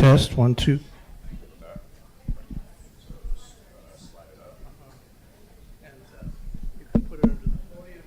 Test, 1, 2. You can put it under the podium.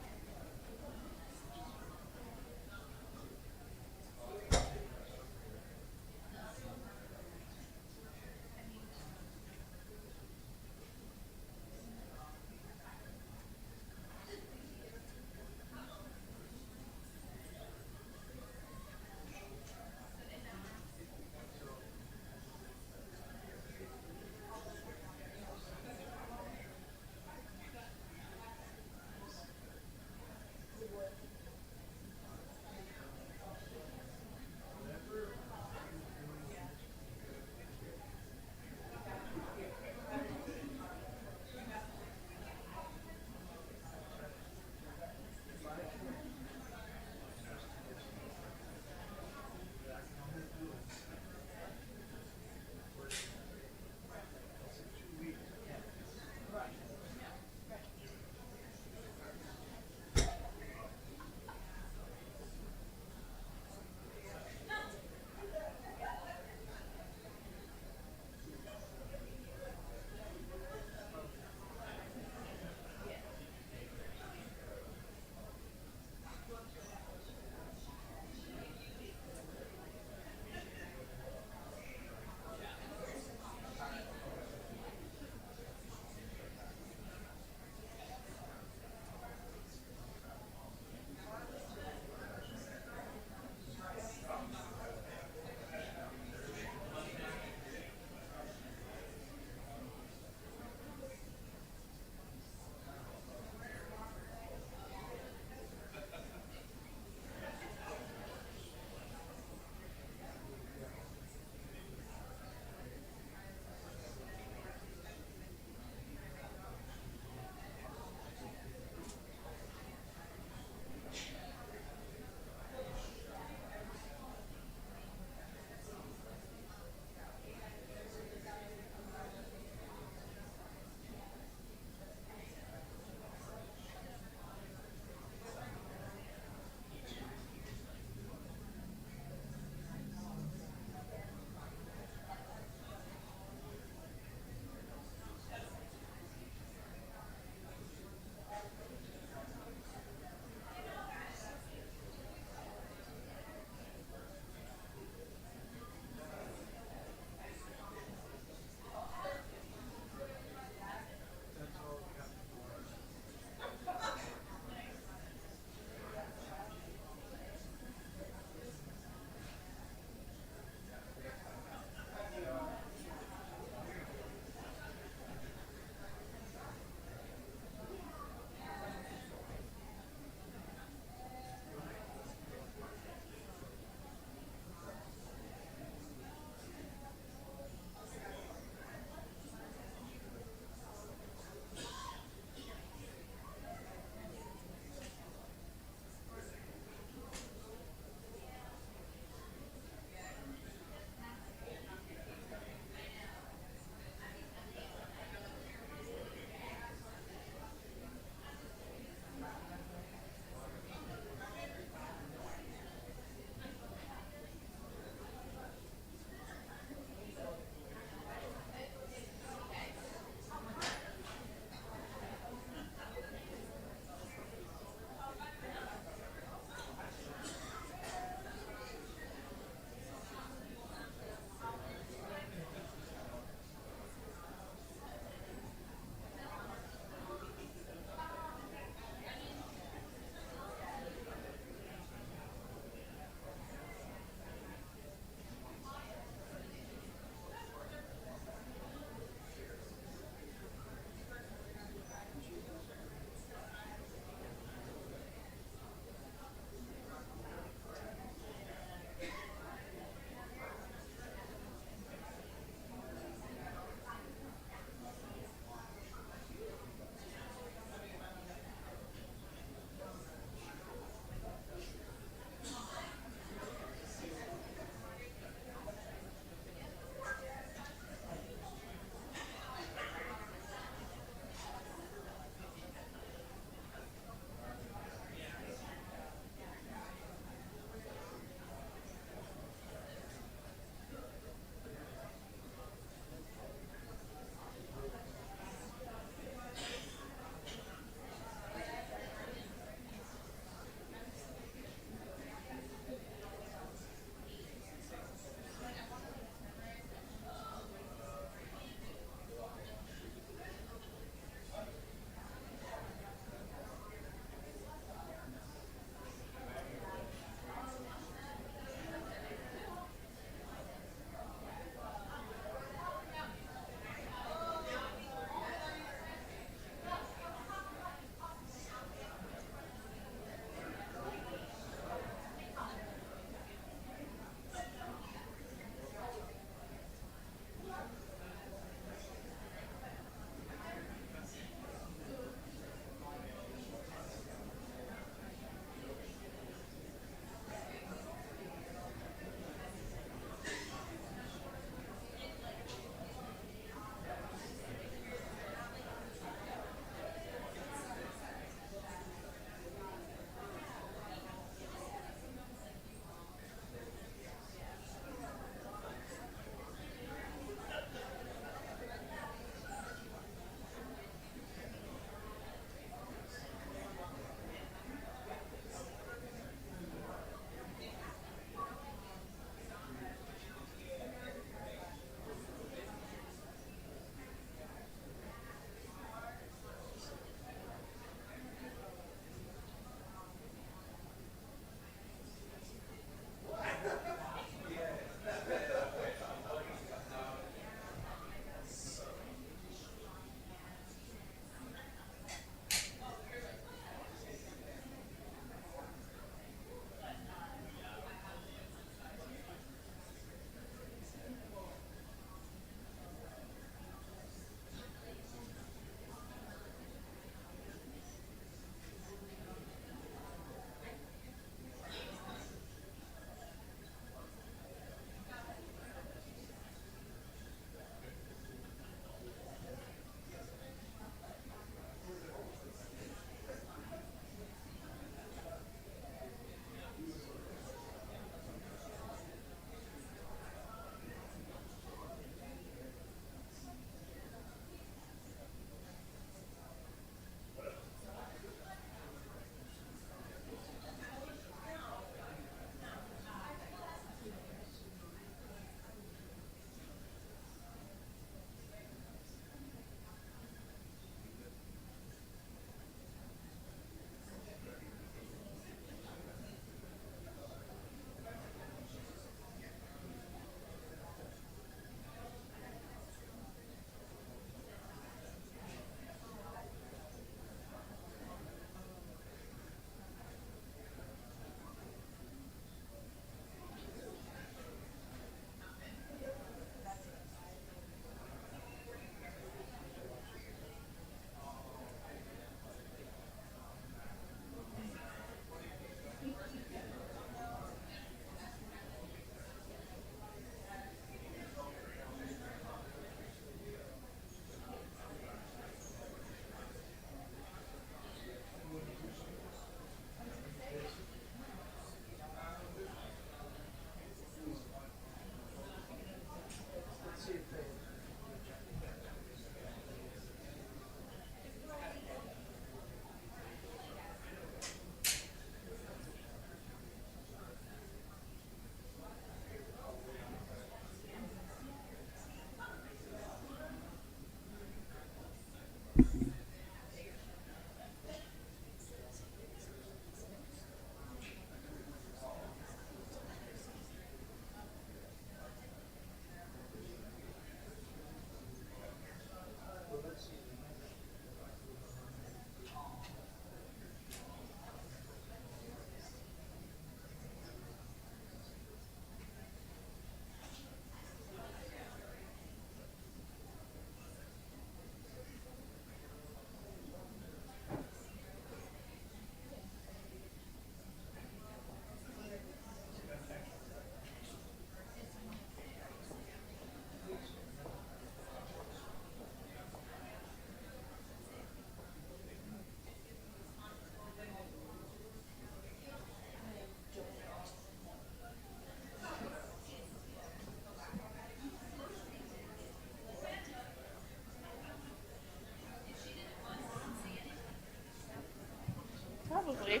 Probably.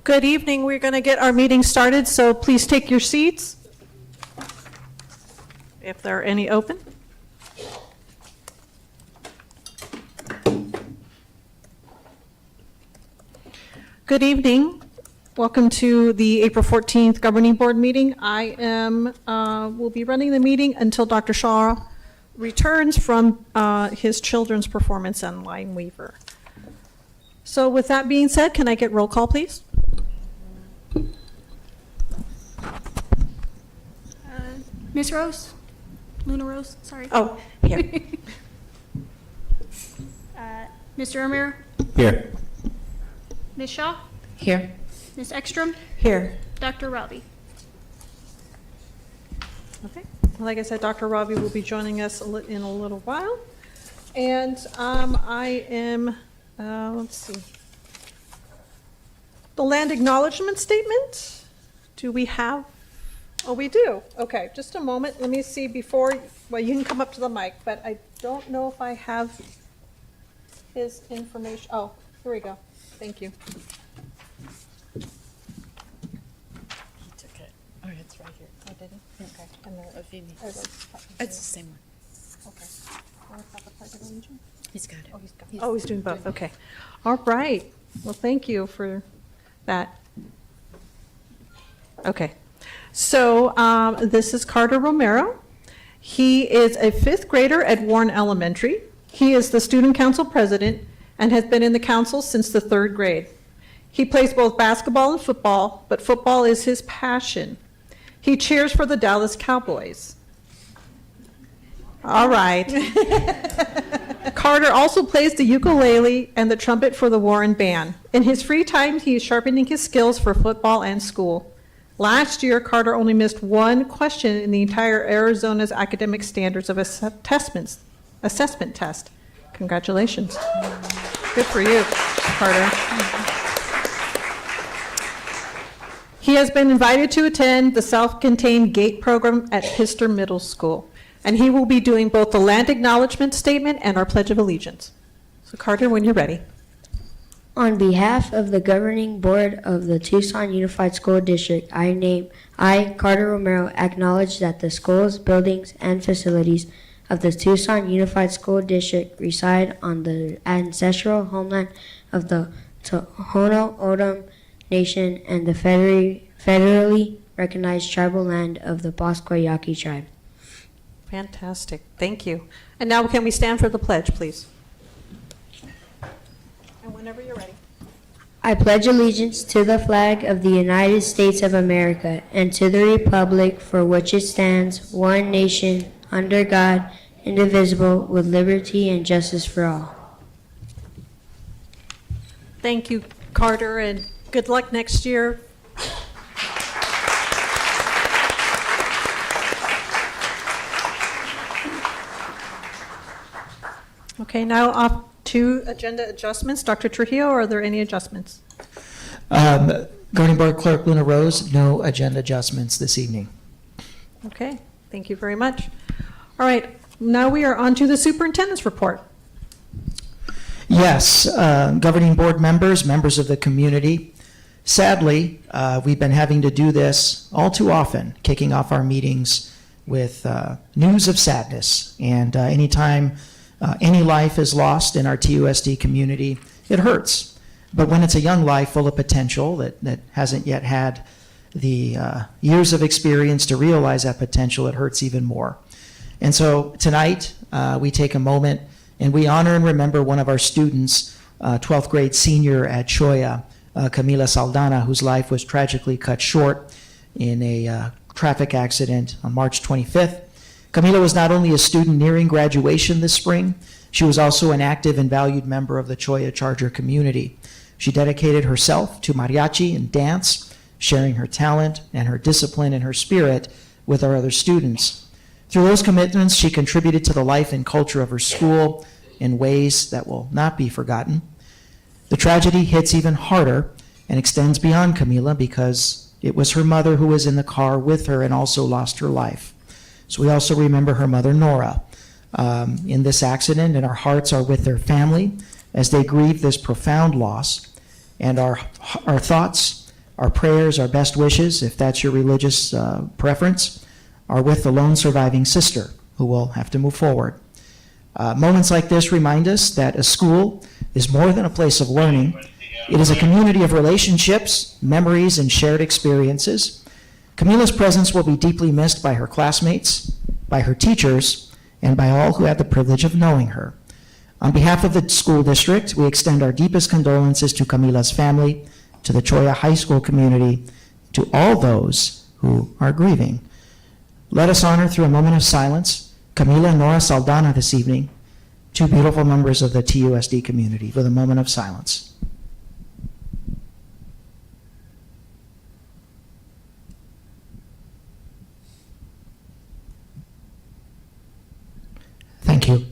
Good evening. We're going to get our meeting started, so please take your seats, if there are any open. Good evening. Welcome to the April 14th Governing Board meeting. I will be running the meeting until Dr. Shaw returns from his children's performance on Line Weaver. So with that being said, can I get roll call, please? Miss Rose? Luna Rose, sorry. Oh, here. Mr. Romero? Here. Miss Shaw? Here. Miss Ekstrom? Here. Dr. Robbie? Okay. Like I said, Dr. Ravi will be joining us in a little while. And I am, let's see. The land acknowledgement statement. Do we have? Oh, we do. Okay, just a moment. Let me see before, well, you can come up to the mic, but I don't know if I have his information. Oh, here we go. Thank you. He took it. Oh, it's right here. I didn't? Okay. And there, If you need. there it is. It's the same one. Okay. Want to have the Pledge of Allegiance? He's got it. Oh, he's doing both. Okay. All right. Well, thank you for that. Okay. So this is Carter Romero. He is a 5th grader at Warren Elementary. He is the student council president and has been in the council since the 3rd grade. He plays both basketball and football, but football is his passion. He cheers for the Dallas Cowboys. All right. Carter also plays the ukulele and the trumpet for the Warren Band. In his free time, he is sharpening his skills for football and school. Last year, Carter only missed 1 question in the entire Arizona's academic standards of assessment test. Congratulations. Good for you, Carter. He has been invited to attend the self-contained GATE program at Pister Middle School, and he will be doing both the land acknowledgement statement and our Pledge of Allegiance. So Carter, when you're ready. On behalf of the governing board of the Tucson Unified School District, I, Carter Romero, acknowledge that the schools, buildings, and facilities of the Tucson Unified School District reside on the ancestral homeland of the Tohono O'odham Nation and the federally recognized tribal land of the Bosque Yaqui tribe. Fantastic. Thank you. And now can we stand for the pledge, please? And whenever you're ready. I pledge allegiance to the flag of the United States of America and to the republic for which it stands, one nation, under God, indivisible, with liberty and justice for all. Thank you, Carter, and good luck next year. Okay, now off to agenda adjustments. Dr. Trujillo, are there any adjustments? Governing Board Clerk Luna Rose, no agenda adjustments this evening. Okay, thank you very much. All right, now we are on to the superintendent's report. Yes, governing board members, members of the community. Sadly, we've been having to do this all too often, kicking off our meetings with news of sadness. And anytime any life is lost in our TUSD community, it hurts. But when it's a young life full of potential that hasn't yet had the years of experience to realize that potential, it hurts even more. And so tonight, we take a moment and we honor and remember one of our students, 12th grade senior at Choya, Camila Saldana, whose life was tragically cut short in a traffic accident on March 25th. Camila was not only a student nearing graduation this spring, she was also an active and valued member of the Choya Charger community. She dedicated herself to mariachi and dance, sharing her talent and her discipline and her spirit with our other students. Through those commitments, she contributed to the life and culture of her school in ways that will not be forgotten. The tragedy hits even harder and extends beyond Camila because it was her mother who was in the car with her and also lost her life. So we also remember her mother, Nora, in this accident, and our hearts are with their family as they grieve this profound loss. And our thoughts Our prayers, our best wishes, if that's your religious preference, are with the lone surviving sister who will have to move forward. Moments like this remind us that a school is more than a place of learning. It is a community of relationships, memories, and shared experiences. Camila's presence will be deeply missed by her classmates, by her teachers, and by all who had the privilege of knowing her. On behalf of the school district, we extend our deepest condolences to Camila's family, to the Choya High School community, to all those who are grieving. Let us honor through a moment of silence Camila and Nora Saldana this evening, two beautiful members of the TUSD community, with a moment of silence. Thank you.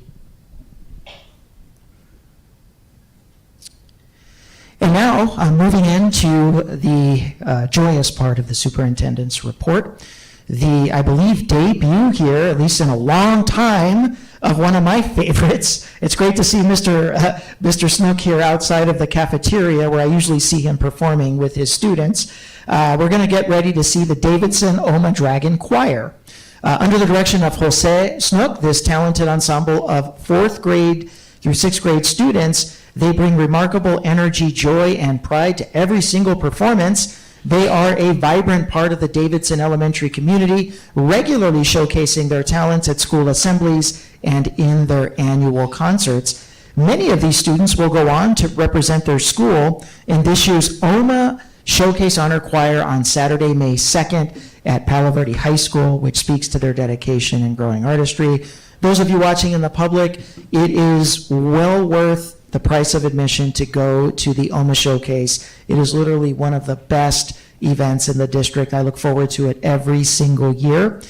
And now, moving into the joyous part of the superintendent's report, the, I believe, debut here, at least in a long time, of one of my favorites. It's great to see Mr. Snook here outside of the cafeteria where I usually see him performing with his students. We're going to get ready to see the Davidson Oma Dragon Choir. Under the direction of Jose Snook, this talented ensemble of 4th grade through 6th grade students, they bring remarkable energy, joy, and pride to every single performance. They are a vibrant part of the Davidson Elementary community, regularly showcasing their talents at school assemblies and in their annual concerts. Many of these students will go on to represent their school in this year's OMA Showcase Honor Choir on Saturday, May 2nd at Palo Verde High School, which speaks to their dedication and growing artistry. Those of you watching in the public, it is well worth the price of admission to go to the OMA Showcase. It is literally one of the best events in the district. I look forward to it every single year.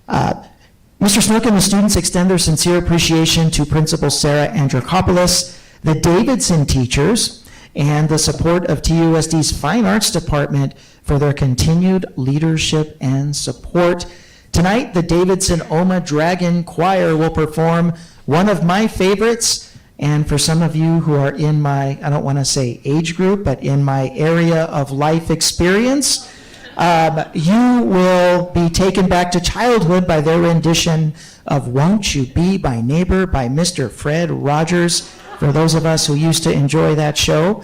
Mr. Snook and the students extend their sincere appreciation to Principal Sarah Andrikopoulos, the Davidson teachers, and the support of TUSD's Fine Arts Department for their continued leadership and support. Tonight, the Davidson Oma Dragon Choir will perform one of my favorites, and for some of you who are in my, I don't want to say age group, but in my area of life experience, you will be taken back to childhood by their rendition of Won't You Be My Neighbor by Mr. Fred Rogers, for those of us who used to enjoy that show.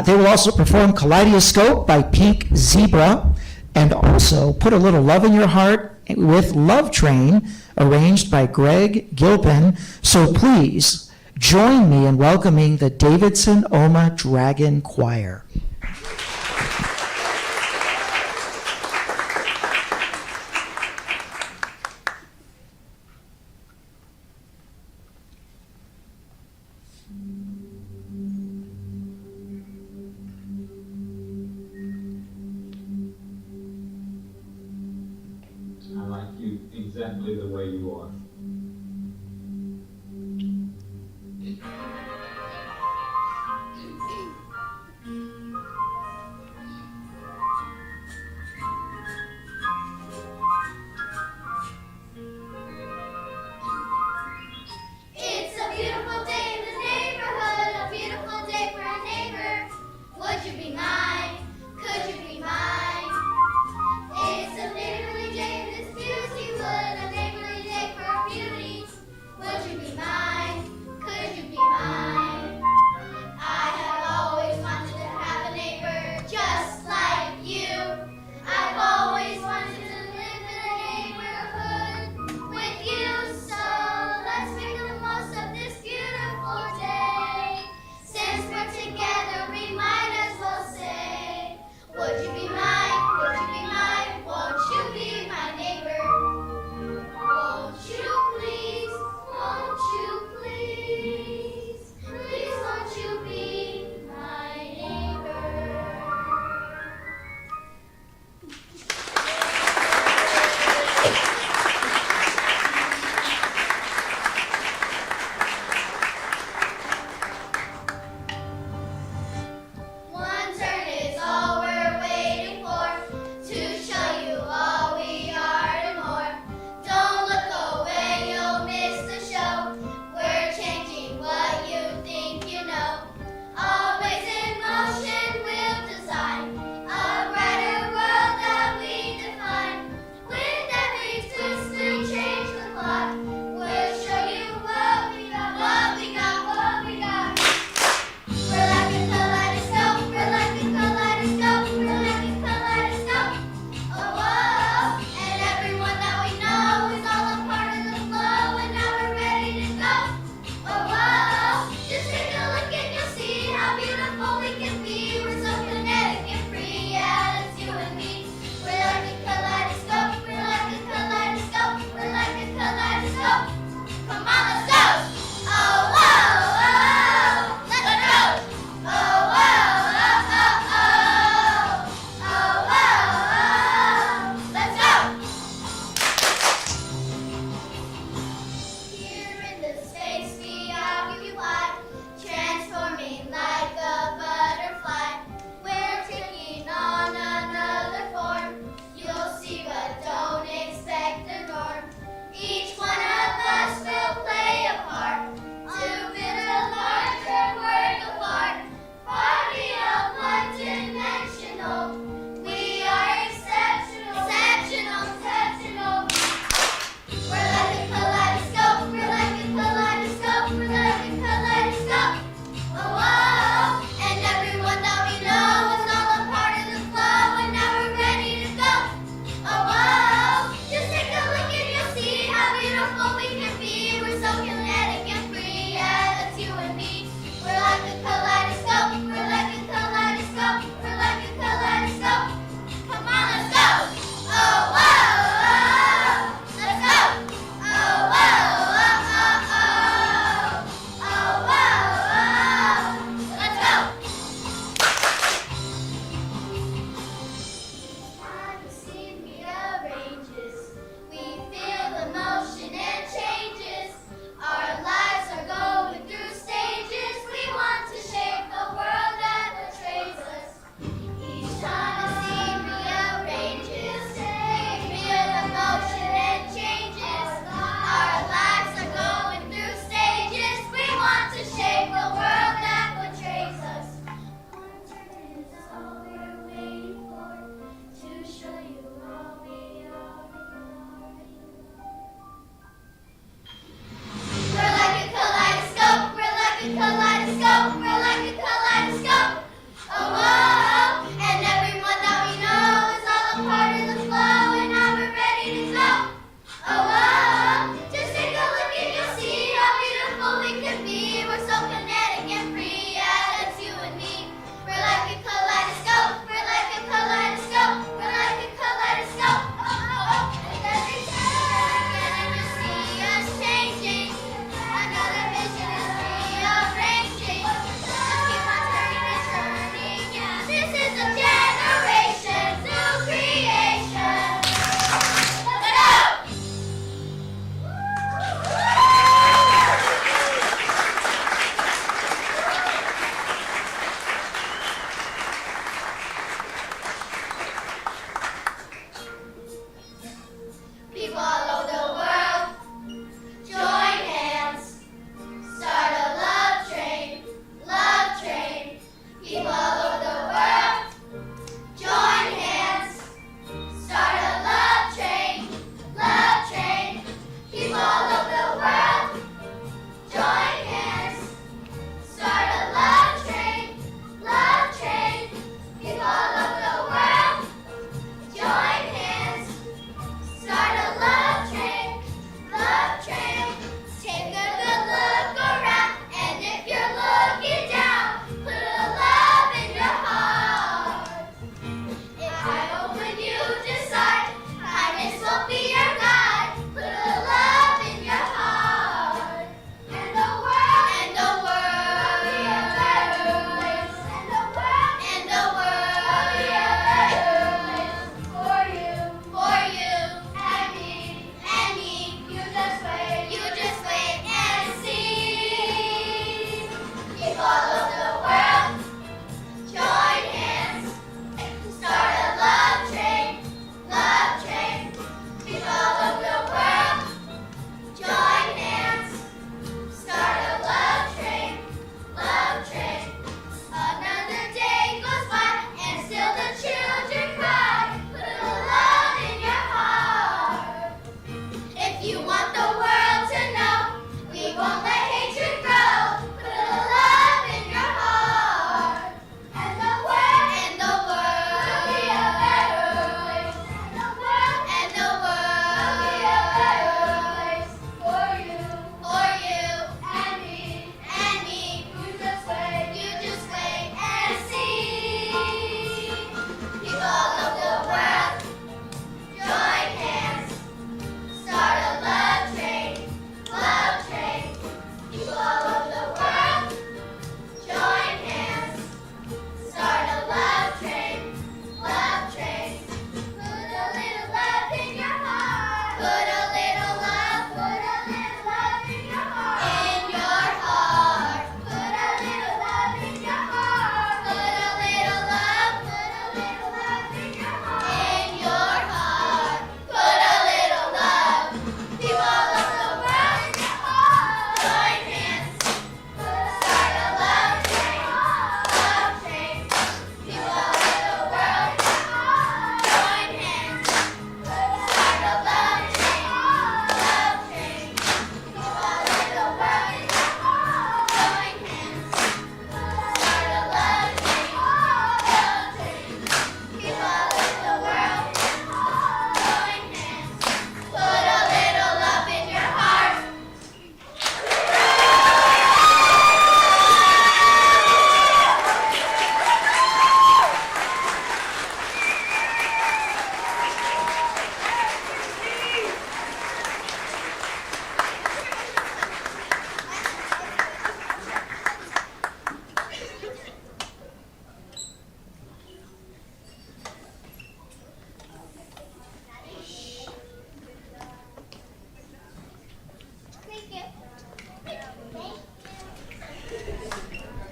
They will also perform Kaleidoscope by Pink Zebra, and also Put a Little Love in Your Heart with Love Train, arranged by Greg Gilpin. So please, join me in welcoming the Davidson Oma Dragon Choir. I like you exactly the way you are. It's a beautiful day in the neighborhood, a beautiful day for a neighbor. Would you be mine? Could you be mine? It's a neighborly day in this Tuesday wood, a neighborly day for a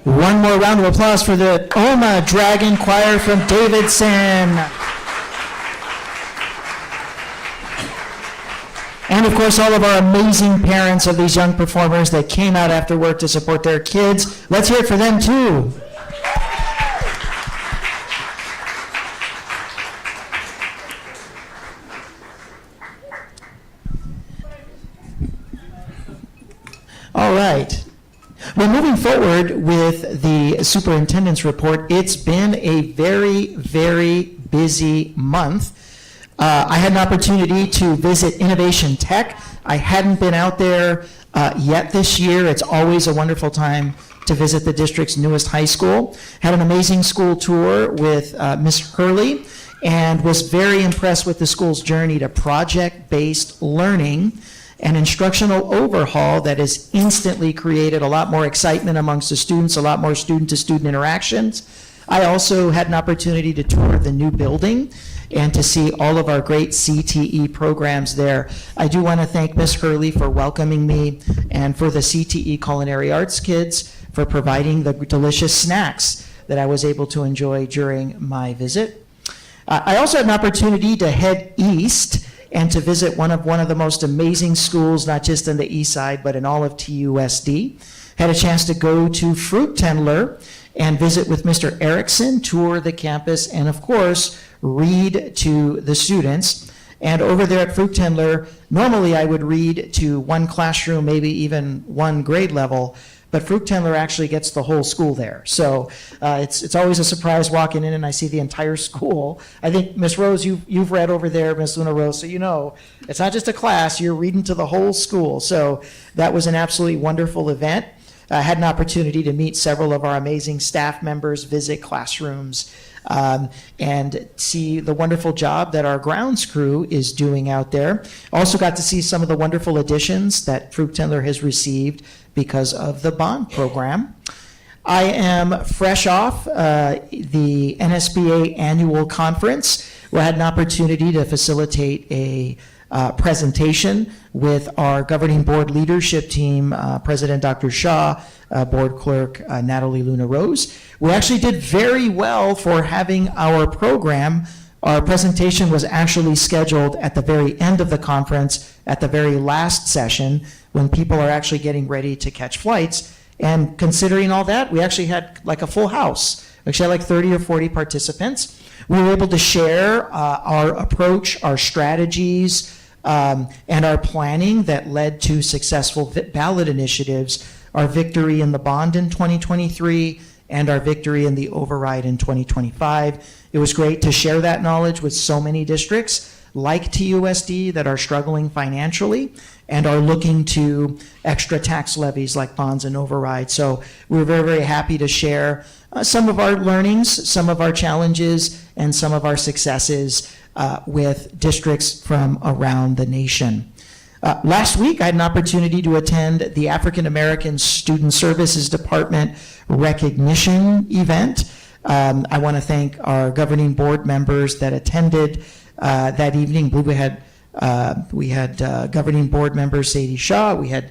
One more round of applause for the Oma Dragon Choir from Davidson. And of course, all of our amazing parents of these young performers that came out after work to support their kids. Let's hear it for them too. All right. Well, moving forward with the superintendent's report, it's been a very, very busy month. I had an opportunity to visit Innovation Tech. I hadn't been out there yet this year. It's always a wonderful time to visit the district's newest high school. Had an amazing school tour with Ms. Hurley and was very impressed with the school's journey to project-based learning, an instructional overhaul that has instantly created a lot more excitement amongst the students, a lot more student-to-student interactions. I also had an opportunity to tour the new building and to see all of our great CTE programs there. I do want to thank Ms. Hurley for welcoming me, and for the CTE Culinary Arts kids for providing the delicious snacks that I was able to enjoy during my visit. I also had an opportunity to head east and to visit one of the most amazing schools, not just in the east side, but in all of TUSD. Had a chance to go to Fruit Tendler and visit with Mr. Erickson, tour the campus, and of course, read to the students. And over there at Fruit Tendler, normally I would read to one classroom, maybe even one grade level, but Fruit Tendler actually gets the whole school there. So it's always a surprise walking in and I see the entire school. I think, Ms. Rose, you've read over there, Ms. Luna Rose, so you know, it's not just a class, you're reading to the whole school. So that was an absolutely wonderful event. I had an opportunity to meet several of our amazing staff members, visit classrooms, and see the wonderful job that our grounds crew is doing out there. Also got to see some of the wonderful additions that Fruit Tendler has received because of the bond program. I am fresh off the NSBA annual conference, where I had an opportunity to facilitate a presentation with our governing board leadership team, President Dr. Shaw, Board Clerk Natalie Luna Rose. We actually did very well for having our program. Our presentation was actually scheduled at the very end of the conference, at the very last session, when people are actually getting ready to catch flights. And considering all that, we actually had like a full house. We actually had like 30 or 40 participants. We were able to share our approach, our strategies, and our planning that led to successful ballot initiatives, our victory in the bond in 2023, and our victory in the override in 2025. It was great to share that knowledge with so many districts like TUSD that are struggling financially and are looking to extra tax levies like bonds and overrides. So we're very, very happy to share some of our learnings, some of our challenges, and some of our successes with districts from around the nation. Last week, I had an opportunity to attend the African American Student Services Department recognition event. I want to thank our governing board members that attended that evening. I believe we had governing board members Sadie Shaw, we had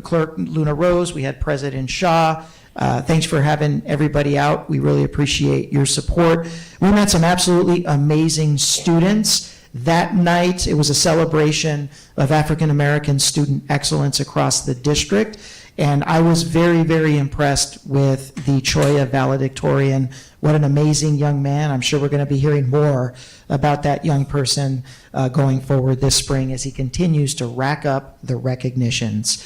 Clerk Luna Rose, we had President Shaw. Thanks for having everybody out. We really appreciate your support. We met some absolutely amazing students. That night, it was a celebration of African American student excellence across the district, and I was very, very impressed with the Choya valedictorian. What an amazing young man. I'm sure we're going to be hearing more about that young person going forward this spring as he continues to rack up the recognitions.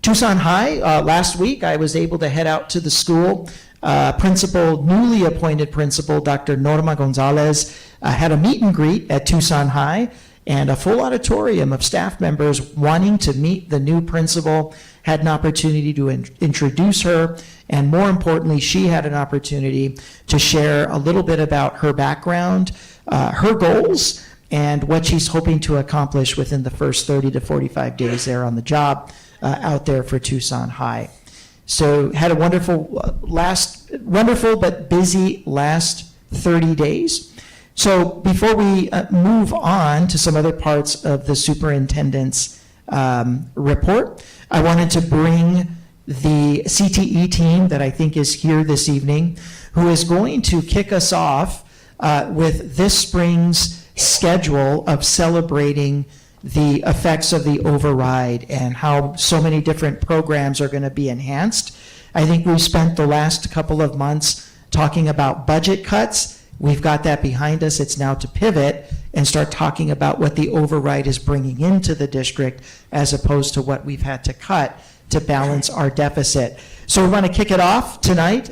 Tucson High, last week I was able to head out to the school. Newly appointed principal, Dr. Norma Gonzalez, had a meet and greet at Tucson High, and a full auditorium of staff members wanting to meet the new principal, had an opportunity to introduce her, and more importantly, she had an opportunity to share a little bit about her background, her goals, and what she's hoping to accomplish within the first 30 to 45 days there on the job out there for Tucson High. So had a wonderful but busy last 30 days. So before we move on to some other parts of the superintendent's report, I wanted to bring the CTE team that I think is here this evening, who is going to kick us off with this spring's schedule of celebrating the effects of the override and how so many different programs are going to be enhanced. I think we've spent the last couple of months talking about budget cuts. We've got that behind us. It's now to pivot and start talking about what the override is bringing into the district as opposed to what we've had to cut to balance our deficit. So we want to kick it off tonight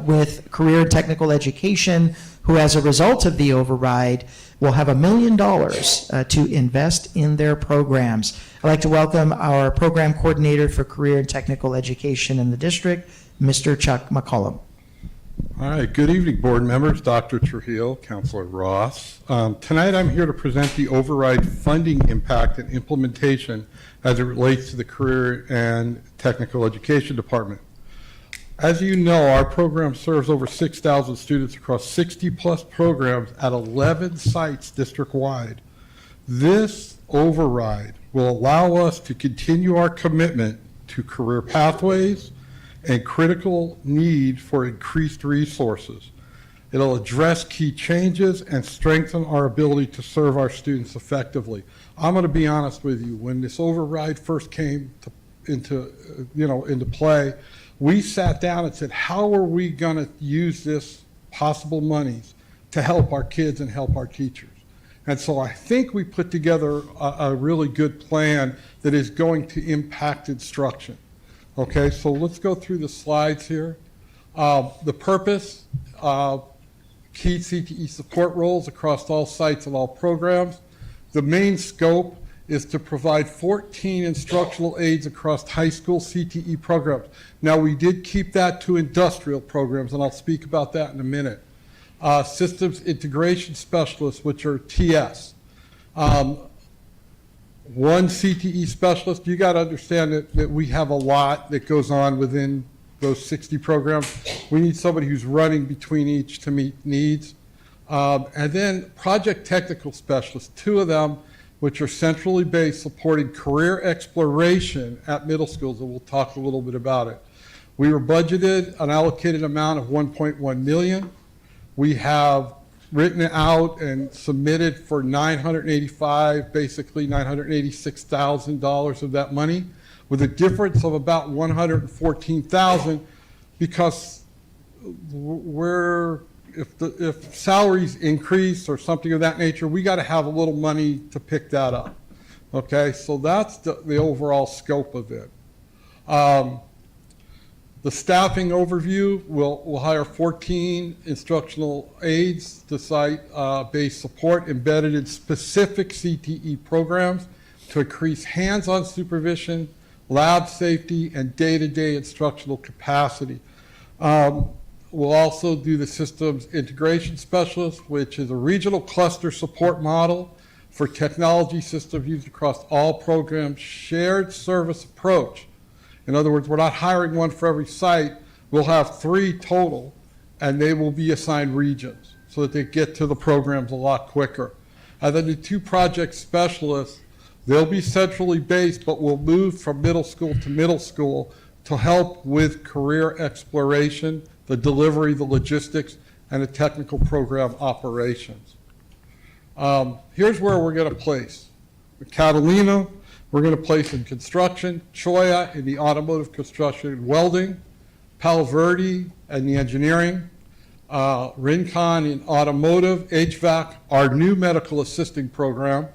with Career and Technical Education, who as a result of the override will have $1 million to invest in their programs. I'd like to welcome our program coordinator for Career and Technical Education in the district, Mr. Chuck McCollum. All right, good evening, board members, Dr. Trujillo, Councilor Ross. Tonight I'm here to present the override funding impact and implementation as it relates to the Career and Technical Education Department. As you know, our program serves over 6,000 students across 60-plus programs at 11 sites district-wide. This override will allow us to continue our commitment to career pathways and critical need for increased resources. It'll address key changes and strengthen our ability to serve our students effectively. I'm going to be honest with you, when this override first came into play, we sat down and said, how are we going to use this possible monies to help our kids and help our teachers? And so I think we put together a really good plan that is going to impact instruction. Okay, so let's go through the slides here. The purpose, key CTE support roles across all sites and all programs. The main scope is to provide 14 instructional aides across high school CTE programs. Now, we did keep that to industrial programs, and I'll speak about that in a minute. Systems integration specialists, which are TS. One CTE specialist. You got to understand that we have a lot that goes on within those 60 programs. We need somebody who's running between each to meet needs. And then project technical specialists, 2 of them, which are centrally based, supporting career exploration at middle schools, and we'll talk a little bit about it. We were budgeted an allocated amount of $1.1 million. We have written out and submitted for basically $986,000 of that money, with a difference of about $114,000, because if salaries increase or something of that nature, we got to have a little money to pick that up. Okay, so that's the overall scope of it. The staffing overview, we'll hire 14 instructional aides to site-based support embedded in specific CTE programs to increase hands-on supervision, lab safety, and day-to-day instructional capacity. We'll also do the systems integration specialist, which is a regional cluster support model for technology systems used across all programs, shared service approach. In other words, we're not hiring one for every site. We'll have 3 total, and they will be assigned regions so that they get to the programs a lot quicker. And then the 2 project specialists, they'll be centrally based, but will move from middle school to middle school to help with career exploration, the delivery, the logistics, and the technical program operations. Here's where we're going to place. Catalina, we're going to place in construction, Choya in the automotive construction and welding, Palo Verde in the engineering, Rincon in automotive, HVAC, our new medical assisting program,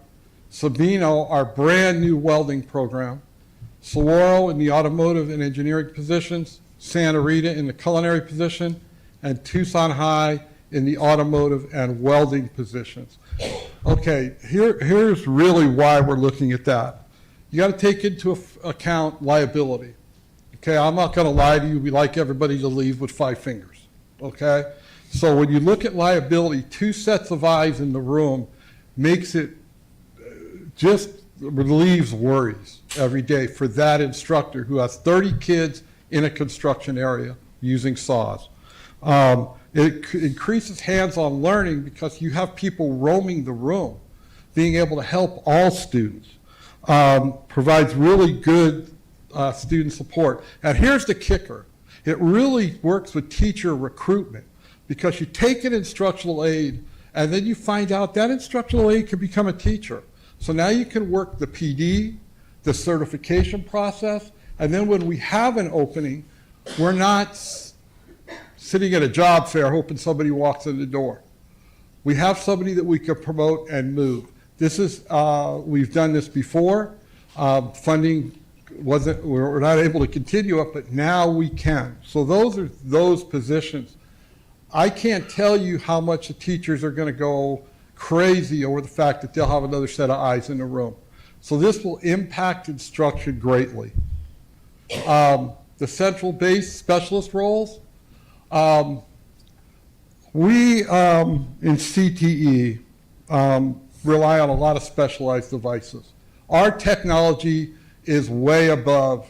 Sabino, our brand new welding program, Saguaro in the automotive and engineering positions, Santa Rita in the culinary position, and Tucson High in the automotive and welding positions. Okay, here's really why we're looking at that. You got to take into account liability. Okay, I'm not going to lie to you. We like everybody to leave with 5 fingers. Okay, so when you look at liability, 2 sets of eyes in the room makes it just relieves worries every day for that instructor who has 30 kids in a construction area using saws. It increases hands-on learning because you have people roaming the room, being able to help all students. Provides really good student support. And here's the kicker. It really works with teacher recruitment because you take an instructional aide and then you find out that instructional aide can become a teacher. So now you can work the PD, the certification process, and then when we have an opening, we're not sitting at a job fair hoping somebody walks in the door. We have somebody that we can promote and move. This is, we've done this before. Funding we're not able to continue it, but now we can. So those are those positions. I can't tell you how much the teachers are going to go crazy over the fact that they'll have another set of eyes in the room. So this will impact instruction greatly. The central base specialist roles, we in CTE rely on a lot of specialized devices. Our technology is way above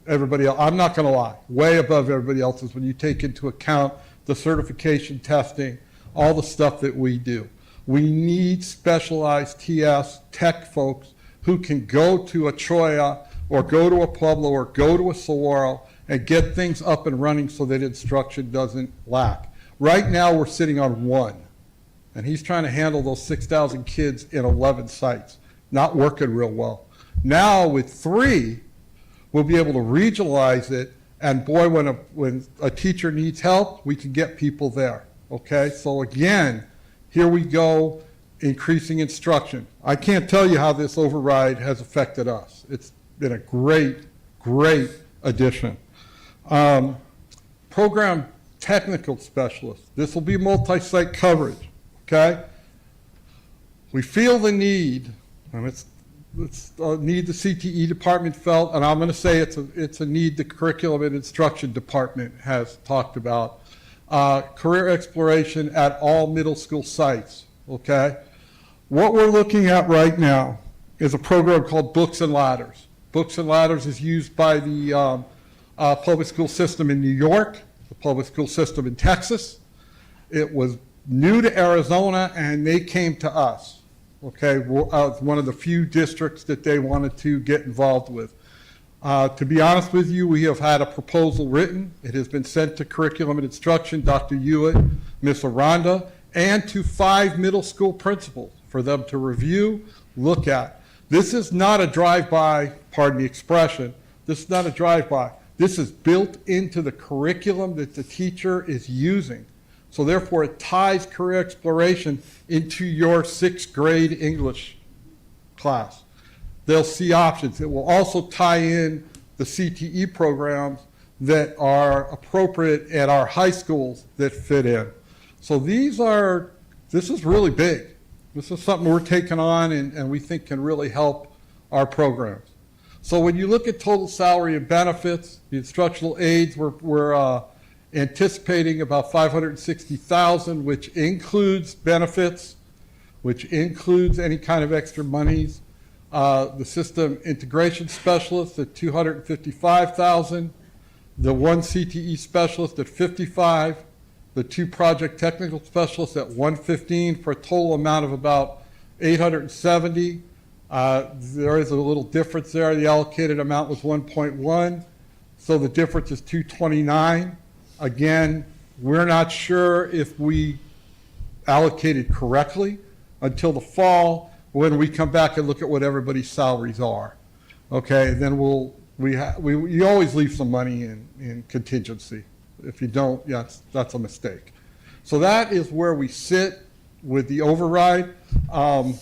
everybody else. I'm not going to lie, way above everybody else's when you take into account the certification testing, all the stuff that we do. We need specialized TS tech folks who can go to a Troya or go to a Pueblo or go to a Saguaro and get things up and running so that instruction doesn't lack. Right now we're sitting on one, and he's trying to handle those 6,000 kids in 11 sites. Not working real well. Now with 3, we'll be able to regionalize it, and boy, when a teacher needs help, we can get people there, okay? So again, here we go, increasing instruction. I can't tell you how this override has affected us. It's been a great, great addition. Program technical specialist. This will be multi-site coverage, okay? We feel the need, and it's a need the CTE department felt, and I'm going to say it's a need the curriculum and instruction department has talked about. Career exploration at all middle school sites, okay? What we're looking at right now is a program called Books and Ladders. Books and Ladders is used by the public school system in New York, the public school system in Texas. It was new to Arizona, and they came to us. Okay, one of the few districts that they wanted to get involved with. To be honest with you, we have had a proposal written. It has been sent to Curriculum and Instruction, Dr. Hewitt, Ms. Aranda, and to 5 middle school principals for them to review, look at. This is not a drive-by, pardon the expression, this is not a drive-by. This is built into the curriculum that the teacher is using. So therefore, it ties career exploration into your 6th grade English class. They'll see options. It will also tie in the CTE programs that are appropriate at our high schools that fit in. So this is really big. This is something we're taking on and we think can really help our programs. So when you look at total salary and benefits, the instructional aides, we're anticipating about $560,000, which includes benefits, which includes any kind of extra monies. The system integration specialist at $255,000, the 1 CTE specialist at $55,000, the 2 project technical specialists at $115,000 for a total amount of about $870,000. There is a little difference there. The allocated amount was 1.1, so the difference is $229,000. Again, we're not sure if we allocated correctly until the fall when we come back and look at what everybody's salaries are. Okay, then you always leave some money in contingency. If you don't, yes, that's a mistake. So that is where we sit with the override. I've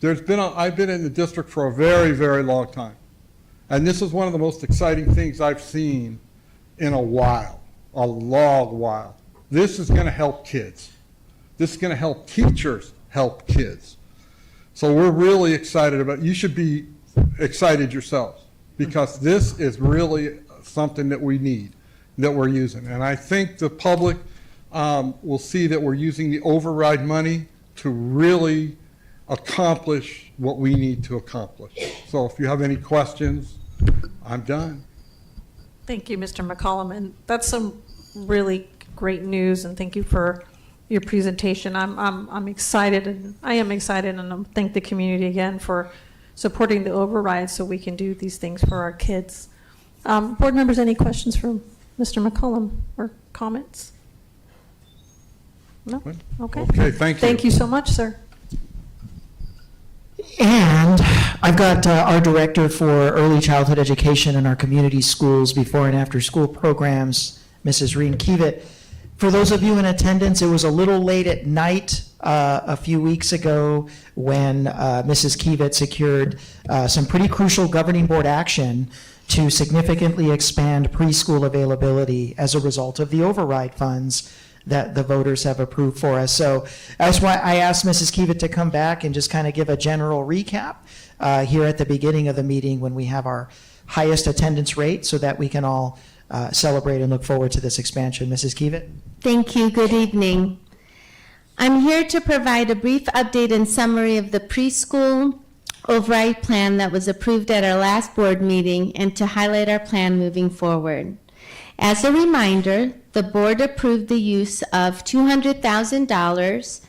been in the district for a very, very long time. And this is one of the most exciting things I've seen in a while. A long while. This is going to help kids. This is going to help teachers help kids. So we're really excited about it. You should be excited yourselves because this is really something that we need, that we're using. And I think the public will see that we're using the override money to really accomplish what we need to accomplish. So if you have any questions, I'm done. Thank you, Mr. McCollum, and that's some really great news, and thank you for your presentation. I'm excited, and I am excited, and I thank the community again for supporting the override so we can do these things for our kids. Board members, any questions from Mr. McCollum or comments? No? Okay. Okay, thank you. Thank you so much, sir. And I've got our director for early childhood education in our community schools before and after school programs, Mrs. Reen Kiewit. For those of you in attendance, it was a little late at night a few weeks ago when Mrs. Kiewit secured some pretty crucial governing board action to significantly expand preschool availability as a result of the override funds that the voters have approved for us. So that's why I asked Mrs. Kiewit to come back and just kind of give a general recap here at the beginning of the meeting when we have our highest attendance rate so that we can all celebrate and look forward to this expansion. Mrs. Kiewit? Thank you. Good evening. I'm here to provide a brief update and summary of the preschool override plan that was approved at our last board meeting and to highlight our plan moving forward. As a reminder, the board approved the use of $200,000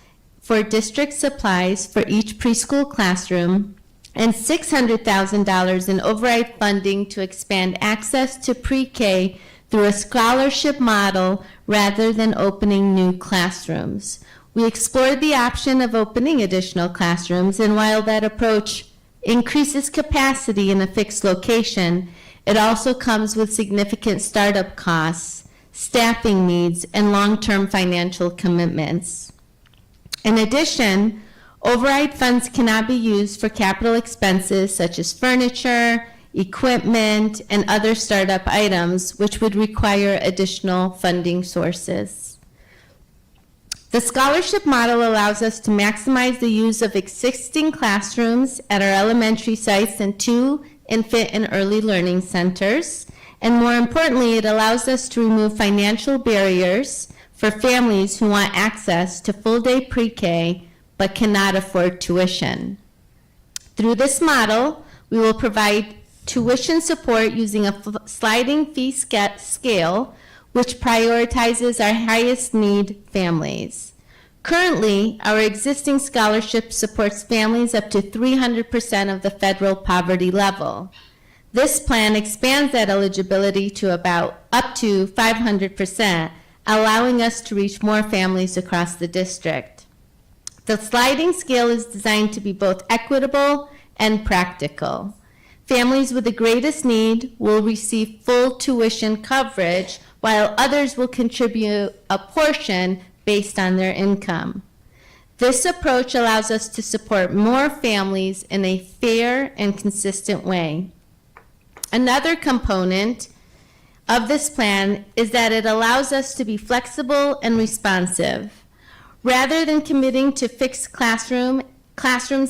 for district supplies for each preschool classroom and $600,000 in override funding to expand access to pre-K through a scholarship model rather than opening new classrooms. We explored the option of opening additional classrooms, and while that approach increases capacity in a fixed location, it also comes with significant startup costs, staffing needs, and long-term financial commitments. In addition, override funds cannot be used for capital expenses such as furniture, equipment, and other startup items, which would require additional funding sources. The scholarship model allows us to maximize the use of existing classrooms at our elementary sites and 2 infant and early learning centers. And more importantly, it allows us to remove financial barriers for families who want access to full-day pre-K but cannot afford tuition. Through this model, we will provide tuition support using a sliding fee scale, which prioritizes our highest need families. Currently, our existing scholarship supports families up to 300% of the federal poverty level. This plan expands that eligibility to up to 500%, allowing us to reach more families across the district. The sliding scale is designed to be both equitable and practical. Families with the greatest need will receive full tuition coverage, while others will contribute a portion based on their income. This approach allows us to support more families in a fair and consistent way. Another component of this plan is that it allows us to be flexible and responsive. Rather than committing to fixed classrooms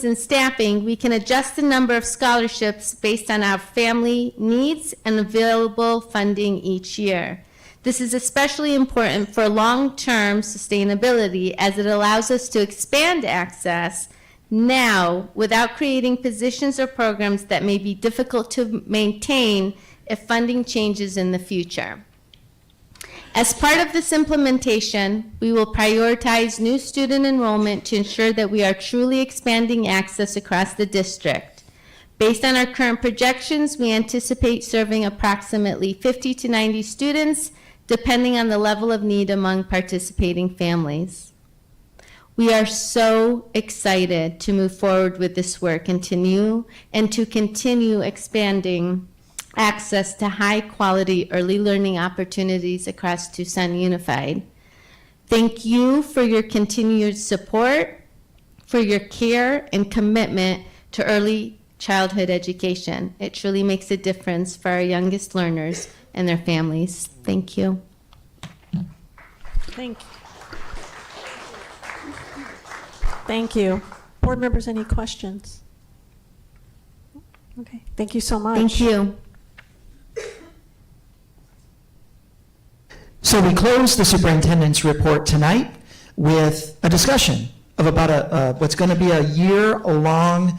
and staffing, we can adjust the number of scholarships based on our family needs and available funding each year. This is especially important for long-term sustainability as it allows us to expand access now without creating positions or programs that may be difficult to maintain if funding changes in the future. As part of this implementation, we will prioritize new student enrollment to ensure that we are truly expanding access across the district. Based on our current projections, we anticipate serving approximately 50 to 90 students, depending on the level of need among participating families. We are so excited to move forward with this work and to continue expanding access to high-quality early learning opportunities across Tucson Unified. Thank you for your continued support, for your care and commitment to early childhood education. It truly makes a difference for our youngest learners and their families. Thank you. Thank you. Thank you. Board members, any questions? Okay, thank you so much. Thank you. So we close the superintendent's report tonight with a discussion of about what's going to be a year-long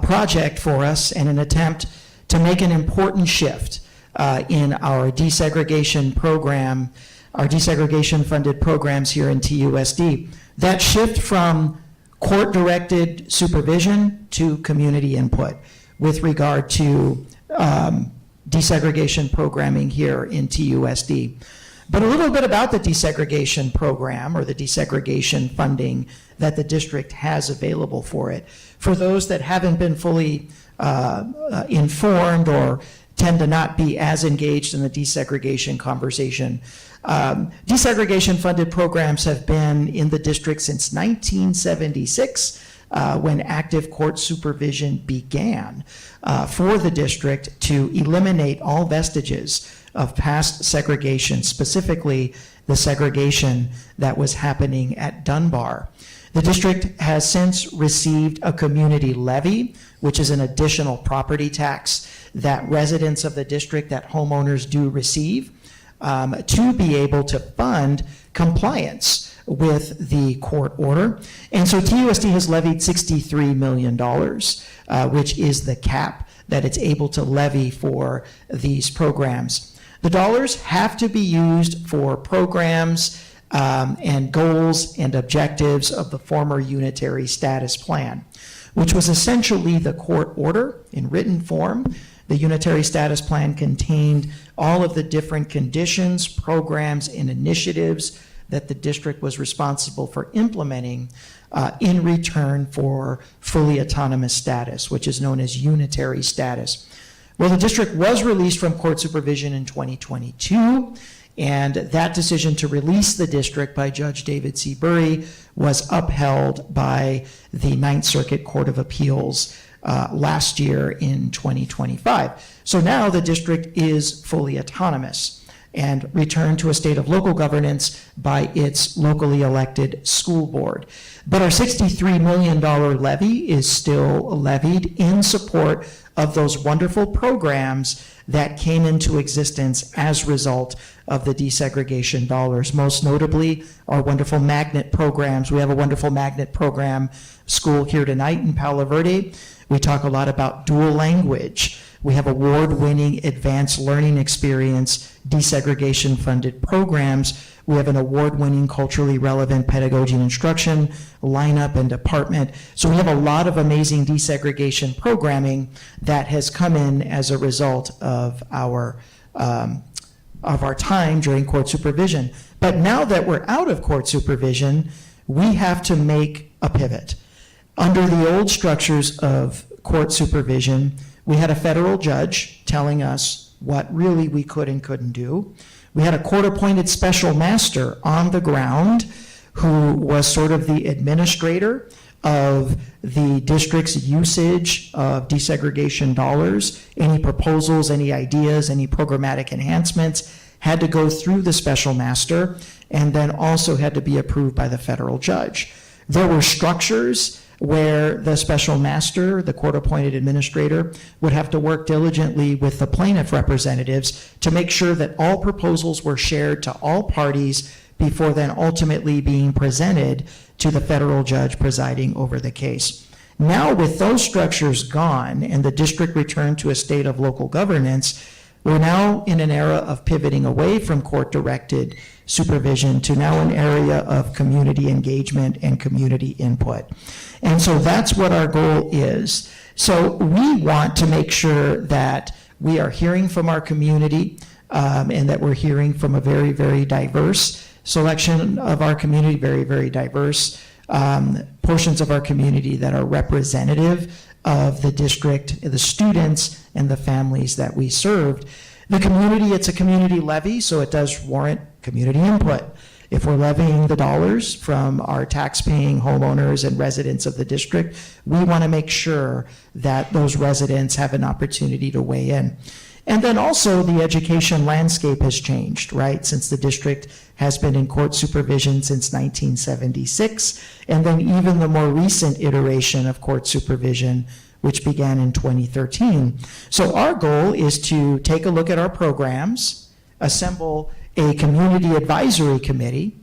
project for us and an attempt to make an important shift in our desegregation program, our desegregation-funded programs here in TUSD. That shift from court-directed supervision to community input with regard to desegregation programming here in TUSD. But a little bit about the desegregation program or the desegregation funding that the district has available for it. For those that haven't been fully informed or tend to not be as engaged in the desegregation conversation, desegregation funded programs have been in the district since 1976. When active court supervision began for the district to eliminate all vestiges of past segregation, specifically the segregation that was happening at Dunbar. The district has since received a community levy, which is an additional property tax that residents of the district, that homeowners do receive, to be able to fund compliance with the court order. And so TUSD has levied $63 million, which is the cap that it's able to levy for these programs. The dollars have to be used for programs and goals and objectives of the former unitary status plan, which was essentially the court order in written form. The unitary status plan contained all of the different conditions, programs, and initiatives that the district was responsible for implementing in return for fully autonomous status, which is known as unitary status. Well, the district was released from court supervision in 2022, and that decision to release the district by Judge David C. Burry was upheld by the Ninth Circuit Court of Appeals last year in 2025. So now the district is fully autonomous and returned to a state of local governance by its locally elected school board. But our $63 million levy is still levied in support of those wonderful programs that came into existence as a result of the desegregation dollars, most notably our wonderful magnet programs. We have a wonderful magnet program school here tonight in Palo Verde. We talk a lot about dual language. We have award-winning advanced learning experience, desegregation-funded programs. We have an award-winning culturally relevant pedagogy and instruction lineup and department. So we have a lot of amazing desegregation programming that has come in as a result of our time during court supervision. But now that we're out of court supervision, we have to make a pivot. Under the old structures of court supervision, we had a federal judge telling us what really we could and couldn't do. We had a court-appointed special master on the ground who was sort of the administrator of the district's usage of desegregation dollars. Any proposals, any ideas, any programmatic enhancements had to go through the special master and then also had to be approved by the federal judge. There were structures where the special master, the court-appointed administrator, would have to work diligently with the plaintiff representatives to make sure that all proposals were shared to all parties before then ultimately being presented to the federal judge presiding over the case. Now, with those structures gone and the district returned to a state of local governance, we're now in an era of pivoting away from court-directed supervision to now an area of community engagement and community input. And so that's what our goal is. So we want to make sure that we are hearing from our community and that we're hearing from a very, very diverse selection of our community, very, very diverse portions of our community that are representative of the district, the students, and the families that we served. The community, it's a community levy, so it does warrant community input. If we're levying the dollars from our tax-paying homeowners and residents of the district, we want to make sure that those residents have an opportunity to weigh in. And then also the education landscape has changed, right? Since the district has been in court supervision since 1976, and then even the more recent iteration of court supervision, which began in 2013. So our goal is to take a look at our programs, assemble a community advisory committee,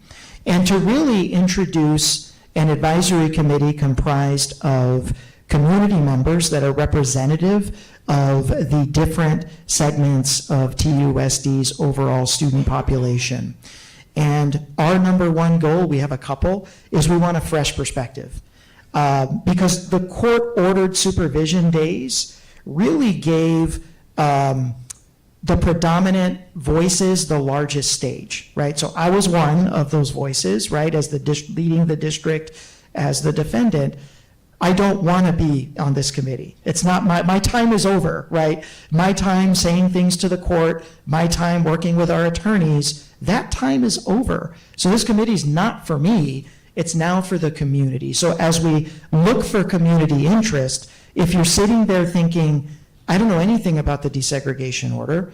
and to really introduce an advisory committee comprised of community members that are representative of the different segments of TUSD's overall student population. And our number one goal, we have a couple, is we want a fresh perspective. Because the court-ordered supervision days really gave the predominant voices, the largest stage, right? So I was one of those voices, right, as the leading the district as the defendant. I don't want to be on this committee. It's not my time is over, right? My time saying things to the court, my time working with our attorneys, that time is over. So this committee is not for me. It's now for the community. So as we look for community interest, if you're sitting there thinking, I don't know anything about the desegregation order,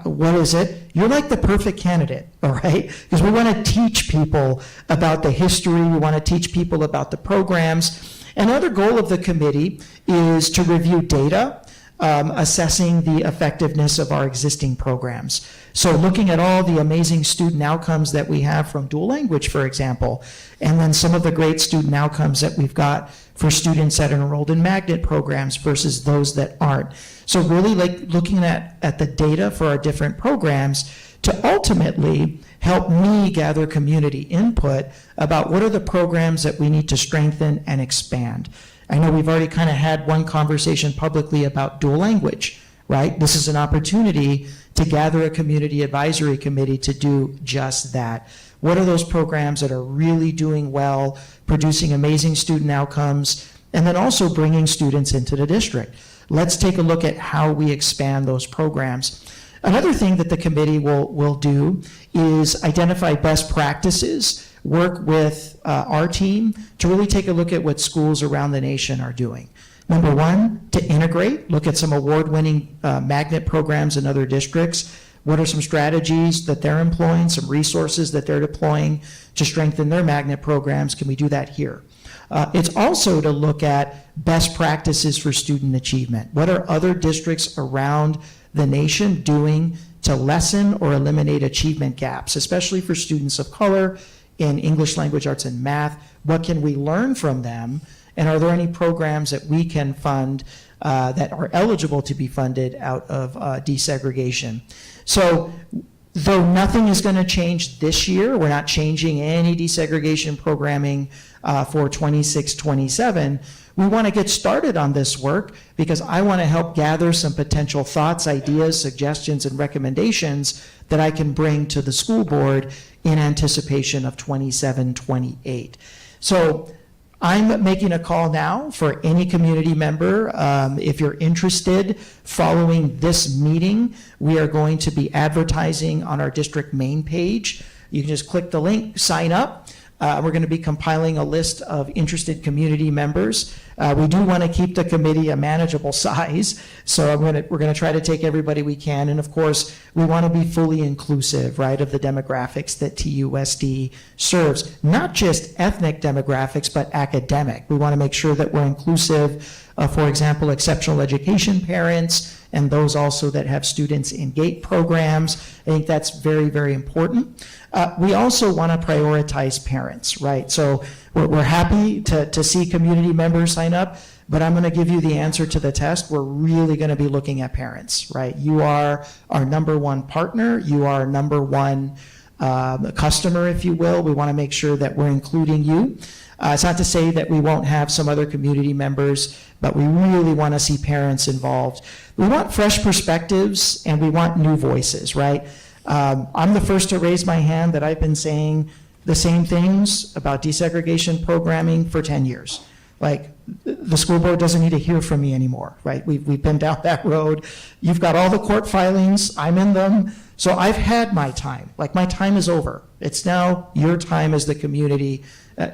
what is it? You're like the perfect candidate, all right? Because we want to teach people about the history, we want to teach people about the programs. Another goal of the committee is to review data, assessing the effectiveness of our existing programs. So looking at all the amazing student outcomes that we have from dual language, for example, and then some of the great student outcomes that we've got for students that are enrolled in magnet programs versus those that aren't. So really like looking at the data for our different programs to ultimately help me gather community input about what are the programs that we need to strengthen and expand. I know we've already kind of had one conversation publicly about dual language, right? This is an opportunity to gather a community advisory committee to do just that. What are those programs that are really doing well, producing amazing student outcomes, and then also bringing students into the district? Let's take a look at how we expand those programs. Another thing that the committee will do is identify best practices, work with our team to really take a look at what schools around the nation are doing. Number one, to integrate, look at some award-winning magnet programs in other districts. What are some strategies that they're employing, some resources that they're deploying to strengthen their magnet programs? Can we do that here? It's also to look at best practices for student achievement. What are other districts around the nation doing to lessen or eliminate achievement gaps, especially for students of color in English language arts and math? What can we learn from them? And are there any programs that we can fund that are eligible to be funded out of desegregation? So though nothing is going to change this year, we're not changing any desegregation programming for 26-27, we want to get started on this work because I want to help gather some potential thoughts, ideas, suggestions, and recommendations that I can bring to the school board in anticipation of 27-28. So I'm making a call now for any community member. If you're interested, following this meeting, we are going to be advertising on our district main page. You can just click the link, sign up. We're going to be compiling a list of interested community members. We do want to keep the committee a manageable size, so we're going to try to take everybody we can. And of course, we want to be fully inclusive, right, of the demographics that TUSD serves. Not just ethnic demographics, but academic. We want to make sure that we're inclusive of, for example, exceptional education parents and those also that have students in GATE programs. I think that's very, very important. We also want to prioritize parents, right? So we're happy to see community members sign up, but I'm going to give you the answer to the test. We're really going to be looking at parents, right? You are our number one partner. You are our number one customer, if you will. We want to make sure that we're including you. It's not to say that we won't have some other community members, but we really want to see parents involved. We want fresh perspectives and we want new voices, right? I'm the first to raise my hand that I've been saying the same things about desegregation programming for 10 years. Like, the school board doesn't need to hear from me anymore, right? We've been down that road. You've got all the court filings, I'm in them. So I've had my time, like my time is over. It's now your time as the community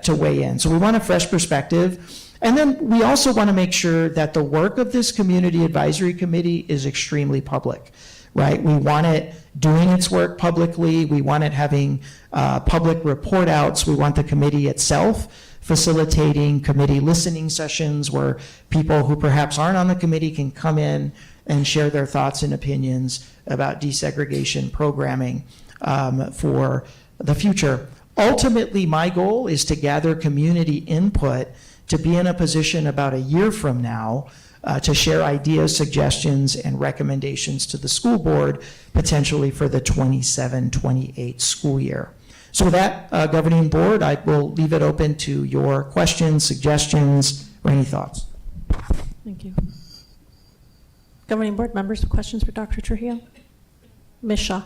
to weigh in. So we want a fresh perspective. And then we also want to make sure that the work of this community advisory committee is extremely public, right? We want it doing its work publicly. We want it having public report outs. We want the committee itself facilitating committee listening sessions where people who perhaps aren't on the committee can come in and share their thoughts and opinions about desegregation programming for the future. Ultimately, my goal is to gather community input to be in a position about a year from now to share ideas, suggestions, and recommendations to the school board, potentially for the 27-28 school year. So with that, governing board, I will leave it open to your questions, suggestions, or any thoughts. Thank you. Governing board members, questions for Dr. Trujillo? Ms. Shaw.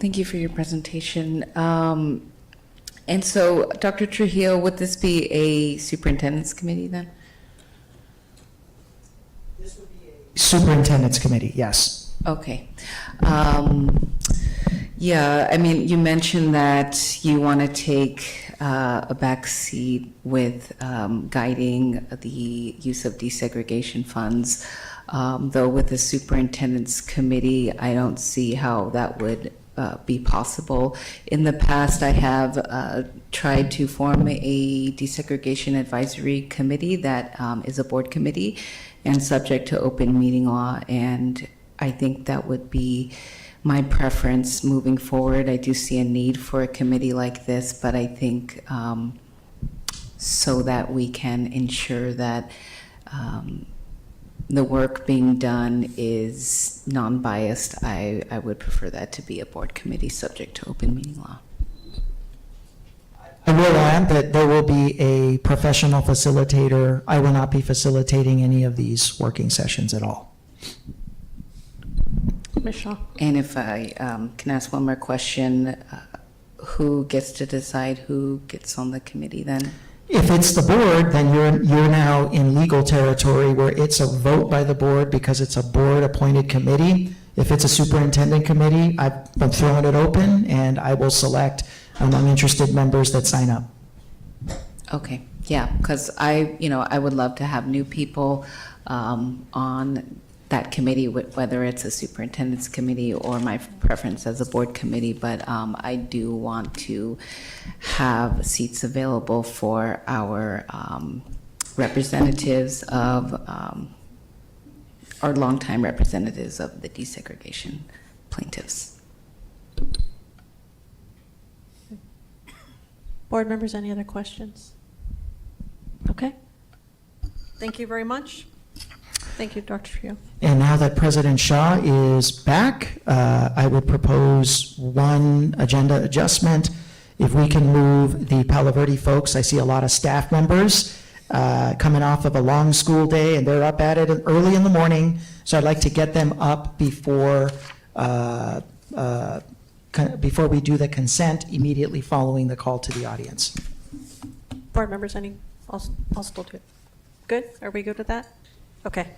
Thank you for your presentation. And so, Dr. Trujillo, would this be a superintendent's committee then? Superintendent's Committee, yes. Okay. Yeah, I mean, you mentioned that you want to take a back seat with guiding the use of desegregation funds. Though with the superintendent's committee, I don't see how that would be possible. In the past, I have tried to form a desegregation advisory committee that is a board committee and subject to open meeting law, and I think that would be my preference moving forward. I do see a need for a committee like this, but I think so that we can ensure that the work being done is non-biased, I would prefer that to be a board committee subject to open meeting law. I will add that there will be a professional facilitator. I will not be facilitating any of these working sessions at all. Ms. Shaw. And if I can ask one more question, who gets to decide who gets on the committee then? If it's the board, then you're now in legal territory where it's a vote by the board because it's a board-appointed committee. If it's a superintendent committee, I'm throwing it open, and I will select among interested members that sign up. Okay, yeah, because I would love to have new people on that committee, whether it's a superintendent's committee or my preference as a board committee, but I do want to have seats available for our representatives of, our longtime representatives of the desegregation plaintiffs. Board members, any other questions? Okay. Thank you very much. Thank you, Dr. Trio. And now that President Shaw is back, I would propose one agenda adjustment. If we can move the Palo Verde folks, I see a lot of staff members coming off of a long school day, and they're up at it early in the morning, so I'd like to get them up before we do the consent immediately following the call to the audience. Board members, I'll still do it. Good? Are we good with that? Okay.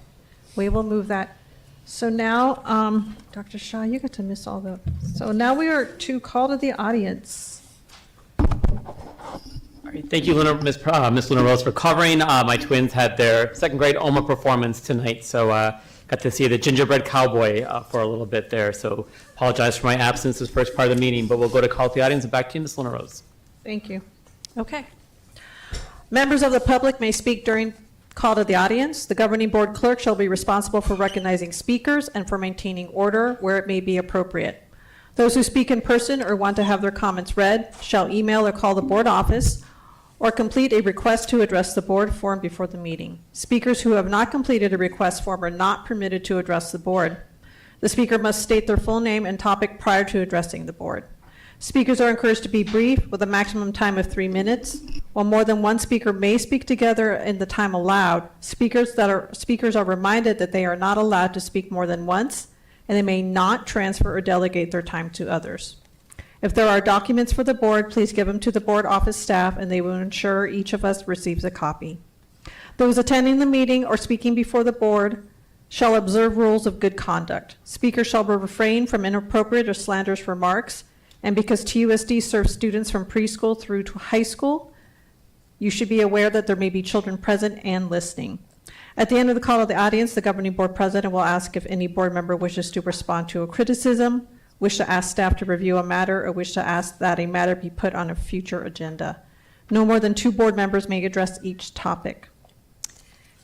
We will move that. So now, Dr. Shaw, you get to miss all the, so now we are to call to the audience. All right, thank you, Ms. Luna Rose, for covering. My twins had their second grade OMA performance tonight, so got to see the gingerbread cowboy for a little bit there. So apologize for my absence this first part of the meeting, but we'll go to call to the audience and back to you, Ms. Luna Rose. Thank you. Okay. Members of the public may speak during call to the audience. The governing board clerk shall be responsible for recognizing speakers and for maintaining order where it may be appropriate. Those who speak in person or want to have their comments read shall email or call the board office or complete a request to address the board form before the meeting. Speakers who have not completed a request form are not permitted to address the board. The speaker must state their full name and topic prior to addressing the board. Speakers are encouraged to be brief with a maximum time of 3 minutes. While more than one speaker may speak together in the time allowed, speakers are reminded that they are not allowed to speak more than once, and they may not transfer or delegate their time to others. If there are documents for the board, please give them to the board office staff, and they will ensure each of us receives a copy. Those attending the meeting or speaking before the board shall observe rules of good conduct. Speakers shall refrain from inappropriate or slanderous remarks. And because TUSD serves students from preschool through to high school, you should be aware that there may be children present and listening. At the end of the call of the audience, the governing board president will ask if any board member wishes to respond to a criticism, wish to ask staff to review a matter, or wish to ask that a matter be put on a future agenda. No more than 2 board members may address each topic.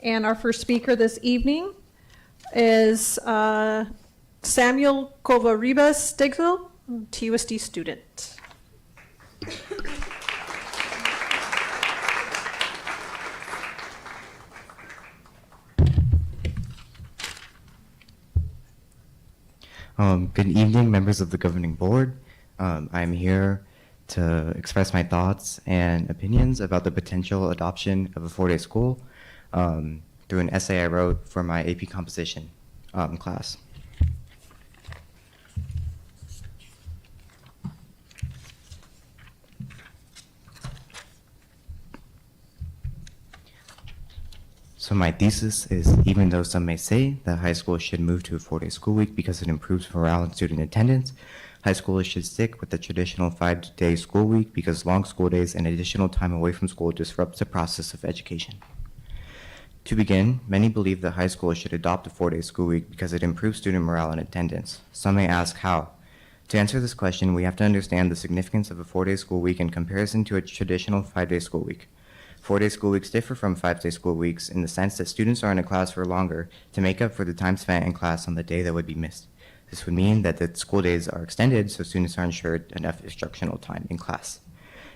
And our first speaker this evening is Samuel Covarrubias Stigzel, TUSD student. Good evening, members of the governing board. I'm here to express my thoughts and opinions about the potential adoption of a 4-day school through an essay I wrote for my AP composition class. So my thesis is, even though some may say that high school should move to a 4-day school week because it improves morale and student attendance, high schoolers should stick with the traditional 5-day school week because long school days and additional time away from school disrupts the process of education. To begin, many believe that high school should adopt a 4-day school week because it improves student morale and attendance. Some may ask how. To answer this question, we have to understand the significance of a 4-day school week in comparison to a traditional 5-day school week. 4-day school weeks differ from 5-day school weeks in the sense that students are in a class for longer to make up for the time spent in class on the day that would be missed. This would mean that the school days are extended so students are ensured enough instructional time in class.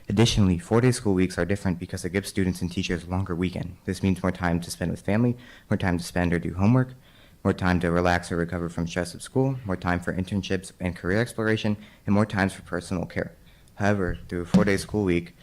Additionally, 4-day school weeks are different because it gives students and teachers a longer weekend. This means more time to spend with family, more time to spend or do homework, more time to relax or recover from stress of school, more time for internships and career exploration, and more times for personal care. However, through a 4-day school week,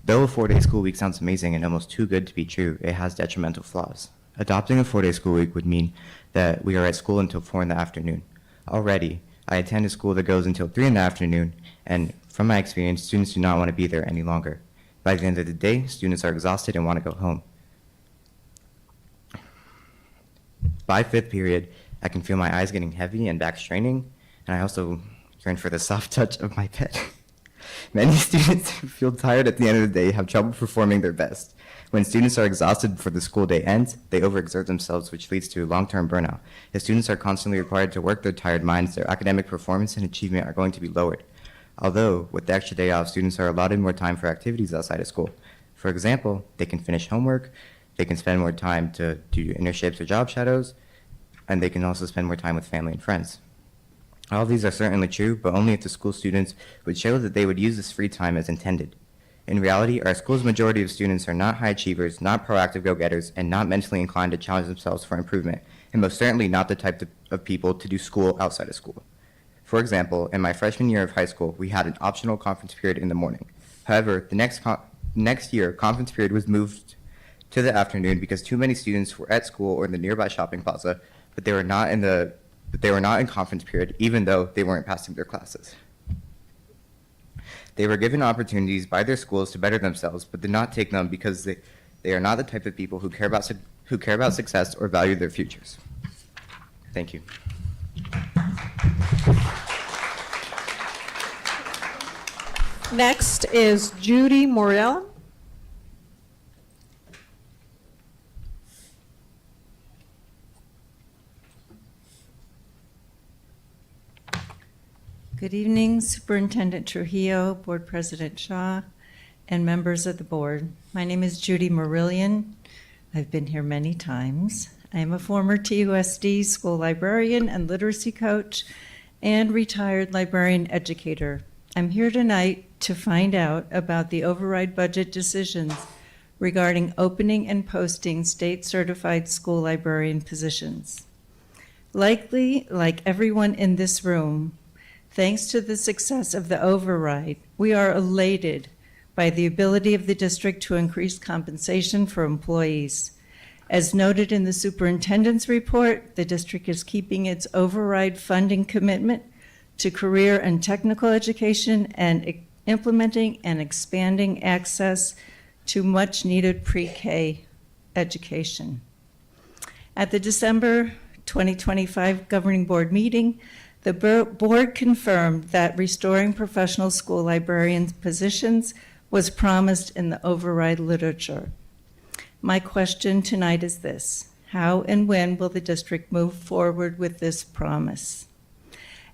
though a 4-day school week sounds amazing and almost too good to be true, it has detrimental flaws. Adopting a 4-day school week would mean that we are at school until 4 in the afternoon. Already, I attend a school that goes until 3 in the afternoon, and from my experience, students do not want to be there any longer. By the end of the day, students are exhausted and want to go home. By 5th period, I can feel my eyes getting heavy and back straining, and I also yearn for the soft touch of my pet. Many students who feel tired at the end of the day have trouble performing their best. When students are exhausted before the school day ends, they overexert themselves, which leads to long-term burnout. If students are constantly required to work their tired minds, their academic performance and achievement are going to be lowered. Although, with the extra day off, students are allotted more time for activities outside of school. For example, they can finish homework, they can spend more time to do internships or job shadows, and they can also spend more time with family and friends. All of these are certainly true, but only if the school students would show that they would use this free time as intended. In reality, our school's majority of students are not high achievers, not proactive go-getters, and not mentally inclined to challenge themselves for improvement, and most certainly not the type of people to do school outside of school. For example, in my freshman year of high school, we had an optional conference period in the morning. However, the next year, conference period was moved to the afternoon because too many students were at school or in the nearby shopping plaza, but they were not in conference period, even though they weren't passing their classes. They were given opportunities by their schools to better themselves, but did not take them because they are not the type of people who care about success or value their futures. Thank you. Next is Judy Morell. Good evening, Superintendent Trujillo, Board President Shaw, and members of the board. My name is Judy Marillion. I've been here many times. I am a former TUSD school librarian and literacy coach and retired librarian educator. I'm here tonight to find out about the override budget decisions regarding opening and posting state-certified school librarian positions. Likely, like everyone in this room, thanks to the success of the override, we are elated by the ability of the district to increase compensation for employees. As noted in the superintendent's report, the district is keeping its override funding commitment to career and technical education and implementing and expanding access to much-needed pre-K education. At the December 2025 Governing Board meeting, the board confirmed that restoring professional school librarians' positions was promised in the override literature. My question tonight is this: how and when will the district move forward with this promise?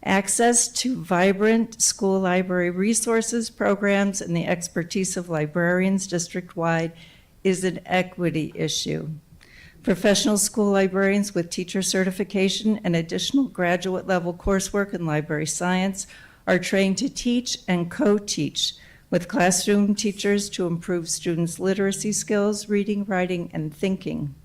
Access to vibrant school library resources, programs, and the expertise of librarians district-wide is an equity issue. Professional school librarians with teacher certification and additional graduate-level coursework in library science are trained to teach and co-teach with classroom teachers to improve students' literacy skills, reading, writing, and thinking,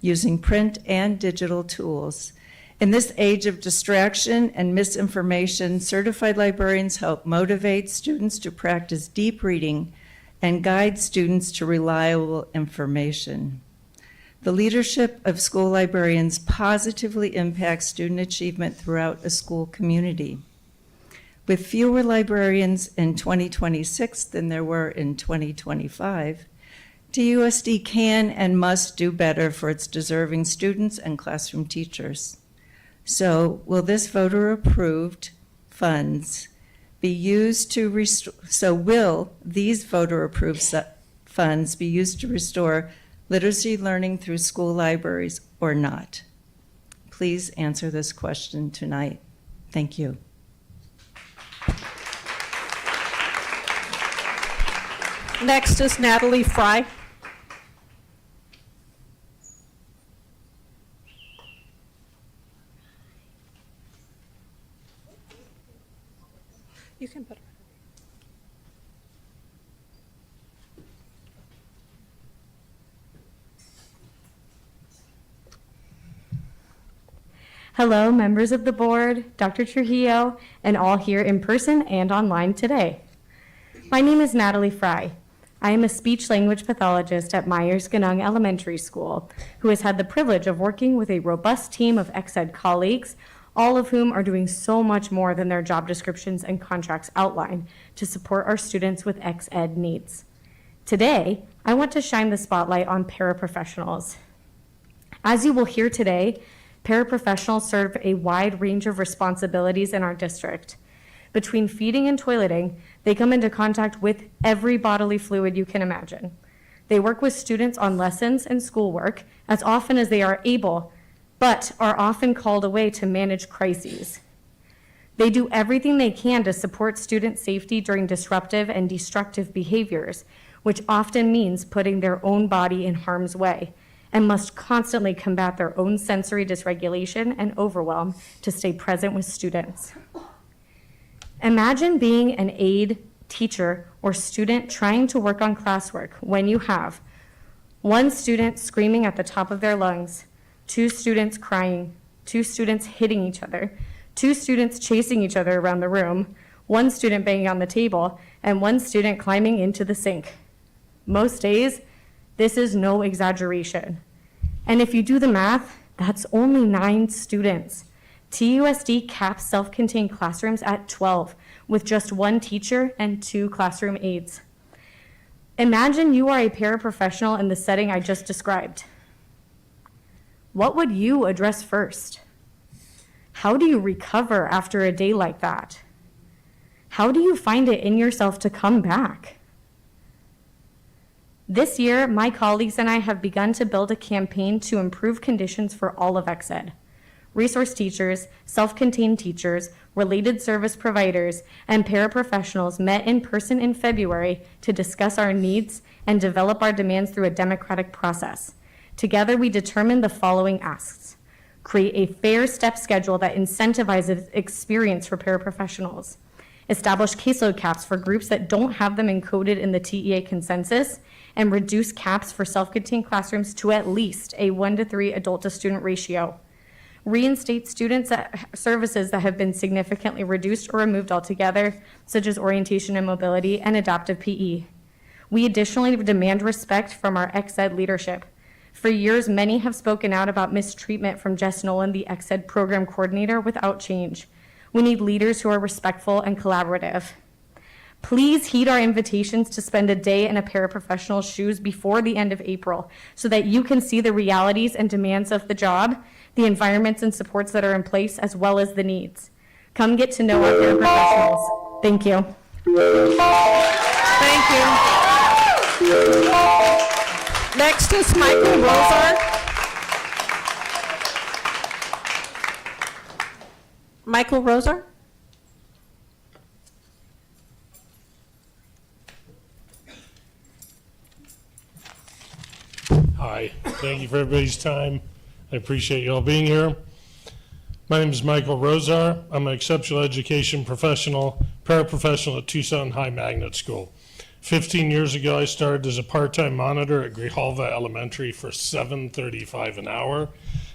using print and digital tools. In this age of distraction and misinformation, certified librarians help motivate students to practice deep reading and guide students to reliable information. The leadership of school librarians positively impacts student achievement throughout a school community. With fewer librarians in 2026 than there were in 2025, TUSD can and must do better for its deserving students and classroom teachers. So will this voter-approved funds be used to restore, so will these voter-approved funds be used to restore literacy learning through school libraries or not? Please answer this question tonight. Thank you. Next is Natalie Fry. You can put her. Hello, members of the board, Dr. Trujillo, and all here in person and online today. My name is Natalie Fry. I am a speech-language pathologist at Myers-Ganong Elementary School, who has had the privilege of working with a robust team of ex-ed colleagues, all of whom are doing so much more than their job descriptions and contracts outline to support our students with ex-ed needs. Today, I want to shine the spotlight on paraprofessionals. As you will hear today, paraprofessionals serve a wide range of responsibilities in our district. Between feeding and toileting, they come into contact with every bodily fluid you can imagine. They work with students on lessons and schoolwork as often as they are able, but are often called away to manage crises. They do everything they can to support student safety during disruptive and destructive behaviors, which often means putting their own body in harm's way, and must constantly combat their own sensory dysregulation and overwhelm to stay present with students. Imagine being an aide, teacher, or student trying to work on classwork when you have one student screaming at the top of their lungs, two students crying, two students hitting each other, two students chasing each other around the room, one student banging on the table, and one student climbing into the sink. Most days, this is no exaggeration. And if you do the math, that's only 9 students. TUSD caps self-contained classrooms at 12, with just 1 teacher and 2 classroom aides. Imagine you are a paraprofessional in the setting I just described. What would you address first? How do you recover after a day like that? How do you find it in yourself to come back? This year, my colleagues and I have begun to build a campaign to improve conditions for all of ex-ed. Resource teachers, self-contained teachers, related service providers, and paraprofessionals met in person in February to discuss our needs and develop our demands through a democratic process. Together, we determined the following asks. Create a fair step schedule that incentivizes experience for paraprofessionals. Establish caseload caps for groups that don't have them encoded in the TEA consensus, and reduce caps for self-contained classrooms to at least a 1-to-3 adult-to-student ratio. Reinstate students services that have been significantly reduced or removed altogether, such as orientation and mobility and adaptive PE. We additionally demand respect from our ex-ed leadership. For years, many have spoken out about mistreatment from Jess Nolan, the ex-ed program coordinator, without change. We need leaders who are respectful and collaborative. Please heed our invitations to spend a day in a paraprofessional's shoes before the end of April so that you can see the realities and demands of the job, the environments and supports that are in place, as well as the needs. Come get to know our paraprofessionals. Thank you. Thank you. Next is Michael Rosar. Michael Rosar? Hi, thank you for everybody's time. I appreciate you all being here. My name is Michael Rosar. I'm an exceptional education professional, paraprofessional at Tucson High Magnet School. 15 years ago, I started as a part-time monitor at Grijalva Elementary for $7.35 an hour.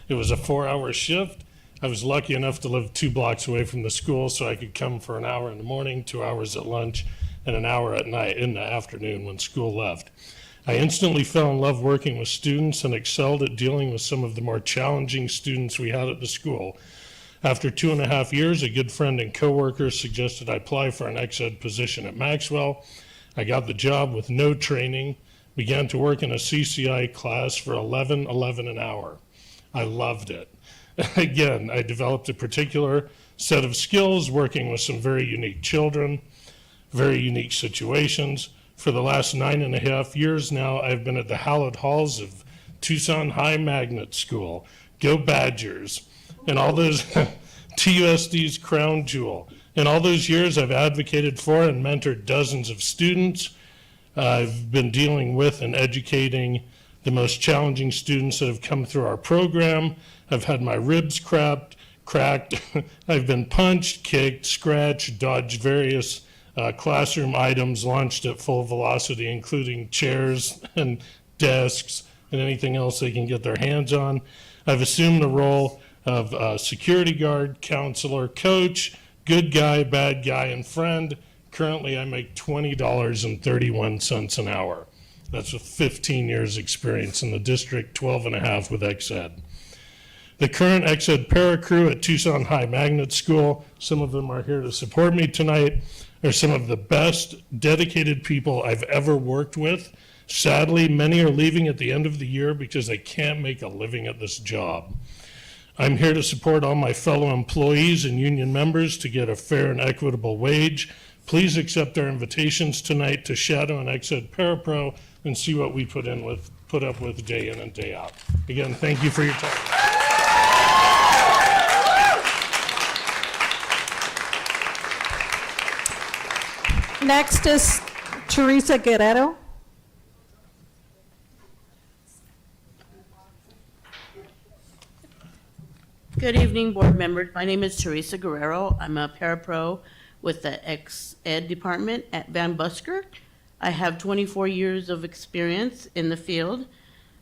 It was a 4-hour shift. I was lucky enough to live 2 blocks away from the school, so I could come for an hour in the morning, 2 hours at lunch, and an hour at night in the afternoon when school left. I instantly fell in love working with students and excelled at dealing with some of the more challenging students we had at the school. After 2.5 years, a good friend and coworker suggested I apply for an ex-ed position at Maxwell. I got the job with no training, began to work in a CCI class for $11 an hour. I loved it. Again, I developed a particular set of skills working with some very unique children, very unique situations. For the last 9.5 years now, I've been at the hallowed halls of Tucson High Magnet School, Go Badgers, and all those TUSD's crown jewel. In all those years, I've advocated for and mentored dozens of students. I've been dealing with and educating the most challenging students that have come through our program. I've had my ribs cracked. I've been punched, kicked, scratched, dodged various classroom items launched at full velocity, including chairs and desks and anything else they can get their hands on. I've assumed the role of security guard, counselor, coach, good guy, bad guy, and friend. Currently, I make $20.31 an hour. That's with 15 years experience in the district, 12.5 with XED. The current XED para crew at Tucson High Magnet School, some of them are here to support me tonight, are some of the best dedicated people I've ever worked with. Sadly, many are leaving at the end of the year because they can't make a living at this job. I'm here to support all my fellow employees and union members to get a fair and equitable wage. Please accept our invitations tonight to shadow an XED Parapro and see what we put up with day in and day out. Again, thank you for your time. Next is Teresa Guerrero. Good evening, board members. My name is Teresa Guerrero. I'm a parapro with the XED department at Van Busker. I have 24 years of experience in the field.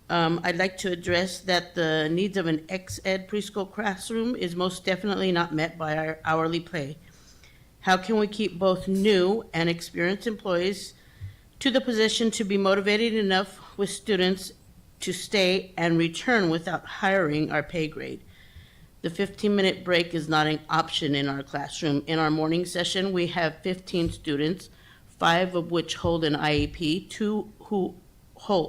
I'd like to address that the needs of an XED preschool classroom is most definitely not met by our hourly pay. How can we keep both new and experienced employees to the position to be motivated enough with students to stay and return without hiring our pay grade? The 15-minute break is not an option in our classroom. In our morning session, we have 15 students, 5 of which hold an IEP, 2 who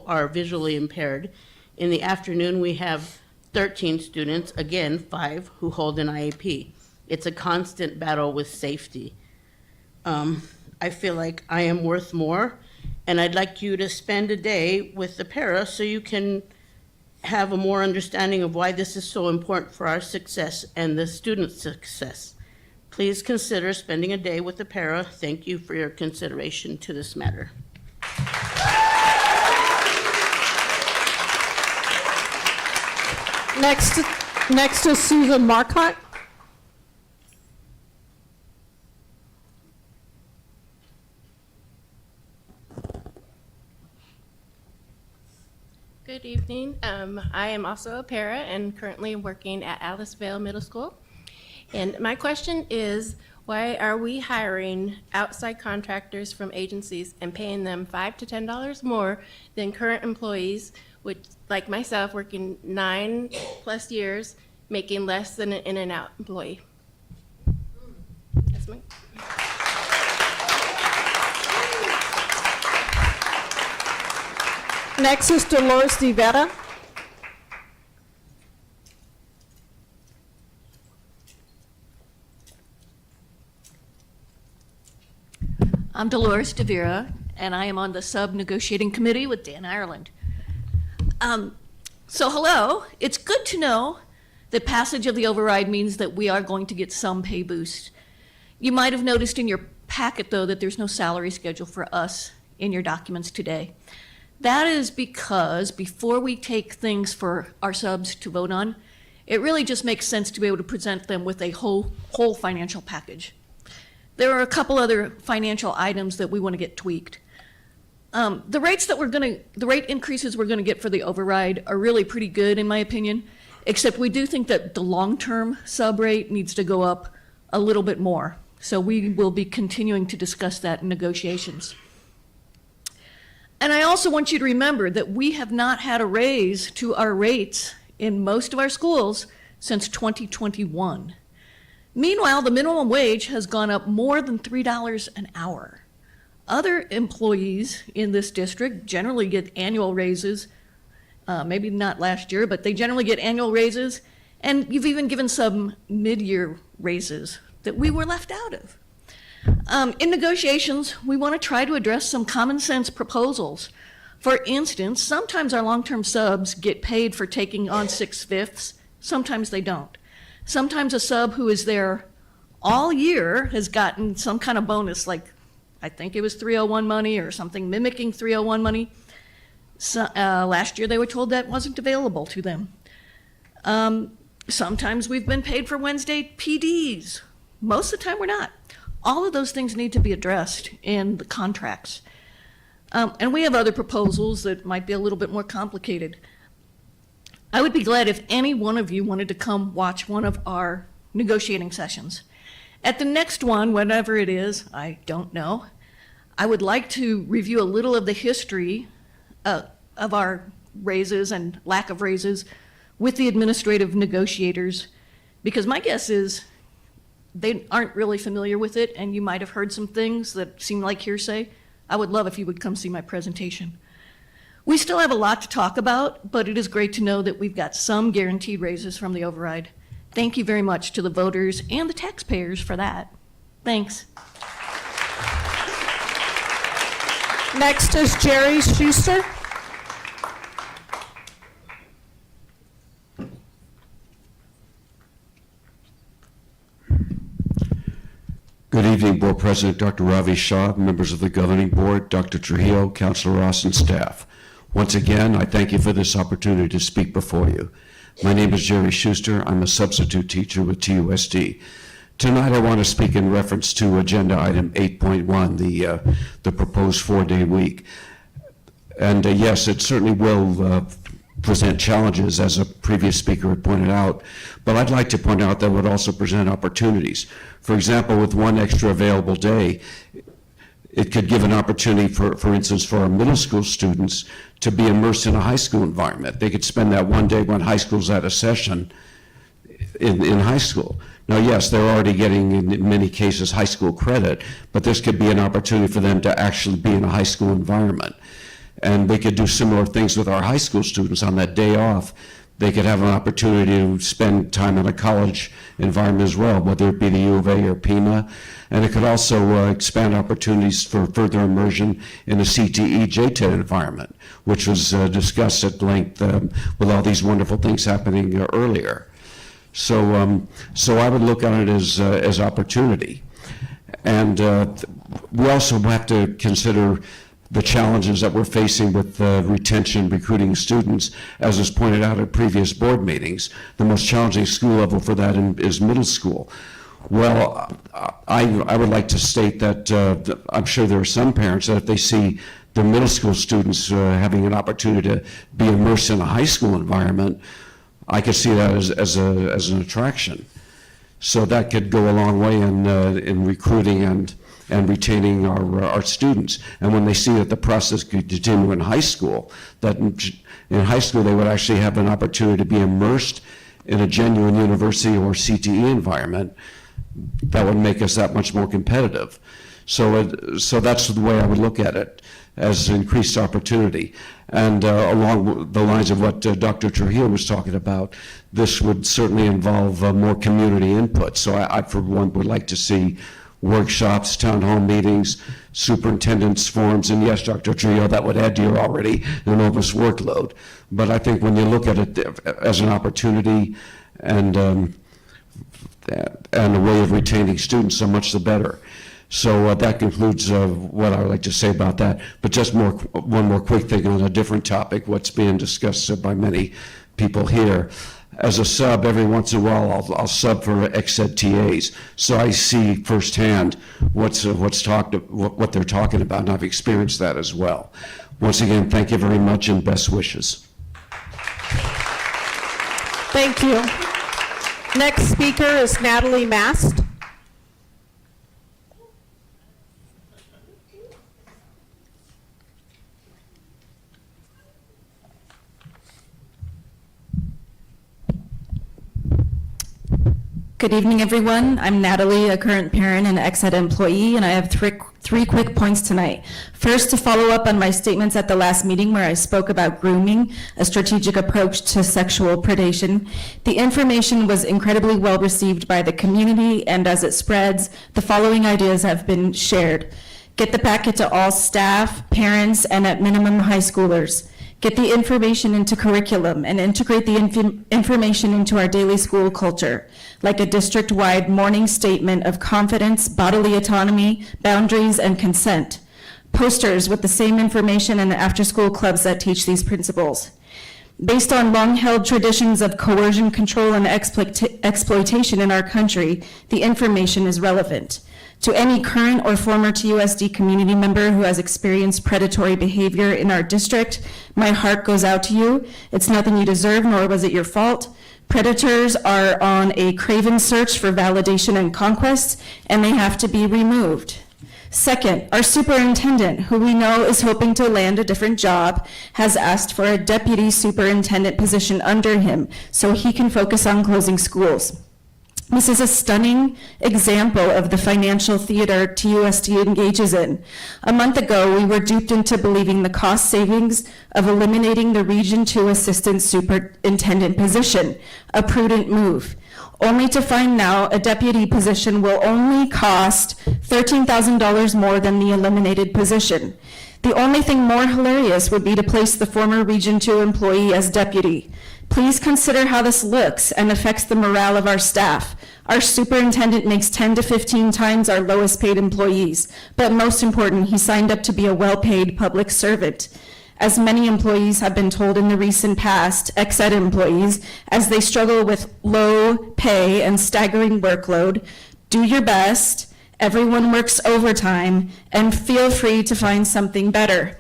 are visually impaired. In the afternoon, we have 13 students, again, 5 who hold an IEP. It's a constant battle with safety. I feel like I am worth more, and I'd like you to spend a day with the para so you can have a more understanding of why this is so important for our success and the students' success. Please consider spending a day with the para. Thank you for your consideration to this matter. Next is Susan Marcotte. Good evening. I am also a para and currently working at Aliceville Middle School. And my question is, why are we hiring outside contractors from agencies and paying them $5 to $10 more than current employees, which, like myself, working 9+ years, making less than an in-and-out employee? That's my... Next is Dolores de Vera. I'm Dolores de Vera, and I am on the sub-negotiating committee with Dan Ireland. So hello, it's good to know that passage of the override means that we are going to get some pay boost. You might have noticed in your packet, though, that there's no salary schedule for us in your documents today. That is because before we take things for our subs to vote on, it really just makes sense to be able to present them with a whole financial package. There are a couple other financial items that we want to get tweaked. The rate increases we're going to get for the override are really pretty good, in my opinion, except we do think that the long-term sub rate needs to go up a little bit more. So we will be continuing to discuss that in negotiations. And I also want you to remember that we have not had a raise to our rates in most of our schools since 2021. Meanwhile, the minimum wage has gone up more than $3 an hour. Other employees in this district generally get annual raises, maybe not last year, but they generally get annual raises, and you've even given some mid-year raises that we were left out of. In negotiations, we want to try to address some common sense proposals. For instance, sometimes our long-term subs get paid for taking on 6/5, sometimes they don't. Sometimes a sub who is there all year has gotten some kind of bonus, like I think it was 301 money or something mimicking 301 money. So, last year they were told that wasn't available to them. Sometimes we've been paid for Wednesday PDs. Most of the time we're not. All of those things need to be addressed in the contracts. And we have other proposals that might be a little bit more complicated. I would be glad if any one of you wanted to come watch one of our negotiating sessions. At the next one, whatever it is, I don't know, I would like to review a little of the history of our raises and lack of raises with the administrative negotiators, because my guess is they aren't really familiar with it, and you might have heard some things that seem like hearsay. I would love if you would come see my presentation. We still have a lot to talk about, but it is great to know that we've got some guaranteed raises from the override. Thank you very much to the voters and the taxpayers for that. Thanks. Next is Jerry Schuster. Good evening, Board President Dr. Ravi Shah, members of the Governing Board, Dr. Trujillo, Councilor Ross, and staff. Once again, I thank you for this opportunity to speak before you. My name is Jerry Schuster. I'm a substitute teacher with TUSD. Tonight, I want to speak in reference to Agenda Item 8.1, the proposed 4-day week. And yes, it certainly will present challenges, as a previous speaker had pointed out, but I'd like to point out that it would also present opportunities. For example, with one extra available day, it could give an opportunity, for instance, for our middle school students to be immersed in a high school environment. They could spend that one day when high school's at a session in high school. Now, yes, they're already getting, in many cases, high school credit, but this could be an opportunity for them to actually be in a high school environment. And we could do similar things with our high school students on that day off. They could have an opportunity to spend time in a college environment as well, whether it be the U of A or PIMA. And it could also expand opportunities for further immersion in a CTE JTED environment, which was discussed at length with all these wonderful things happening earlier. So I would look at it as opportunity. And we also have to consider the challenges that we're facing with retention, recruiting students. As was pointed out at previous board meetings, the most challenging school level for that is middle school. Well, I would like to state that I'm sure there are some parents that if they see their middle school students having an opportunity to be immersed in a high school environment, I could see that as an attraction. So that could go a long way in recruiting and retaining our students. And when they see that the process could continue in high school, that in high school they would actually have an opportunity to be immersed in a genuine university or CTE environment, that would make us that much more competitive. So that's the way I would look at it, as increased opportunity. And along the lines of what Dr. Trujillo was talking about, this would certainly involve more community input. So I, for one, would like to see workshops, town hall meetings, superintendent's forums, and yes, Dr. Trujillo, that would add to your already enormous workload. But I think when you look at it as an opportunity and a way of retaining students, so much the better. So that concludes what I would like to say about that. But just one more quick thing on a different topic, what's being discussed by many people here. As a sub, every once in a while, I'll sub for ex-ed TAs, so I see firsthand what they're talking about, and I've experienced that as well. Once again, thank you very much and best wishes. Thank you. Next speaker is Natalie Mast. Good Good evening, everyone. I'm Natalie, a current parent and ex-ed employee, and I have three quick points tonight. First, to follow up on my statements at the last meeting where I spoke about grooming, a strategic approach to sexual predation. The information was incredibly well received by the community, and as it spreads, the following ideas have been shared. Get the packet to all staff, parents, and at minimum high schoolers. Get the information into curriculum and integrate the information into our daily school culture, like a district-wide morning statement of confidence, bodily autonomy, boundaries, and consent. Posters with the same information and after-school clubs that teach these principles. Based on long-held traditions of coercion, control, and exploitation in our country, the information is relevant. To any current or former TUSD community member who has experienced predatory behavior in our district, my heart goes out to you. It's nothing you deserve, nor was it your fault. Predators are on a craven search for validation and conquest, and they have to be removed. Second, our superintendent, who we know is hoping to land a different job, has asked for a deputy superintendent position under him so he can focus on closing schools. This is a stunning example of the financial theater TUSD engages in. A month ago, we were duped into believing the cost savings of eliminating the Region 2 Assistant Superintendent position, a prudent move, only to find now a deputy position will only cost $13,000 more than the eliminated position. The only thing more hilarious would be to place the former Region 2 employee as deputy. Please consider how this looks and affects the morale of our staff. Our superintendent makes 10 to 15 times our lowest paid employees, but most important, he signed up to be a well-paid public servant. As many employees have been told in the recent past, ex-ed employees, as they struggle with low pay and staggering workload, do your best, everyone works overtime, and feel free to find something better.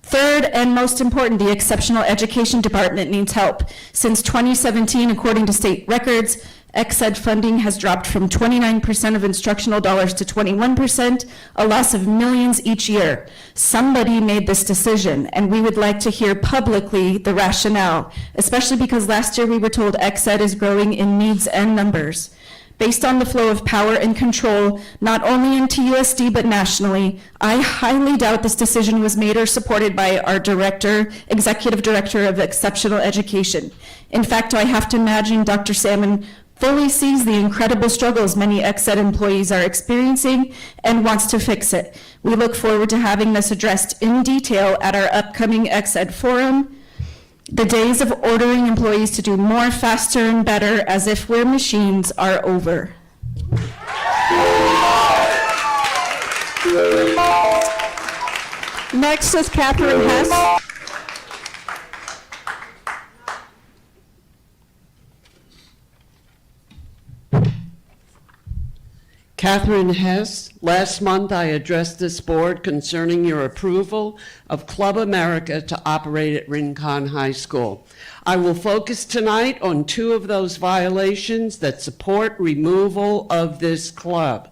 Third, and most important, the Exceptional Education Department needs help. Since 2017, according to state records, ex-ed funding has dropped from 29% of instructional dollars to 21%, a loss of millions each year. Somebody made this decision, and we would like to hear publicly the rationale, especially because last year we were told ex-ed is growing in needs and numbers. Based on the flow of power and control, not only in TUSD but nationally, I highly doubt this decision was made or supported by our executive director of exceptional education. In fact, I have to imagine Dr. Salmon fully sees the incredible struggles many ex-ed employees are experiencing and wants to fix it. We look forward to having this addressed in detail at our upcoming ex-ed forum. The days of ordering employees to do more, faster, and better as if we're machines are over. Next is Catherine Hess. Catherine Hess, last month I addressed this board concerning your approval of Club America to operate at Rincon High School. I will focus tonight on two of those violations that support removal of this club.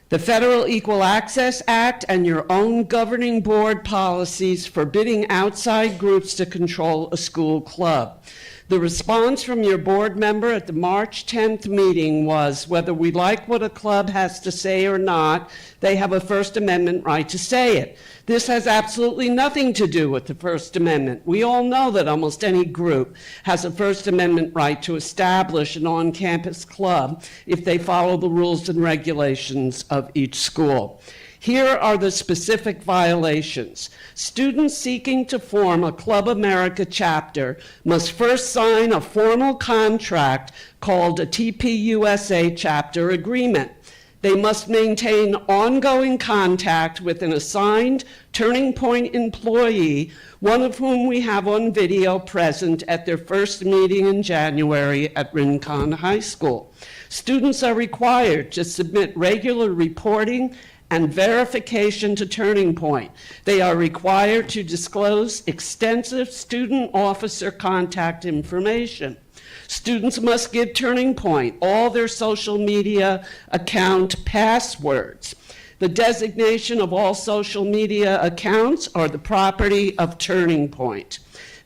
The Federal Equal Access Act and your own governing board policies forbidding outside groups to control a school club. The response from your board member at the March 10th meeting was, whether we like what a club has to say or not, they have a First Amendment right to say it. This has absolutely nothing to do with the First Amendment. We all know that almost any group has a First Amendment right to establish an on-campus club if they follow the rules and regulations of each school. Here are the specific violations. Students seeking to form a Club America chapter must first sign a formal contract called a TPUSA chapter agreement. They must maintain ongoing contact with an assigned Turning Point employee, one of whom we have on video present at their first meeting in January at Rincon High School. Students are required to submit regular reporting and verification to Turning Point. They are required to disclose extensive student officer contact information. Students must give Turning Point all their social media account passwords. The designation of all social media accounts are the property of Turning Point.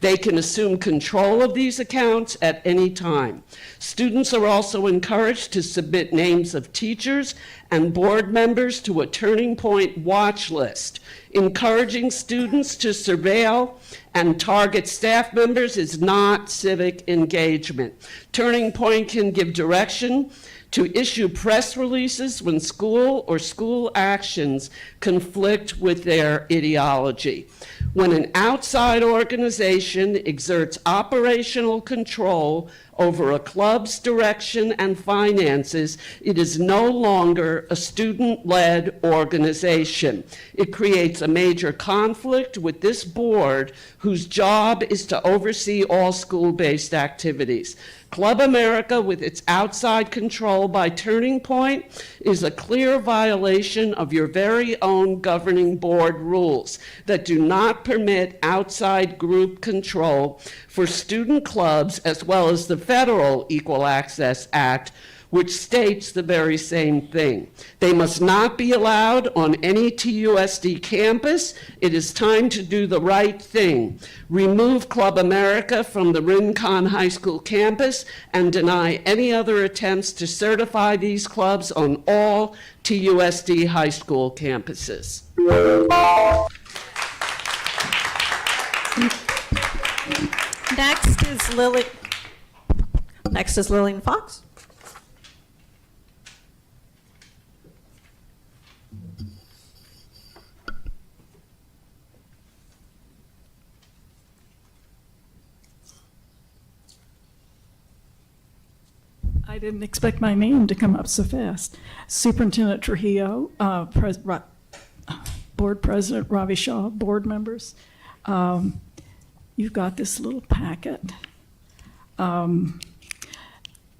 They can assume control of these accounts at any time. Students are also encouraged to submit names of teachers and board members to a Turning Point watch list. Encouraging students to surveil and target staff members is not civic engagement. Turning Point can give direction to issue press releases when school or school actions conflict with their ideology. When an outside organization exerts operational control over a club's direction and finances, it is no longer a student-led organization. It creates a major conflict with this board, whose job is to oversee all school-based activities. Club America, with its outside control by Turning Point, is a clear violation of your very own governing board rules that do not permit outside group control for student clubs, as well as the federal Equal Access Act, which states the very same thing. They must not be allowed on any TUSD campus. It is time to do the right thing. Remove Club America from the Rincon High School campus and deny any other attempts to certify these clubs on all TUSD high school campuses. Next is Lillian Fox. I didn't expect my name to come up so fast. Superintendent Trujillo, Board President Ravi Shaw, board members. You've got this little packet. The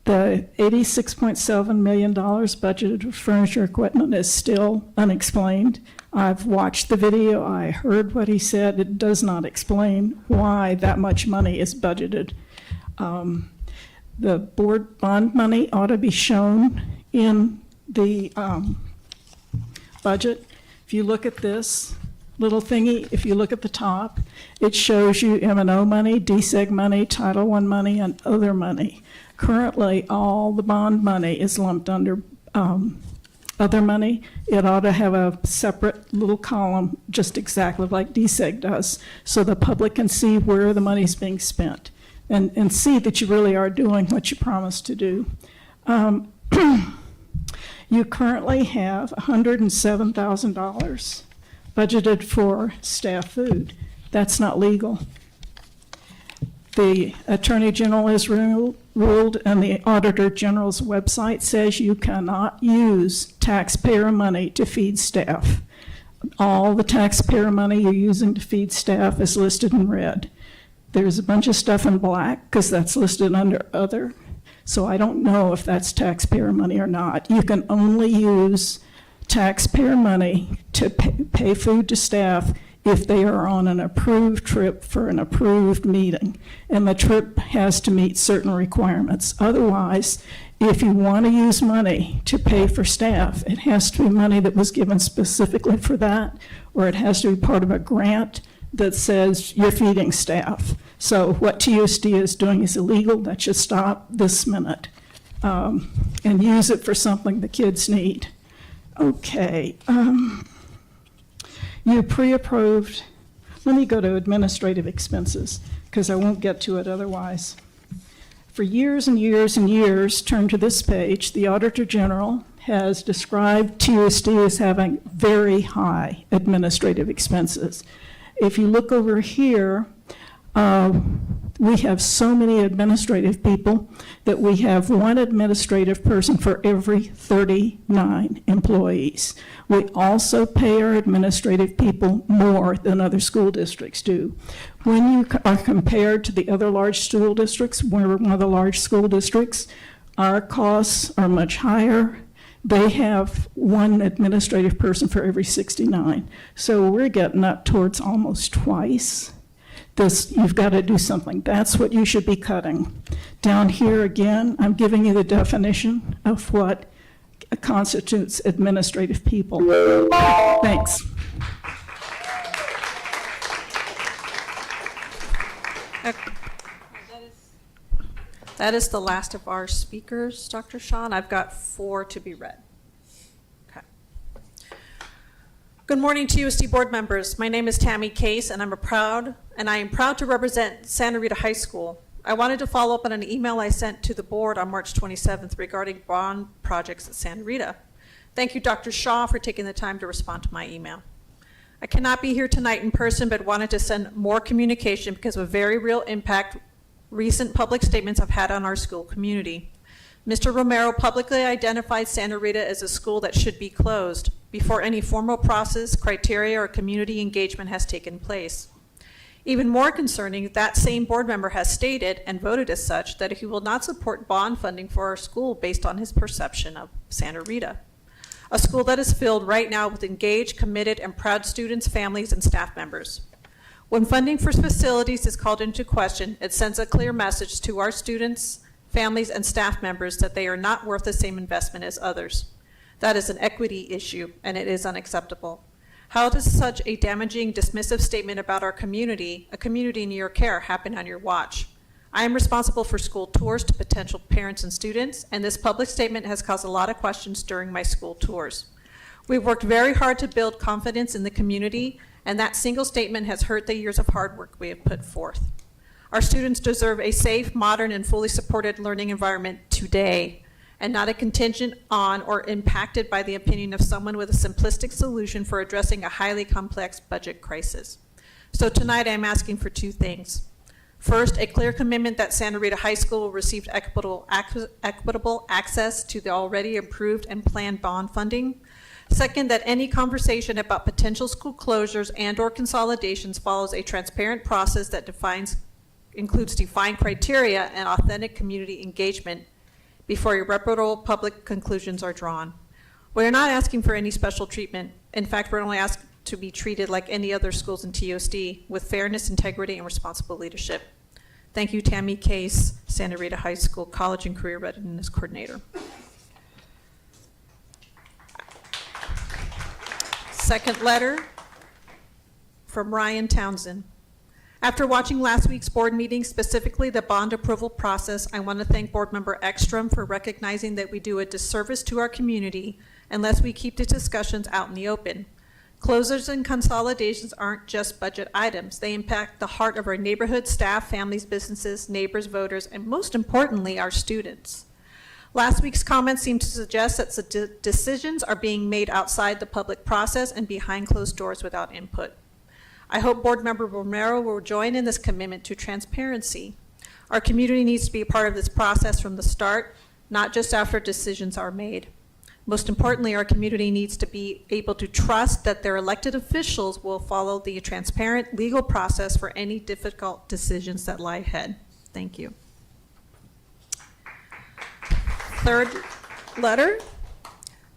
$86.7 million budgeted for furniture equipment is still unexplained. I've watched the video. I heard what he said. It does not explain why that much money is budgeted. The board bond money ought to be shown in the budget. If you look at this little thingy, if you look at the top, it shows you M&O money, DSEG money, Title I money, and other money. Currently, all the bond money is lumped under other money. It ought to have a separate little column, just exactly like DSEG does, so the public can see where the money's being spent. And see that you really are doing what you promised to do. You currently have $107,000 budgeted for staff food. That's not legal. The Attorney General has ruled, and the Auditor General's website says you cannot use taxpayer money to feed staff. All the taxpayer money you're using to feed staff is listed in red. There's a bunch of stuff in black because that's listed under other. So I don't know if that's taxpayer money or not. You can only use taxpayer money to pay food to staff if they are on an approved trip for an approved meeting. And the trip has to meet certain requirements. Otherwise, if you want to use money to pay for staff, it has to be money that was given specifically for that, or it has to be part of a grant that says you're feeding staff. So what TUSD is doing is illegal. That should stop this minute, and use it for something the kids need. Okay. You pre-approved, let me go to administrative expenses because I won't get to it otherwise. For years and years and years, turn to this page, the Auditor General has described TUSD as having very high administrative expenses. If you look over here, we have so many administrative people that we have one administrative person for every 39 employees. We also pay our administrative people more than other school districts do. When you are compared to the other large school districts, we're one of the large school districts, our costs are much higher. They have one administrative person for every 69. So we're getting up towards almost twice. You've got to do something. That's what you should be cutting. Down here again, I'm giving you the definition of what constitutes administrative people. Thanks. That is the last of our speakers, Dr. Shaw, and I've got 4 to be read. Okay. Good morning to TUSD board members. My name is Tammy Case, and I am proud to represent Santa Rita High School. I wanted to follow up on an email I sent to the board on March 27th regarding bond projects at Santa Rita. Thank you, Dr. Shaw, for taking the time to respond to my email. I cannot be here tonight in person, but wanted to send more communication because of a very real impact recent public statements have had on our school community. Mr. Romero publicly identified Santa Rita as a school that should be closed before any formal process, criteria, or community engagement has taken place. Even more concerning, that same board member has stated and voted as such that he will not support bond funding for our school based on his perception of Santa Rita, a school that is filled right now with engaged, committed, and proud students, families, and staff members. When funding for facilities is called into question, it sends a clear message to our students, families, and staff members that they are not worth the same investment as others. That is an equity issue, and it is unacceptable. How does such a damaging, dismissive statement about our community, a community in your care, happen on your watch? I am responsible for school tours to potential parents and students, and this public statement has caused a lot of questions during my school tours. We've worked very hard to build confidence in the community, and that single statement has hurt the years of hard work we have put forth. Our students deserve a safe, modern, and fully supported learning environment today, and not a contingent on or impacted by the opinion of someone with a simplistic solution for addressing a highly complex budget crisis. So tonight I'm asking for 2 things. First, a clear commitment that Santa Rita High School will receive equitable access to the already approved and planned bond funding. Second, that any conversation about potential school closures and/or consolidations follows a transparent process that includes defined criteria and authentic community engagement before irreparable public conclusions are drawn. We are not asking for any special treatment. In fact, we're only asked to be treated like any other schools in TUSD with fairness, integrity, and responsible leadership. Thank you, Tammy Case, Santa Rita High School College and Career Readiness Coordinator. Second letter from Ryan Townsend. After watching last week's board meeting, specifically the bond approval process, I want to thank Board Member Ekstrom for recognizing that we do a disservice to our community unless we keep the discussions out in the open. Closures and consolidations aren't just budget items. They impact the heart of our neighborhood, staff, families, businesses, neighbors, voters, and most importantly, our students. Last week's comments seem to suggest that decisions are being made outside the public process and behind closed doors without input. I hope Board Member Romero will join in this commitment to transparency. Our community needs to be a part of this process from the start, not just after decisions are made. Most importantly, our community needs to be able to trust that their elected officials will follow the transparent legal process for any difficult decisions that lie ahead. Thank you. Third letter.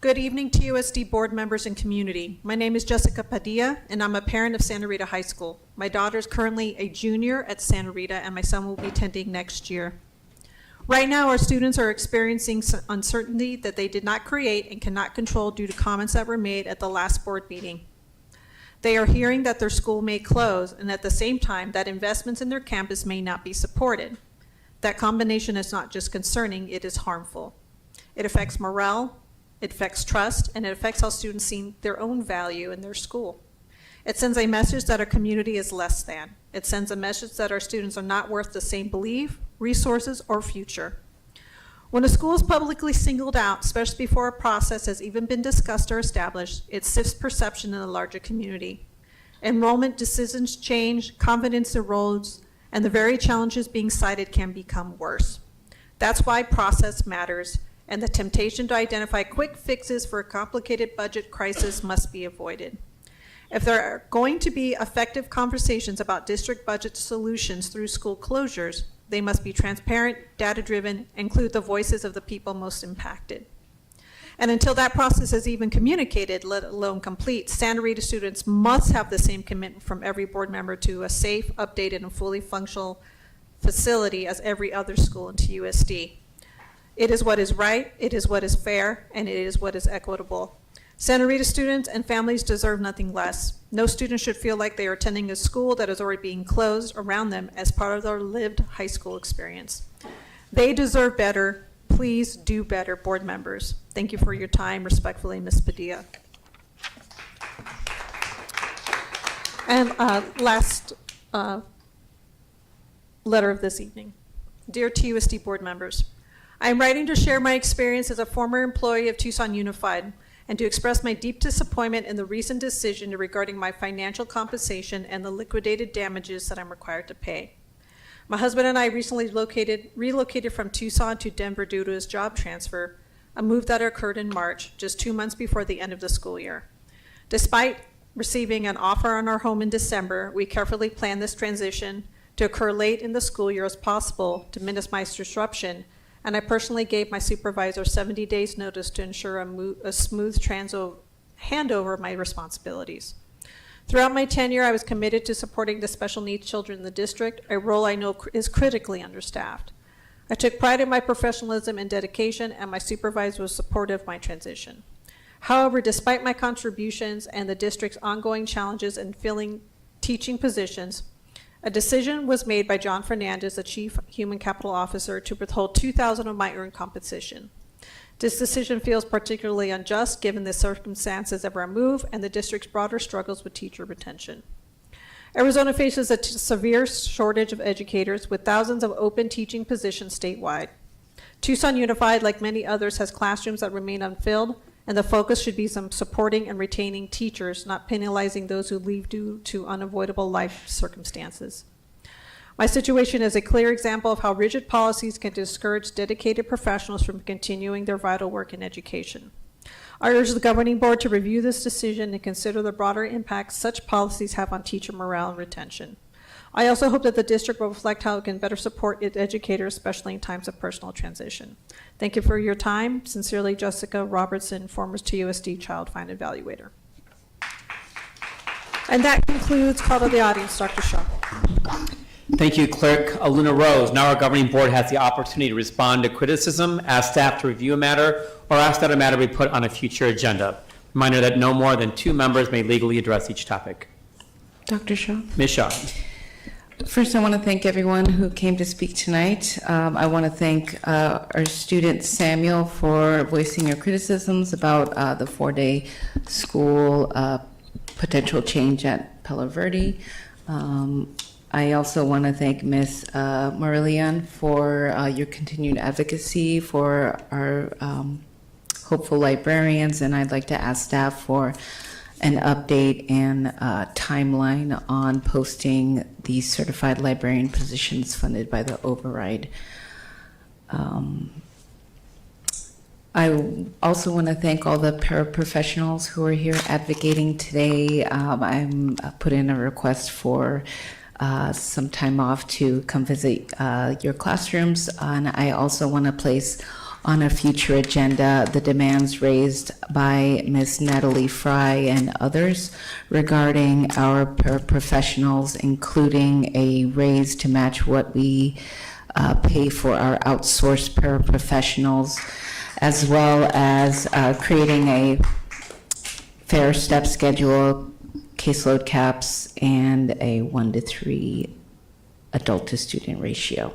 Good evening, TUSD board members and community. My name is Jessica Padilla, and I'm a parent of Santa Rita High School. My daughter is currently a junior at Santa Rita, and my son will be attending next year. Right now, our students are experiencing uncertainty that they did not create and cannot control due to comments that were made at the last board meeting. They are hearing that their school may close, and at the same time, that investments in their campus may not be supported. That combination is not just concerning, it is harmful. It affects morale, it affects trust, and it affects how students see their own value in their school. It sends a message that our community is less than. It sends a message that our students are not worth the same belief, resources, or future. When a school is publicly singled out, especially before a process has even been discussed or established, it sifts perception in the larger community. Enrollment decisions change, confidence erodes, and the very challenges being cited can become worse. That's why process matters, and the temptation to identify quick fixes for a complicated budget crisis must be avoided. If there are going to be effective conversations about district budget solutions through school closures, they must be transparent, data-driven, include the voices of the people most impacted. And until that process is even communicated, let alone complete, Santa Rita students must have the same commitment from every board member to a safe, updated, and fully functional facility as every other school in TUSD. It is what is right, it is what is fair, and it is what is equitable. Santa Rita students and families deserve nothing less. No student should feel like they are attending a school that is already being closed around them as part of their lived high school experience. They deserve better. Please do better, board members. Thank you for your time. Respectfully, Ms. Padilla. And last letter of this evening. Dear TUSD board members, I am writing to share my experience as a former employee of Tucson Unified and to express my deep disappointment in the recent decision regarding my financial compensation and the liquidated damages that I'm required to pay. My husband and I recently relocated from Tucson to Denver due to his job transfer, a move that occurred in March, just 2 months before the end of the school year. Despite receiving an offer on our home in December, we carefully planned this transition to occur late in the school year as possible to minimize disruption, and I personally gave my supervisor 70 days notice to ensure a smooth handover of my responsibilities. Throughout my tenure, I was committed to supporting the special needs children in the district, a role I know is critically understaffed. I took pride in my professionalism and dedication, and my supervisor was supportive of my transition. However, despite my contributions and the district's ongoing challenges in filling teaching positions, a decision was made by John Fernandez, the Chief Human Capital Officer, to withhold $2,000 of my earned compensation. This decision feels particularly unjust given the circumstances of our move and the district's broader struggles with teacher retention. Arizona faces a severe shortage of educators with thousands of open teaching positions statewide. Tucson Unified, like many others, has classrooms that remain unfilled, and the focus should be on supporting and retaining teachers, not penalizing those who leave due to unavoidable life circumstances. My situation is a clear example of how rigid policies can discourage dedicated professionals from continuing their vital work in education. I urge the governing board to review this decision and consider the broader impact such policies have on teacher morale and retention. I also hope that the district will reflect how it can better support its educators, especially in times of personal transition. Thank you for your time. Sincerely, Jessica Robertson, former TUSD Child Find Evaluator. And that concludes call to the audience. Dr. Shaw. Thank you, Clerk Luna Rose. Now our governing board has the opportunity to respond to criticism, ask staff to review a matter, or ask that a matter be put on a future agenda. Reminder that no more than 2 members may legally address each topic. Dr. Shaw? Ms. Shaw. First, I want to thank everyone who came to speak tonight. I want to thank our student Samuel for voicing your criticisms about the 4-day school potential change at Palo Verde. I also want to thank Ms. Marillion for your continued advocacy for our hopeful librarians, and I'd like to ask staff for an update and timeline on posting the certified librarian positions funded by the override. I also want to thank all the paraprofessionals who are here advocating today. I'm put in a request for some time off to come visit your classrooms, and I also want to place on a future agenda the demands raised by Ms. Natalie Fry and others regarding our paraprofessionals, including a raise to match what we pay for our outsourced paraprofessionals, as well as creating a fair step schedule, caseload caps, and a 1-to-3 adult to student ratio.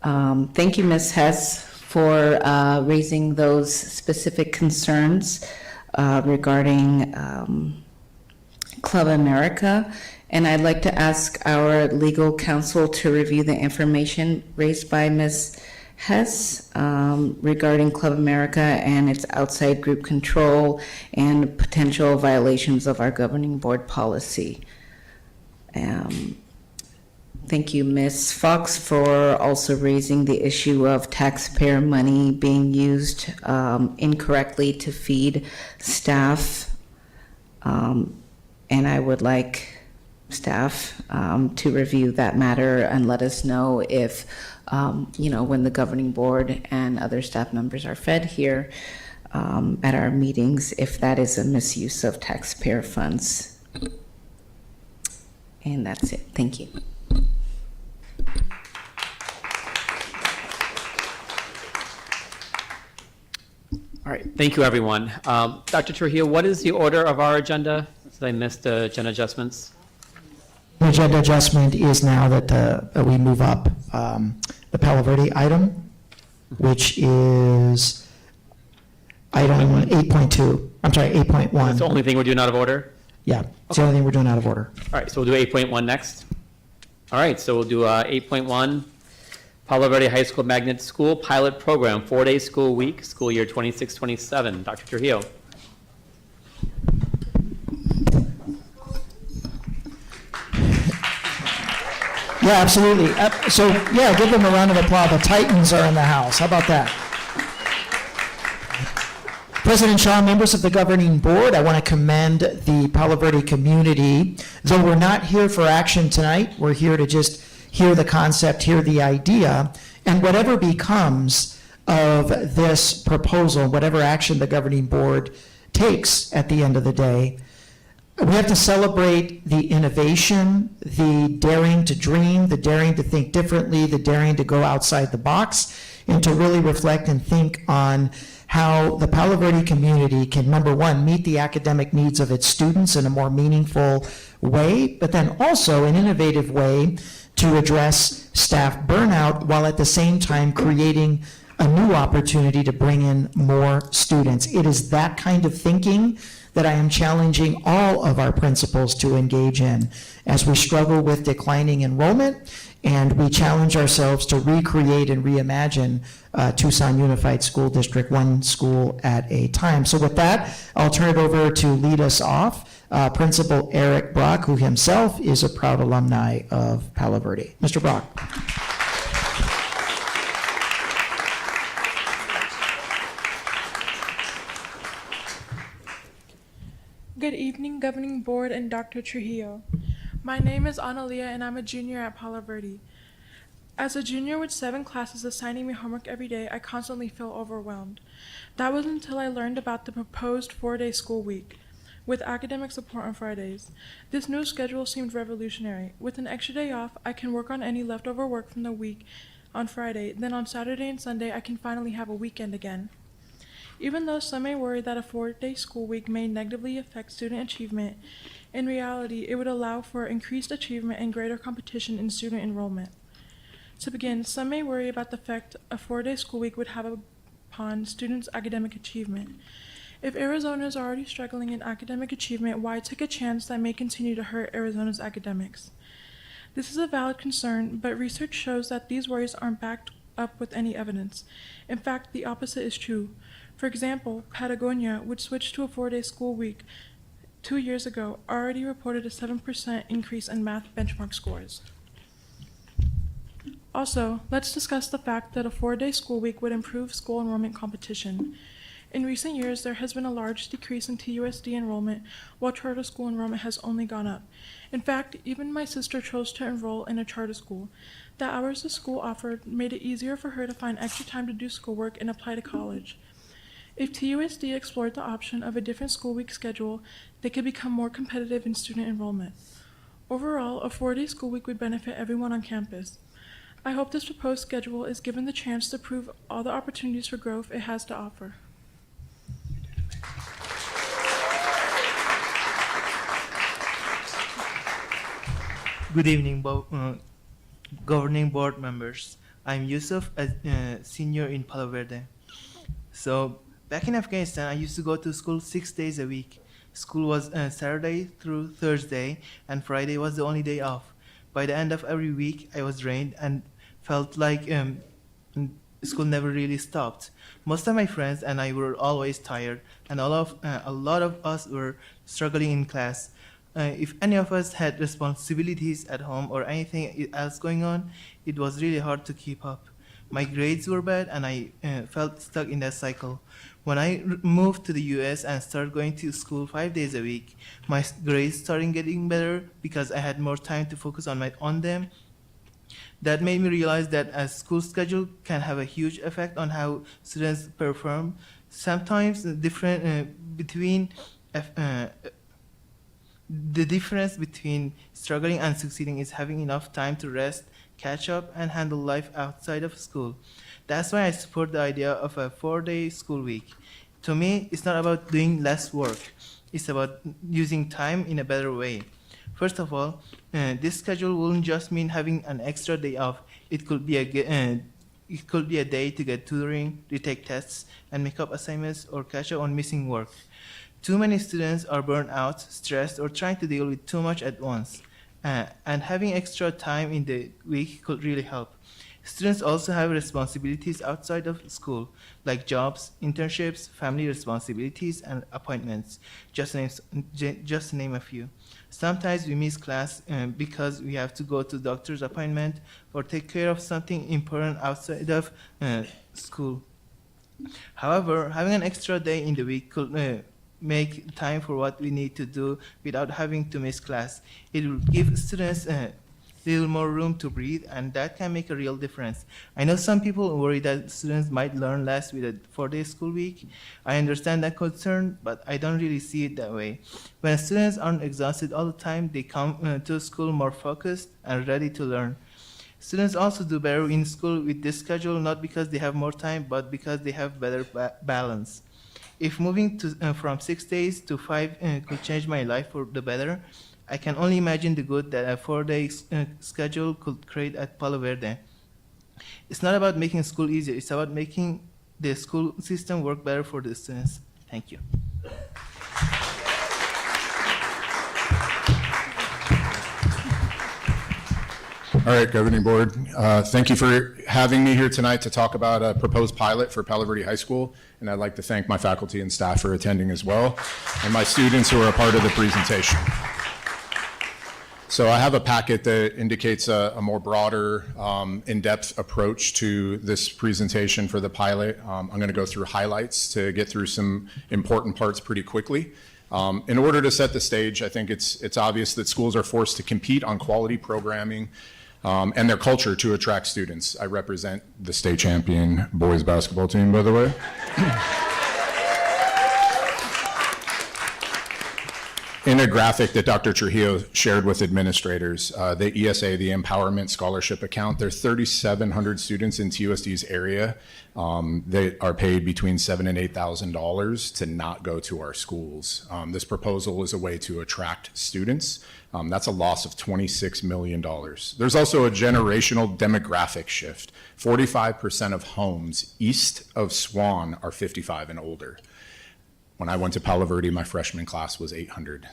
Thank you, Ms. Hess, for raising those specific concerns regarding Club America. And I'd like to ask our legal counsel to review the information raised by Ms. Hess regarding Club America and its outside group control and potential violations of our governing board policy. Thank you, Ms. Fox, for also raising the issue of taxpayer money being used incorrectly to feed staff. And I would like staff to review that matter and let us know if, when the governing board and other staff members are fed here at our meetings, if that is a misuse of taxpayer funds. And that's it. Thank you. All right, thank you, everyone. Dr. Trujillo, what is the order of our agenda? Did I miss the agenda adjustments? The agenda adjustment is now that we move up the Palo Verde item, which is item 8.2. I'm sorry, 8.1. That's the only thing we're doing out of order? Yeah, it's the only thing we're doing out of order. All right, so we'll do 8.1 next. All right, so we'll do 8.1, Palo Verde High School Magnet School Pilot Program, 4-day school week, school year 26-27. Dr. Trujillo. Yeah, absolutely. So, yeah, give them a round of applause. The Titans are in the house. How about that? President Shaw, members of the governing board, I want to commend the Palo Verde community. Though we're not here for action tonight, we're here to just hear the concept, hear the idea, and whatever becomes of this proposal, whatever action the governing board takes at the end of the day, we have to celebrate the innovation, the daring to dream, the daring to think differently, the daring to go outside the box, and to really reflect and think on how the Palo Verde community can, number one, meet the academic needs of its students in a more meaningful way, but then also an innovative way to address staff burnout while at the same time creating a new opportunity to bring in more students. It is that kind of thinking that I am challenging all of our principals to engage in as we struggle with declining enrollment and we challenge ourselves to recreate and reimagine Tucson Unified School District, one school at a time. So with that, I'll turn it over to lead us off, Principal Eric Brock, who himself is a proud alumni of Palo Verde. Mr. Brock. Good evening, Governing Board and Dr. Trujillo. My name is Analia and I'm a junior at Palo Verde. As a junior with 7 classes assigning me homework every day, I constantly feel overwhelmed. That was until I learned about the proposed 4-day school week, with academic support on Fridays. This new schedule seemed revolutionary. With an extra day off, I can work on any leftover work from the week on Friday, then on Saturday and Sunday I can finally have a weekend again. Even though some may worry that a 4-day school week may negatively affect student achievement, in reality, it would allow for increased achievement and greater competition in student enrollment. To begin, some may worry about the effect a 4-day school week would have upon students' academic achievement. If Arizona is already struggling in academic achievement, why take a chance that may continue to hurt Arizona's academics? This is a valid concern, but research shows that these worries aren't backed up with any evidence. In fact, the opposite is true. For example, Patagonia, which switched to a 4-day school week 2 years ago, already reported a 7% increase in math benchmark scores. Also, let's discuss the fact that a 4-day school week would improve school enrollment competition. In recent years, there has been a large decrease in TUSD enrollment, while charter school enrollment has only gone up. In fact, even my sister chose to enroll in a charter school. The hours the school offered made it easier for her to find extra time to do schoolwork and apply to college. If TUSD explored the option of a different school week schedule, they could become more competitive in student enrollment. Overall, a 4-day school week would benefit everyone on campus. I hope this proposed schedule is given the chance to prove all the opportunities for growth it has to offer. Good evening, governing board members. I'm Yusuf, a senior in Palo Verde. So back in Afghanistan, I used to go to school 6 days a week. School was Saturday through Thursday, and Friday was the only day off. By the end of every week, I was drained and felt like school never really stopped. Most of my friends and I were always tired, and a lot of us were struggling in class. If any of us had responsibilities at home or anything else going on, it was really hard to keep up. My grades were bad, and I felt stuck in that cycle. When I moved to the US and started going to school 5 days a week, my grades started getting better because I had more time to focus on them. That made me realize that a school schedule can have a huge effect on how students perform. Sometimes the difference between struggling and succeeding is having enough time to rest, catch up, and handle life outside of school. That's why I support the idea of a 4-day school week. To me, it's not about doing less work. It's about using time in a better way. First of all, this schedule won't just mean having an extra day off. It could be it could be a day to get tutoring, retake tests, and make up assignments or catch up on missing work. Too many students are burnt out, stressed, or trying to deal with too much at once. And having extra time in the week could really help. Students also have responsibilities outside of school, like jobs, internships, family responsibilities, and appointments, just to name a few. Sometimes we miss class because we have to go to doctor's appointment or take care of something important outside of school. However, having an extra day in the week could make time for what we need to do without having to miss class. It will give students a little more room to breathe, and that can make a real difference. I know some people worry that students might learn less with a 4-day school week. I understand that concern, but I don't really see it that way. When students aren't exhausted all the time, they come to school more focused and ready to learn. Students also do better in school with this schedule, not because they have more time, but because they have better balance. If moving from 6 days to 5 could change my life for the better, I can only imagine the good that a 4-day schedule could create at Palo Verde. It's not about making school easier, it's about making the school system work better for the students. Thank you. All right, Governing Board, thank you for having me here tonight to talk about a proposed pilot for Palo Verde High School, and I'd like to thank my faculty and staff for attending as well, and my students who are a part of the presentation. So I have a packet that indicates a more broader, in-depth approach to this presentation for the pilot. I'm going to go through highlights to get through some important parts pretty quickly. In order to set the stage, I think it's obvious that schools are forced to compete on quality programming and their culture to attract students. I represent the state champion boys basketball team, by the way. In a graphic that Dr. Trujillo shared with administrators, the ESA, the Empowerment Scholarship Account, there are 3,700 students in TUSD's area that are paid between $7,000 and $8,000 to not go to our schools. This proposal is a way to attract students. That's a loss of $26 million. There's also a generational demographic shift. 45% of homes east of Swan are 55 and older. When I went to Palo Verde, my freshman class was 800.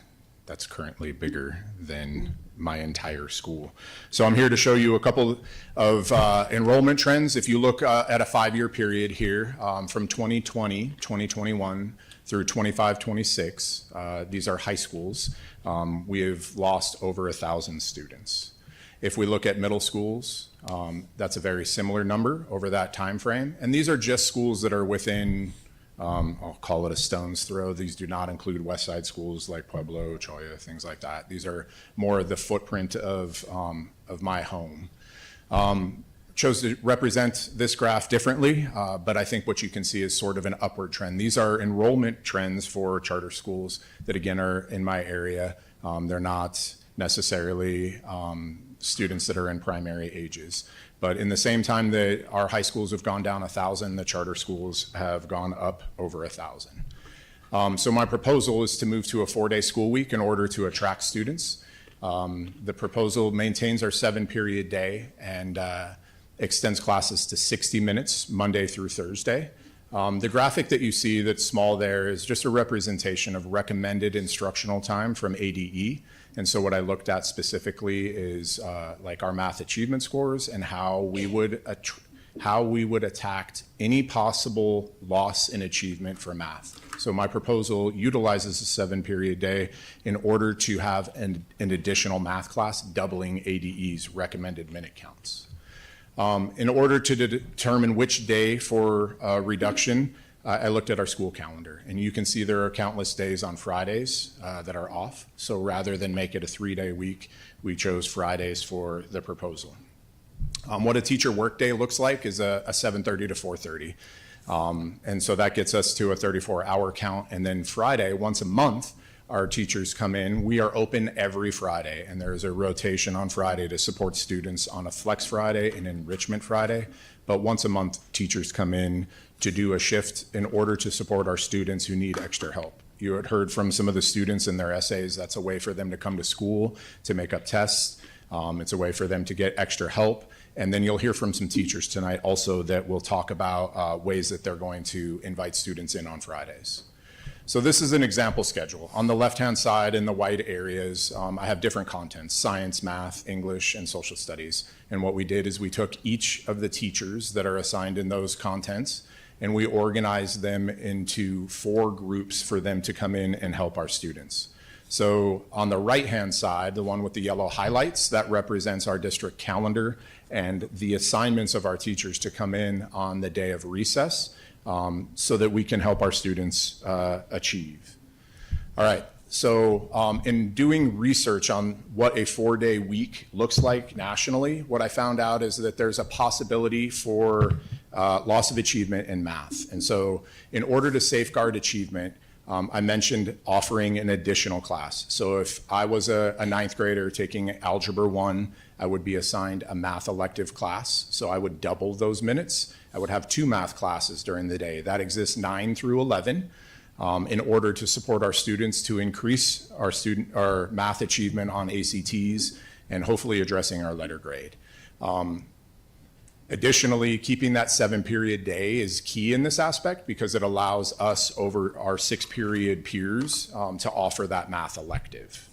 That's currently bigger than my entire school. So I'm here to show you a couple of enrollment trends. If you look at a 5-year period here, from 2020, 2021 through 25, 26, these are high schools, we have lost over 1,000 students. If we look at middle schools, that's a very similar number over that time frame. And these are just schools that are within I'll call it a stone's throw. These do not include West Side schools like Pueblo, Cholla, things like that. These are more the footprint of my home. Chose to represent this graph differently, but I think what you can see is sort of an upward trend. These are enrollment trends for charter schools that, again, are in my area. They're not necessarily students that are in primary ages. But in the same time that our high schools have gone down 1,000, the charter schools have gone up over 1,000. So my proposal is to move to a 4-day school week in order to attract students. The proposal maintains our 7-period day and extends classes to 60 minutes, Monday through Thursday. The graphic that you see that's small there is just a representation of recommended instructional time from ADE. And so what I looked at specifically is like our math achievement scores and how we would attack any possible loss in achievement for math. So my proposal utilizes a 7-period day in order to have an additional math class, doubling ADE's recommended minute counts. In order to determine which day for reduction, I looked at our school calendar, and you can see there are countless days on Fridays that are off. So rather than make it a 3-day week, we chose Fridays for the proposal. What a teacher workday looks like is a 7:30 to 4:30. And so that gets us to a 34-hour count. And then Friday, once a month, our teachers come in. We are open every Friday, and there's a rotation on Friday to support students on a Flex Friday and Enrichment Friday. But once a month, teachers come in to do a shift in order to support our students who need extra help. You had heard from some of the students in their essays, that's a way for them to come to school to make up tests. It's a way for them to get extra help. And then you'll hear from some teachers tonight also that will talk about ways that they're going to invite students in on Fridays. So this is an example schedule. On the left-hand side in the white areas, I have different contents: science, math, English, and social studies. And what we did is we took each of the teachers that are assigned in those contents and we organized them into 4 groups for them to come in and help our students. So on the right-hand side, the one with the yellow highlights, that represents our district calendar and the assignments of our teachers to come in on the day of recess, so that we can help our students achieve. All right, so in doing research on what a 4-day week looks like nationally, what I found out is that there's a possibility for loss of achievement in math. And so in order to safeguard achievement, I mentioned offering an additional class. So if I was a 9th grader taking Algebra 1, I would be assigned a math elective class. So I would double those minutes. I would have 2 math classes during the day. That exists 9 through 11 in order to support our students to increase our math achievement on ACTs and hopefully addressing our letter grade. Additionally, keeping that 7-period day is key in this aspect because it allows us over our 6-period peers to offer that math elective.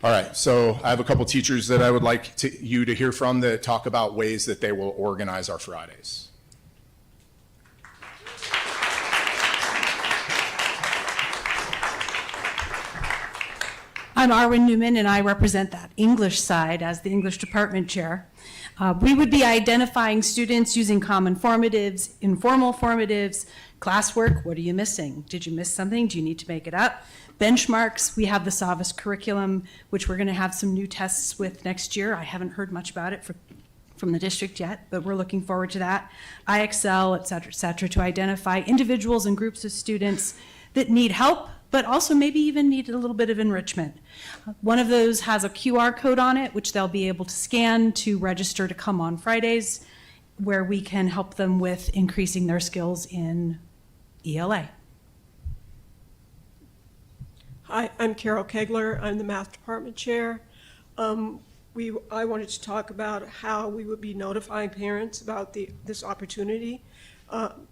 All right, so I have a couple teachers that I would like you to hear from that talk about ways that they will organize our Fridays. I'm Arwen Newman, and I represent that English side as the English department chair. We would be identifying students using common formatives, informal formatives, classwork. What are you missing? Did you miss something? Do you need to make it up? Benchmarks. We have the Savas curriculum, which we're going to have some new tests with next year. I haven't heard much about it from the district yet, but we're looking forward to that. IXL, et cetera, to identify individuals and groups of students that need help, but also maybe even need a little bit of enrichment. One of those has a QR code on it, which they'll be able to scan to register to come on Fridays, where we can help them with increasing their skills in ELA. Hi, I'm Carol Kegler. I'm the math department chair. I wanted to talk about how we would be notifying parents about this opportunity.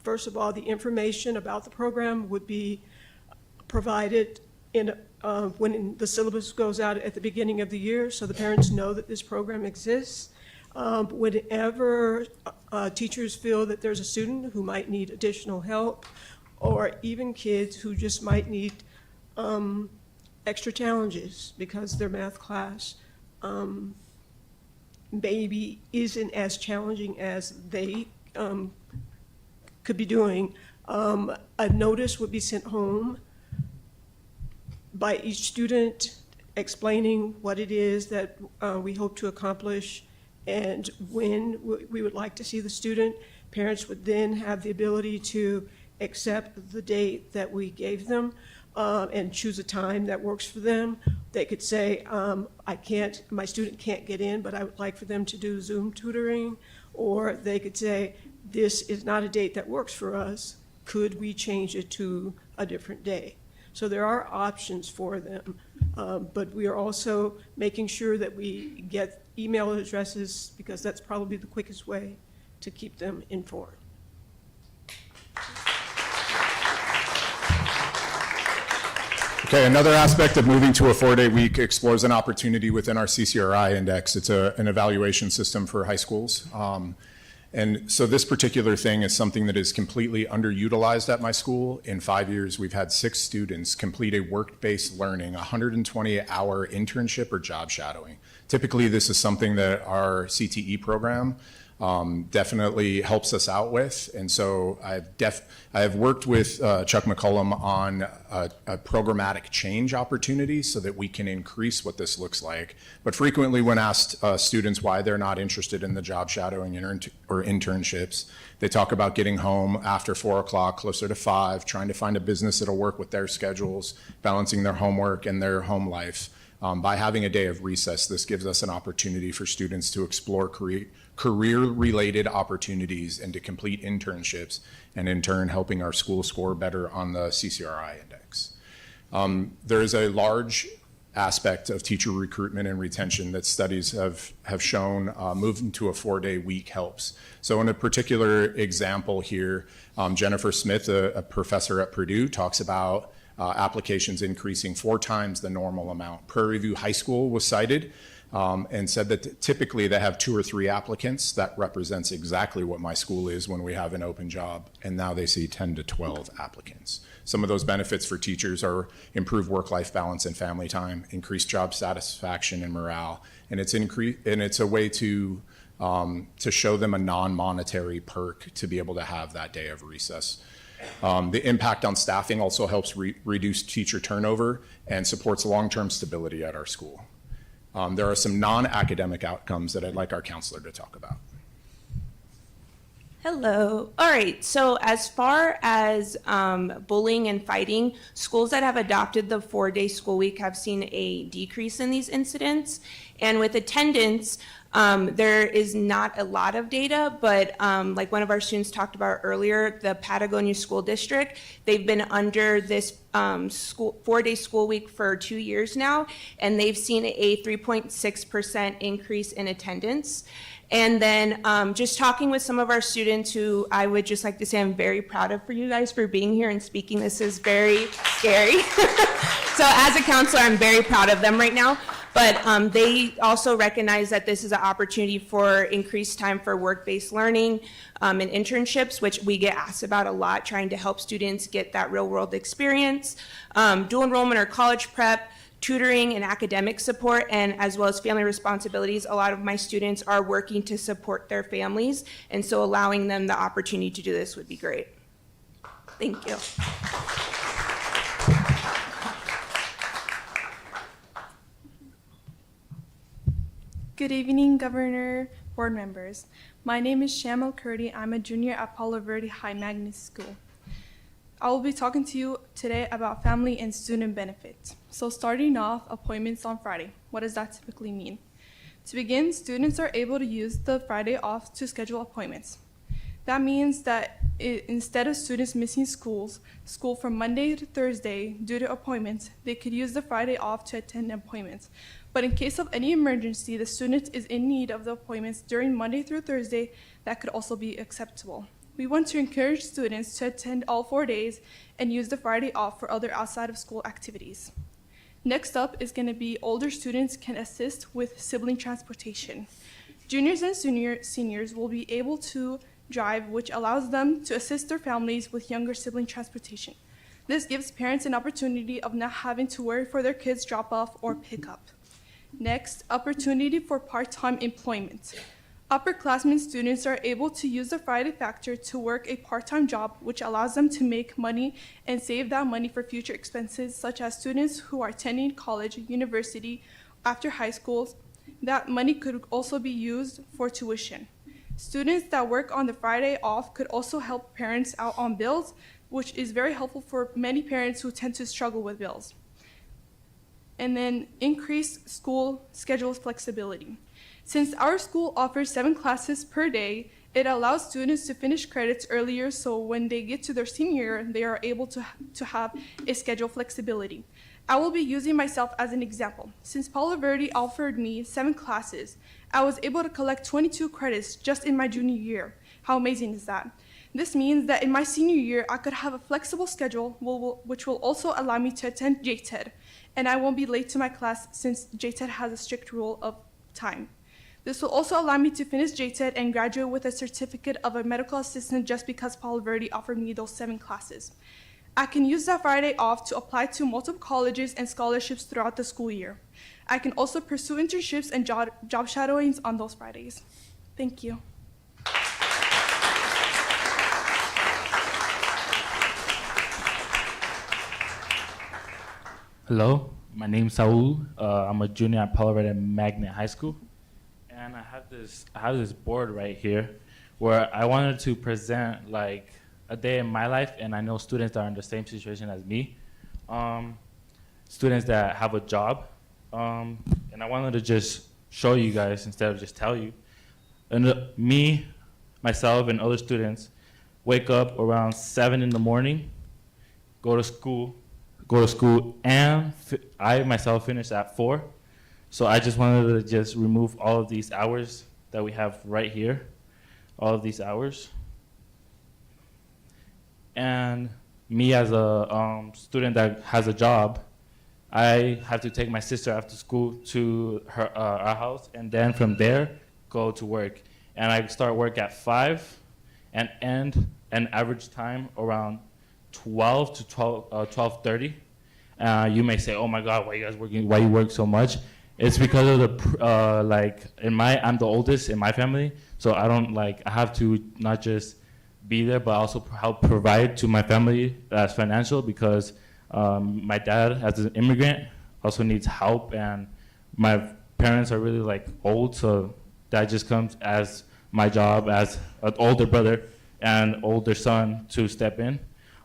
First of all, the information about the program would be provided when the syllabus goes out at the beginning of the year, so the parents know that this program exists. Whenever teachers feel that there's a student who might need additional help, or even kids who just might need extra challenges because their math class maybe isn't as challenging as they could be doing, a notice would be sent home by each student explaining what it is that we hope to accomplish and when we would like to see the student. Parents would then have the ability to accept the date that we gave them and choose a time that works for them. They could say, my student can't get in, but I would like for them to do Zoom tutoring. Or they could say, this is not a date that works for us. Could we change it to a different day? So there are options for them, but we are also making sure that we get email addresses because that's probably the quickest way to keep them informed. Okay, another aspect of moving to a 4-day week explores an opportunity within our CCRI index. It's an evaluation system for high schools. And so this particular thing is something that is completely underutilized at my school. In 5 years, we've had 6 students complete a work-based learning, 120-hour internship or job shadowing. Typically, this is something that our CTE program definitely helps us out with. And so I have worked with Chuck McCullum on a programmatic change opportunity so that we can increase what this looks like. But frequently when asked students why they're not interested in the job shadowing or internships, they talk about getting home after 4 o'clock, closer to 5, trying to find a business that'll work with their schedules, balancing their homework and their home life. By having a day of recess, this gives us an opportunity for students to explore career-related opportunities and to complete internships, and in turn helping our school score better on the CCRI index. There is a large aspect of teacher recruitment and retention that studies have shown moving to a 4-day week helps. So in a particular example here, Jennifer Smith, a professor at Purdue, talks about applications increasing 4 times the normal amount. Prairie View High School was cited and said that typically they have 2 or 3 applicants. That represents exactly what my school is when we have an open job, and now they see 10 to 12 applicants. Some of those benefits for teachers are improved work-life balance and family time, increased job satisfaction and morale, and it's a way to show them a non-monetary perk to be able to have that day of recess. The impact on staffing also helps reduce teacher turnover and supports long-term stability at our school. There are some non-academic outcomes that I'd like our counselor to talk about. Hello. All right. So as far as bullying and fighting, schools that have adopted the 4-day school week have seen a decrease in these incidents. And with attendance, there is not a lot of data, but like one of our students talked about earlier, the Patagonia School District, they've been under this 4-day school week for 2 years now, and they've seen a 3.6% increase in attendance. And then just talking with some of our students who I would just like to say I'm very proud of for you guys for being here and speaking. This is very scary. So as a counselor, I'm very proud of them right now. But they also recognize that this is an opportunity for increased time for work-based learning and internships, which we get asked about a lot, trying to help students get that real-world experience, dual enrollment or college prep, tutoring and academic support, and as well as family responsibilities. A lot of my students are working to support their families, and so allowing them the opportunity to do this would be great. Thank you. Good evening, Governor, board members. My name is Shamal Kurdi. I'm a junior at Palo Verde High Magnet School. I will be talking to you today about family and student benefits. So starting off, appointments on Friday. What does that typically mean? To begin, students are able to use the Friday off to schedule appointments. That means that instead of students missing school from Monday to Thursday due to appointments, they could use the Friday off to attend appointments. But in case of any emergency, the student is in need of the appointments during Monday through Thursday, that could also be acceptable. We want to encourage students to attend all 4 days and use the Friday off for other outside of school activities. Next up is going to be older students can assist with sibling transportation. Juniors and seniors will be able to drive, which allows them to assist their families with younger sibling transportation. This gives parents an opportunity of not having to worry for their kids' drop-off or pickup. Next, opportunity for part-time employment. Upperclassmen students are able to use the Friday factor to work a part-time job, which allows them to make money and save that money for future expenses, such as students who are attending college, university, after high school. That money could also be used for tuition. Students that work on the Friday off could also help parents out on bills, which is very helpful for many parents who tend to struggle with bills. And then increase school schedule flexibility. Since our school offers 7 classes per day, it allows students to finish credits earlier, so when they get to their senior year, they are able to have a schedule flexibility. I will be using myself as an example. Since Palo Verde offered me 7 classes, I was able to collect 22 credits just in my junior year. How amazing is that? This means that in my senior year, I could have a flexible schedule, which will also allow me to attend JTED, and I won't be late to my class since JTED has a strict rule of time. This will also allow me to finish JTED and graduate with a certificate of a medical assistant just because Palo Verde offered me those 7 classes. I can use that Friday off to apply to multiple colleges and scholarships throughout the school year. I can also pursue internships and job shadowings on those Fridays. Thank you. Hello, my name's Saul. I'm a junior at Palo Verde Magnet High School. And I have this board right here where I wanted to present like a day in my life, and I know students that are in the same situation as me, students that have a job, and I wanted to just show you guys instead of just tell you. And me, myself, and other students wake up around 7 in the morning, go to school, go to school, and I myself finish at 4. So I just wanted to just remove all of these hours that we have right here, all of these hours. And me as a student that has a job, I have to take my sister after school to our house, and then from there, go to work. And I start work at 5 and end an average time around 12 to 12:30. You may say, "Oh my God, why you guys working? Why you work so much?" It's because of the I'm the oldest in my family, so I have to not just be there, but also help provide to my family as financial, because my dad, as an immigrant, also needs help, and my parents are really old, so that just comes as my job as an older brother and older son to step in.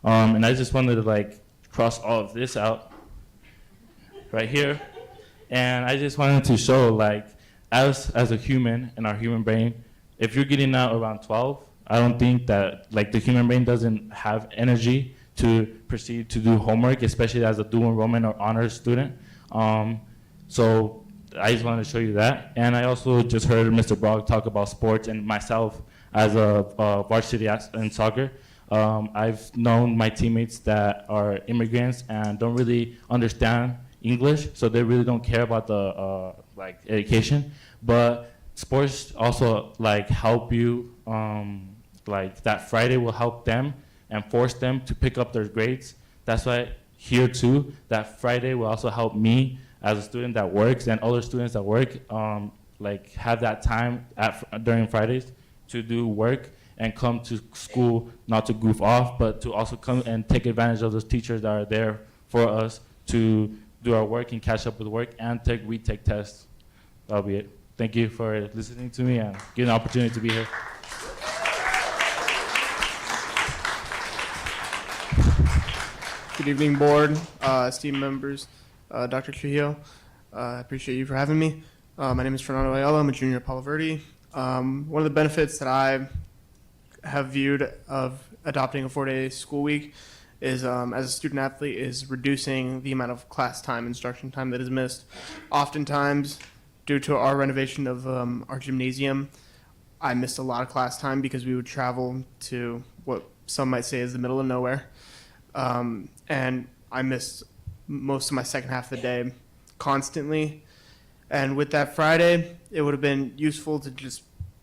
And I just wanted to cross all of this out right here. And I just wanted to show as a human in our human brain, if you're getting out around 12, I don't think that the human brain doesn't have energy to proceed to do homework, especially as a dual enrollment or honors student. So I just wanted to show you that. And I also just heard Mr. Brock talk about sports, and myself as a varsity in soccer. I've known my teammates that are immigrants and don't really understand English, so they really don't care about the education. But sports also help you. That Friday will help them and force them to pick up their grades. That's why here too, that Friday will also help me as a student that works and other students that work, have that time during Fridays to do work and come to school, not to goof off, but to also come and take advantage of those teachers that are there for us to do our work and catch up with work and retake tests. That'll be it. Thank you for listening to me and giving the opportunity to be here. Good evening, board, esteemed members, Dr. Trujillo. I appreciate you for having me. My name is Fernando Ayala. I'm a junior at Palo Verde. One of the benefits that I have viewed of adopting a 4-day school week is, as a student athlete, is reducing the amount of class time, instruction time that is missed. Oftentimes, due to our renovation of our gymnasium, I missed a lot of class time because we would travel to what some might say is the middle of nowhere. And I missed most of my second half of the day constantly. And with that Friday, it would have been useful to just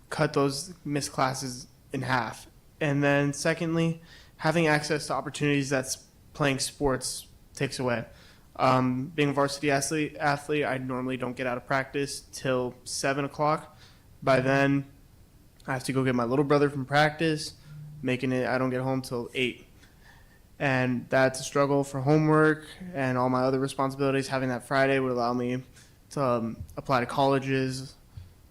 cut those missed classes in half. And then secondly, having access to opportunities that playing sports takes away. Being a varsity athlete, I normally don't get out of practice till 7 o'clock. By then, I have to go get my little brother from practice, making it, I don't get home till 8. And that's a struggle for homework and all my other responsibilities. Having that Friday would allow me to apply to colleges,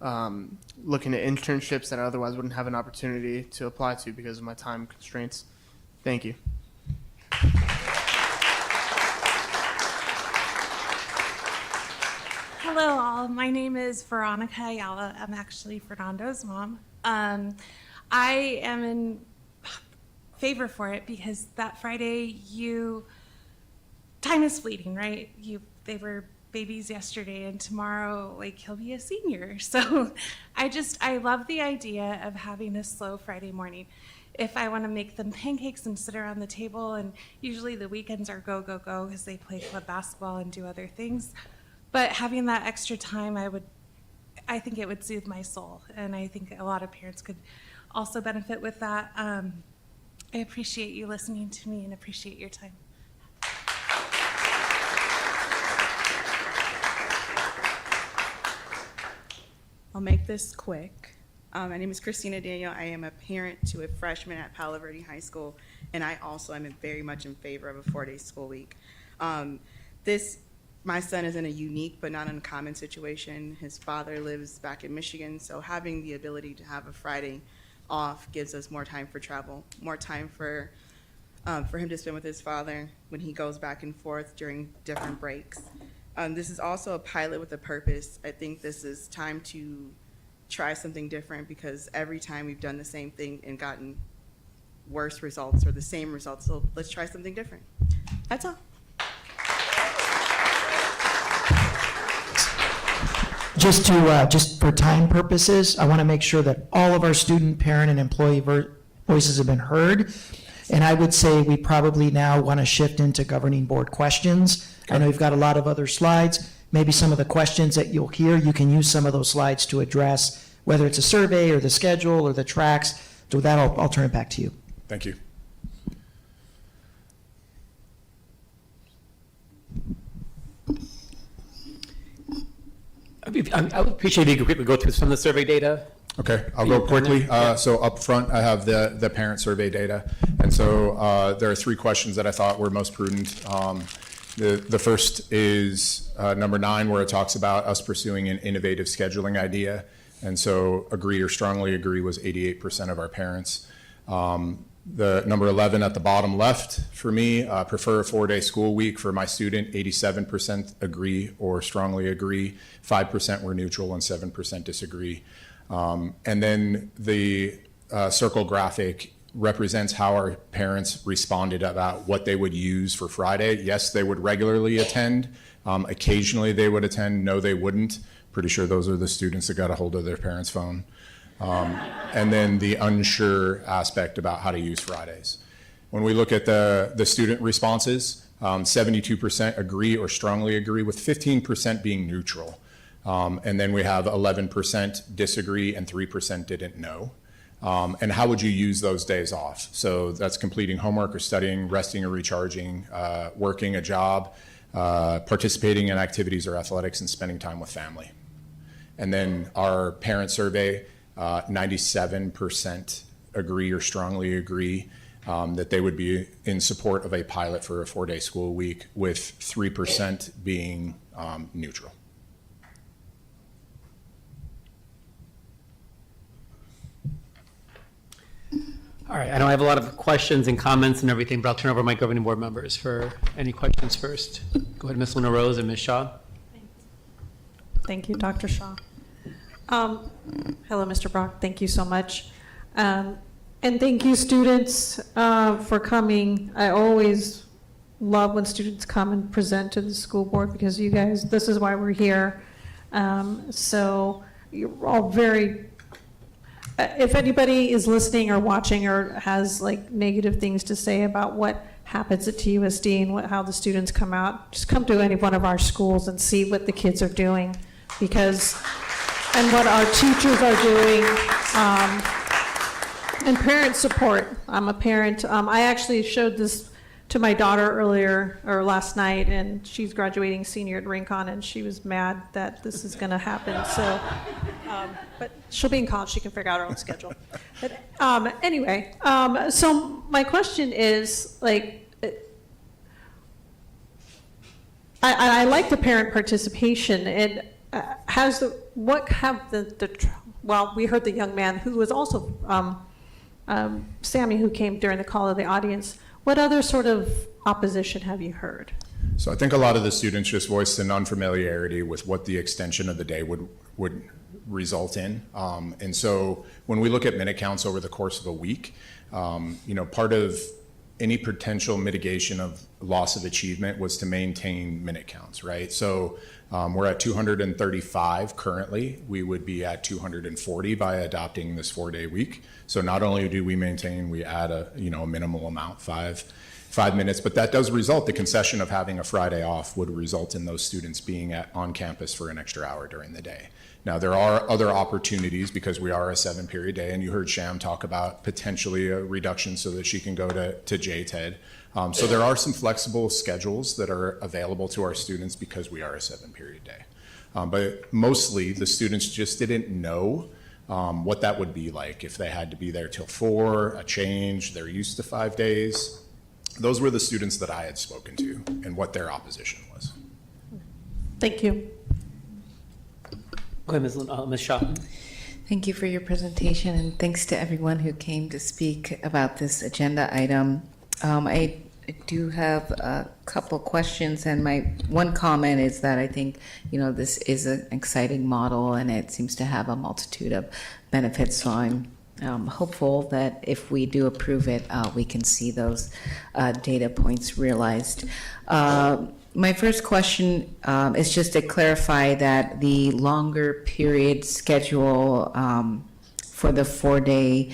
looking at internships that I otherwise wouldn't have an opportunity to apply to because of my time constraints. Thank you. Hello all, my name is Veronica Ayala. I'm actually Fernando's mom. I am in favor for it because that Friday time is fleeting, right? They were babies yesterday and tomorrow he'll be a senior. So I love the idea of having a slow Friday morning. If I want to make them pancakes and sit around the table, and usually the weekends are go, go, go because they play club basketball and do other things. But having that extra time, I think it would soothe my soul. And I think a lot of parents could also benefit with that. I appreciate you listening to me and appreciate your time. I'll make this quick. My name is Christina Daniel. I am a parent to a freshman at Palo Verde High School, and I also am very much in favor of a 4-day school week. My son is in a unique but not uncommon situation. His father lives back in Michigan, so having the ability to have a Friday off gives us more time for travel, more time for him to spend with his father when he goes back and forth during different breaks. This is also a pilot with a purpose. I think this is time to try something different because every time we've done the same thing and gotten worse results or the same results, so let's try something different. That's all. Just for time purposes, I want to make sure that all of our student, parent, and employee voices have been heard. And I would say we probably now want to shift into governing board questions. I know you've got a lot of other slides. Maybe some of the questions that you'll hear, you can use some of those slides to address, whether it's a survey or the schedule or the tracks. So with that, I'll turn it back to you. Thank you. I would appreciate if you could quickly go through some of the survey data. Okay, I'll go quickly. So up front, I have the parent survey data. And so there are 3 questions that I thought were most prudent. The first is number 9, where it talks about us pursuing an innovative scheduling idea. And so agree or strongly agree was 88% of our parents. The number 11 at the bottom left for me, prefer a 4-day school week for my student, 87% agree or strongly agree, 5% were neutral, and 7% disagree. And then the circle graphic represents how our parents responded about what they would use for Friday. Yes, they would regularly attend. Occasionally they would attend. No, they wouldn't. Pretty sure those are the students that got a hold of their parents' phone. And then the unsure aspect about how to use Fridays. When we look at the student responses, 72% agree or strongly agree, with 15% being neutral. And then we have 11% disagree and 3% didn't know. And how would you use those days off? So that's completing homework or studying, resting or recharging, working a job, participating in activities or athletics, and spending time with family. And then our parent survey, 97% agree or strongly agree that they would be in support of a pilot for a 4-day school week, with 3% being neutral. All right, I know I have a lot of questions and comments and everything, but I'll turn over my governing board members for any questions first. Go ahead, Ms. Luna Rose and Ms. Shaw. Thank you, Dr. Shaw. Hello, Mr. Brock. Thank you so much. And thank you, students, for coming. I always love when students come and present to the school board, because you guys, this is why we're here. So you're all very, if anybody is listening or watching or has like negative things to say about what happens at TUSD and how the students come out, just come to any one of our schools and see what the kids are doing, and what our teachers are doing, and parent support. I'm a parent. I actually showed this to my daughter last night, and she's graduating senior at Rincon, and she was mad that this is going to happen. So, but she'll be in college; she can figure out her own schedule. But anyway, so my question is, like, I like the parent participation. And well, we heard the young man who was also Sammy, who came during the call of the audience. What other sort of opposition have you heard? So I think a lot of the students just voiced an unfamiliarity with what the extension of the day would result in. And so when we look at minute counts over the course of a week, part of any potential mitigation of loss of achievement was to maintain minute counts, right? So we're at 235 currently. We would be at 240 by adopting this 4-day week. So not only do we maintain, we add a minimal amount, five minutes, but that does result, the concession of having a Friday off would result in those students being on campus for an extra hour during the day. Now, there are other opportunities because we are a 7-period day, and you heard Sham talk about potentially a reduction so that she can go to JTED. So there are some flexible schedules that are available to our students because we are a 7-period day. But mostly the students just didn't know what that would be like if they had to be there till 4, a change, they're used to 5 days. Those were the students that I had spoken to and what their opposition was. Thank you. Go ahead, Ms. Shaw. Thank you for your presentation, and thanks to everyone who came to speak about this agenda item. I do have a couple questions, and my one comment is that I think, this is an exciting model, and it seems to have a multitude of benefits. So I'm hopeful that if we do approve it, we can see those data points realized. My first question is just to clarify that the longer period schedule for the 4-day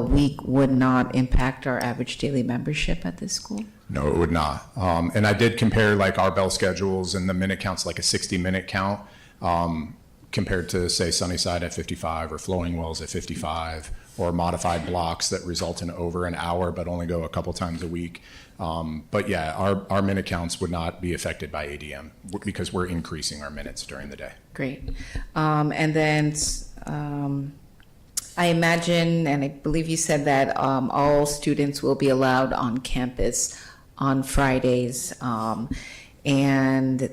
week would not impact our average daily membership at this school? No, it would not. And I did compare like our bell schedules and the minute counts, like a 60-minute count, compared to say Sunnyside at 55 or Flowing Wells at 55, or modified blocks that result in over an hour but only go a couple times a week. But yeah, our minute counts would not be affected by ADM because we're increasing our minutes during the day. Great. And then I imagine, and I believe you said that all students will be allowed on campus on Fridays. And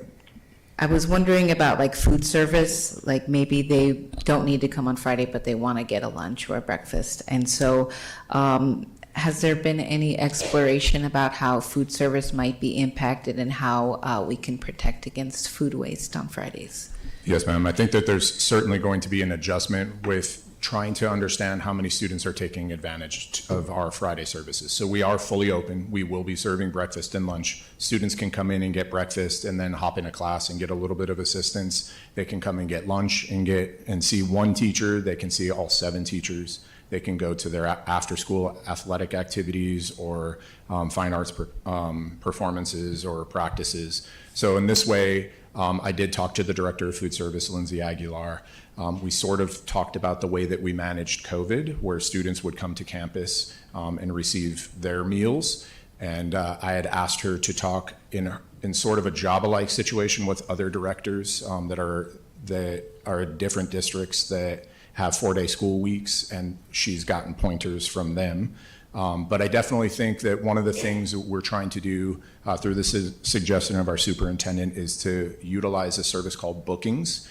I was wondering about like food service, like maybe they don't need to come on Friday, but they want to get a lunch or a breakfast. And so has there been any exploration about how food service might be impacted and how we can protect against food waste on Fridays? Yes, ma'am. I think that there's certainly going to be an adjustment with trying to understand how many students are taking advantage of our Friday services. So we are fully open. We will be serving breakfast and lunch. Students can come in and get breakfast and then hop in a class and get a little bit of assistance. They can come and get lunch and see one teacher. They can see all 7 teachers. They can go to their after-school athletic activities or fine arts performances or practices. So in this way, I did talk to the director of food service, Lindsay Aguilar. We sort of talked about the way that we managed COVID, where students would come to campus and receive their meals. And I had asked her to talk in sort of a job-alike situation with other directors that are different districts that have 4-day school weeks, and she's gotten pointers from them. But I definitely think that one of the things that we're trying to do through the suggestion of our superintendent is to utilize a service called bookings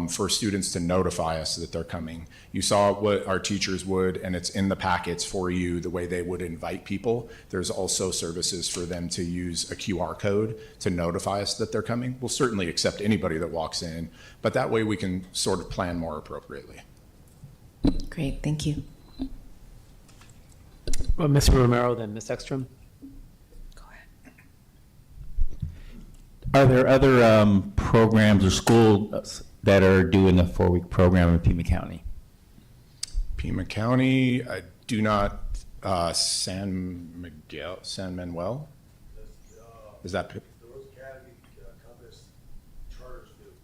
for students to notify us that they're coming. You saw what our teachers would, and it's in the packets for you, the way they would invite people. There's also services for them to use a QR code to notify us that they're coming. We'll certainly accept anybody that walks in, but that way we can sort of plan more appropriately. Great, thank you. Well, Ms. Romero, then Ms. Ekstrom. Are there other programs or schools that are doing a 4-week program in Pima County? Pima County, I do not. San Manuel? Is that?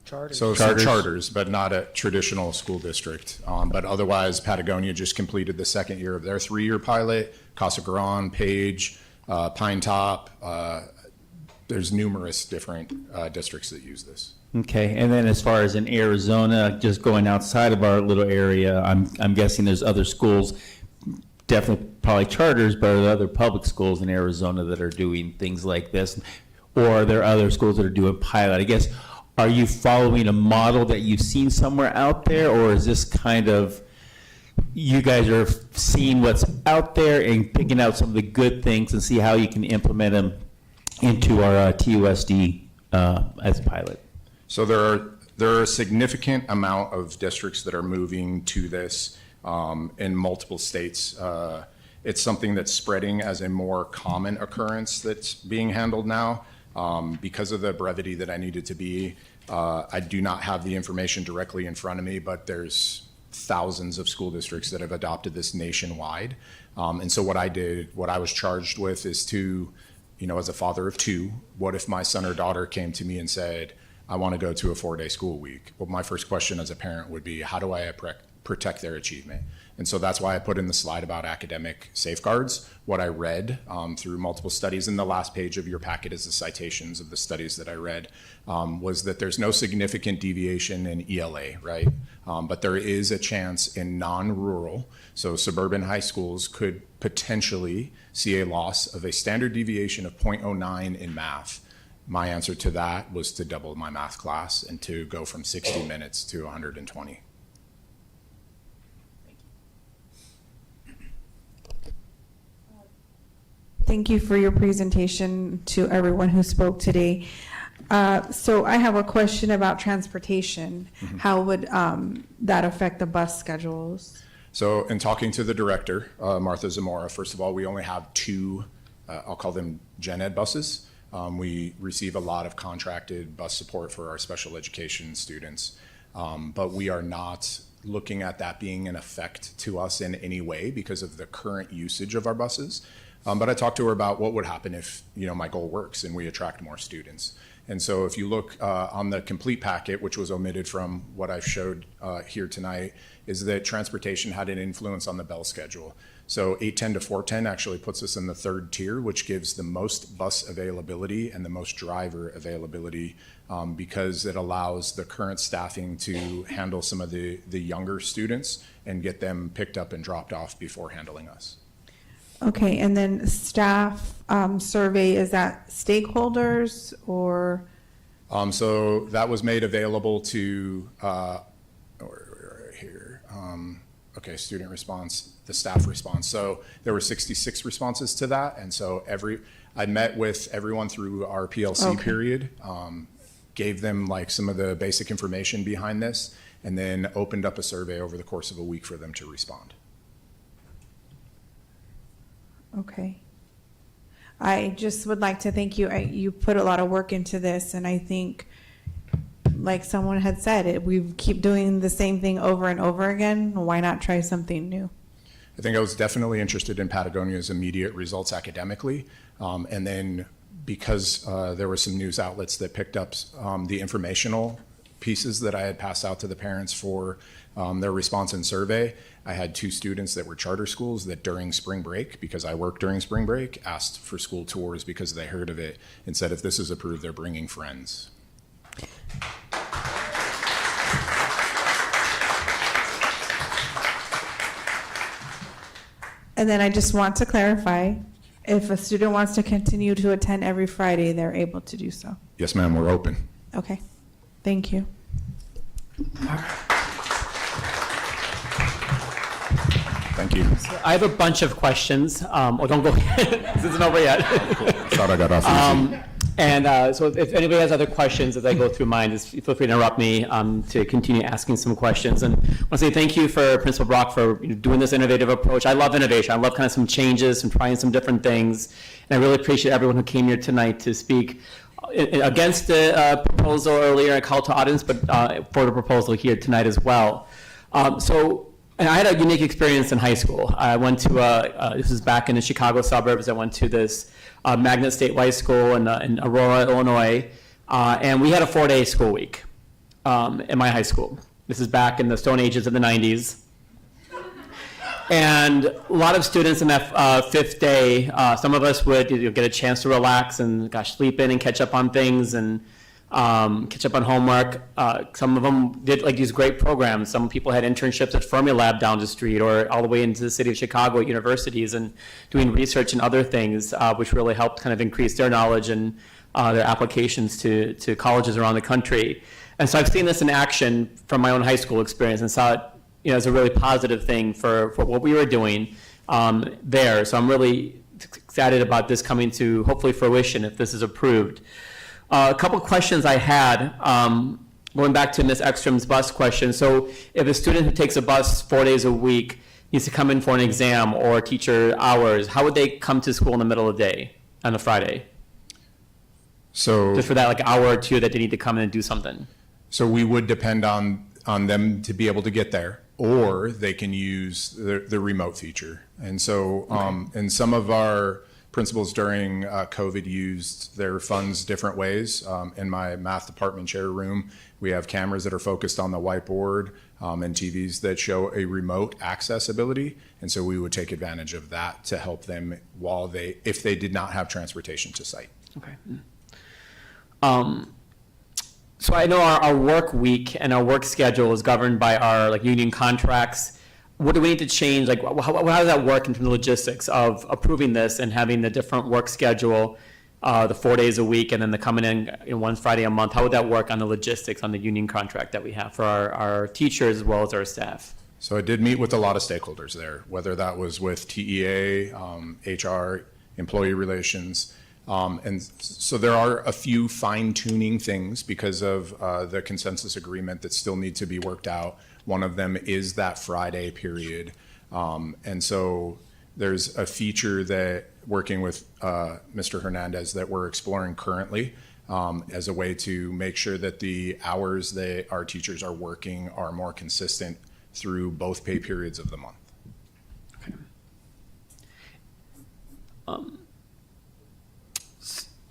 Charters. So some charters, but not a traditional school district. But otherwise, Patagonia just completed the 2nd year of their 3-year pilot. Casa Grande, Page, Pine Top. There's numerous different districts that use this. Okay, and then as far as in Arizona, just going outside of our little area, I'm guessing there's other schools, definitely probably charters, but are there other public schools in Arizona that are doing things like this? Or are there other schools that are doing pilot? I guess, are you following a model that you've seen somewhere out there, or is this kind of, you guys are seeing what's out there and picking out some of the good things and see how you can implement them into our TUSD as a pilot? So there are a significant amount of districts that are moving to this in multiple states. It's something that's spreading as a more common occurrence that's being handled now. Because of the brevity that I needed to be, I do not have the information directly in front of me, but there's thousands of school districts that have adopted this nationwide. And so what I was charged with is to, as a father of 2, what if my son or daughter came to me and said, I want to go to a 4-day school week? Well, my first question as a parent would be, how do I protect their achievement? And so that's why I put in the slide about academic safeguards. What I read through multiple studies, and the last page of your packet is the citations of the studies that I read, was that there's no significant deviation in ELA, right? But there is a chance in non-rural, so suburban high schools could potentially see a loss of a standard deviation of 0.09 in math. My answer to that was to double my math class and to go from 60 minutes to 120. Thank you for your presentation to everyone who spoke today. So I have a question about transportation. Mm-hmm. How would that affect the bus schedules? So in talking to the director, Martha Zamora, first of all, we only have 2, I'll call them gen ed buses. We receive a lot of contracted bus support for our special education students, but we are not looking at that being an effect to us in any way because of the current usage of our buses. But I talked to her about what would happen if, my goal works and we attract more students. And so if you look on the complete packet, which was omitted from what I've showed here tonight, is that transportation had an influence on the bell schedule. So 810 to 410 actually puts us in the third tier, which gives the most bus availability and the most driver availability because it allows the current staffing to handle some of the younger students and get them picked up and dropped off before handling us. Okay, and then staff survey, is that stakeholders or? So that was made available to, okay, student response, the staff response. So there were 66 responses to that. And so I met with everyone through our PLC period, gave them like some of the basic information behind this, and then opened up a survey over the course of a week for them to respond. Okay. I just would like to thank you. You put a lot of work into this, and I think, like someone had said, we keep doing the same thing over and over again. Why not try something new? I think I was definitely interested in Patagonia's immediate results academically, and then because there were some news outlets that picked up the informational pieces that I had passed out to the parents for their response and survey. I had 2 students that were charter schools that during spring break, because I work during spring break, asked for school tours because they heard of it and said if this is approved, they're bringing friends. And then I just want to clarify, if a student wants to continue to attend every Friday, they're able to do so. Yes, ma'am, we're open. Okay, thank you. Thank you. So I have a bunch of questions. Oh, don't go yet. This isn't over yet. Thought I got off easy. So if anybody has other questions as I go through mine, just feel free to interrupt me to continue asking some questions. And I want to say thank you for Principal Brock for doing this innovative approach. I love innovation. I love kind of some changes, some trying some different things. And I really appreciate everyone who came here tonight to speak against the proposal earlier. I called to audience, but for the proposal here tonight as well. And I had a unique experience in high school. I went to, this is back in the Chicago suburbs, I went to this magnet statewide school in Aurora, Illinois, and we had a 4-day school week in my high school. This is back in the Stone Ages of the 90s. And a lot of students in that 5th day, some of us would get a chance to relax and sleep in and catch up on things and catch up on homework. Some of them did like these great programs. Some people had internships at Fermilab down the street or all the way into the city of Chicago at universities and doing research and other things, which really helped kind of increase their knowledge and their applications to colleges around the country. And so I've seen this in action from my own high school experience and saw it as a really positive thing for what we were doing there. So I'm really excited about this coming to hopefully fruition if this is approved. A couple questions I had, going back to Ms. Ekstrom's bus question. So if a student who takes a bus 4 days a week needs to come in for an exam or teacher hours, how would they come to school in the middle of the day on a Friday? So just for that hour or two that they need to come in and do something. So we would depend on them to be able to get there, or they can use the remote feature. And so and some of our principals during COVID used their funds different ways. In my math department chair room, we have cameras that are focused on the whiteboard and TVs that show a remote accessibility. And so we would take advantage of that to help them if they did not have transportation to site. Okay. So I know our work week and our work schedule is governed by our union contracts. What do we need to change? How does that work in terms of logistics of approving this and having the different work schedule, the 4 days a week, and then the coming in one Friday a month? How would that work on the logistics on the union contract that we have for our teachers as well as our staff? So I did meet with a lot of stakeholders there, whether that was with TEA, HR, employee relations. And so there are a few fine-tuning things because of the consensus agreement that still need to be worked out. One of them is that Friday period. And so There's a feature that, working with Mr. Hernandez, that we're exploring currently as a way to make sure that the hours that our teachers are working are more consistent through both pay periods of the month.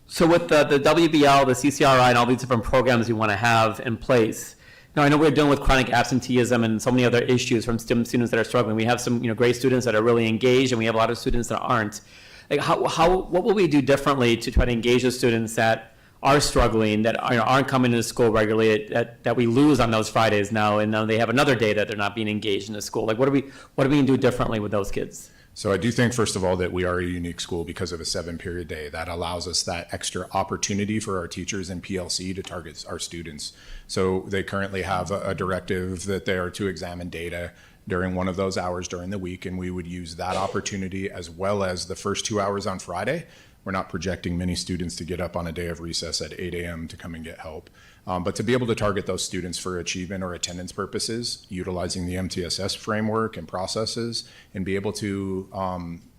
So with the WBL, the CCRI, and all these different programs you want to have in place, now I know we're dealing with chronic absenteeism and so many other issues from students that are struggling. We have some great students that are really engaged, and we have a lot of students that aren't. Like what will we do differently to try to engage the students that are struggling, that aren't coming to school regularly, that we lose on those Fridays now, and now they have another day that they're not being engaged in the school? Like what are we going to do differently with those kids? So I do think, first of all, that we are a unique school because of a 7-period day. That allows us that extra opportunity for our teachers and PLC to target our students. So they currently have a directive that they are to examine data during one of those hours during the week, and we would use that opportunity as well as the first 2 hours on Friday. We're not projecting many students to get up on a day of recess at 8 a.m. to come and get help. But to be able to target those students for achievement or attendance purposes, utilizing the MTSS framework and processes, and be able to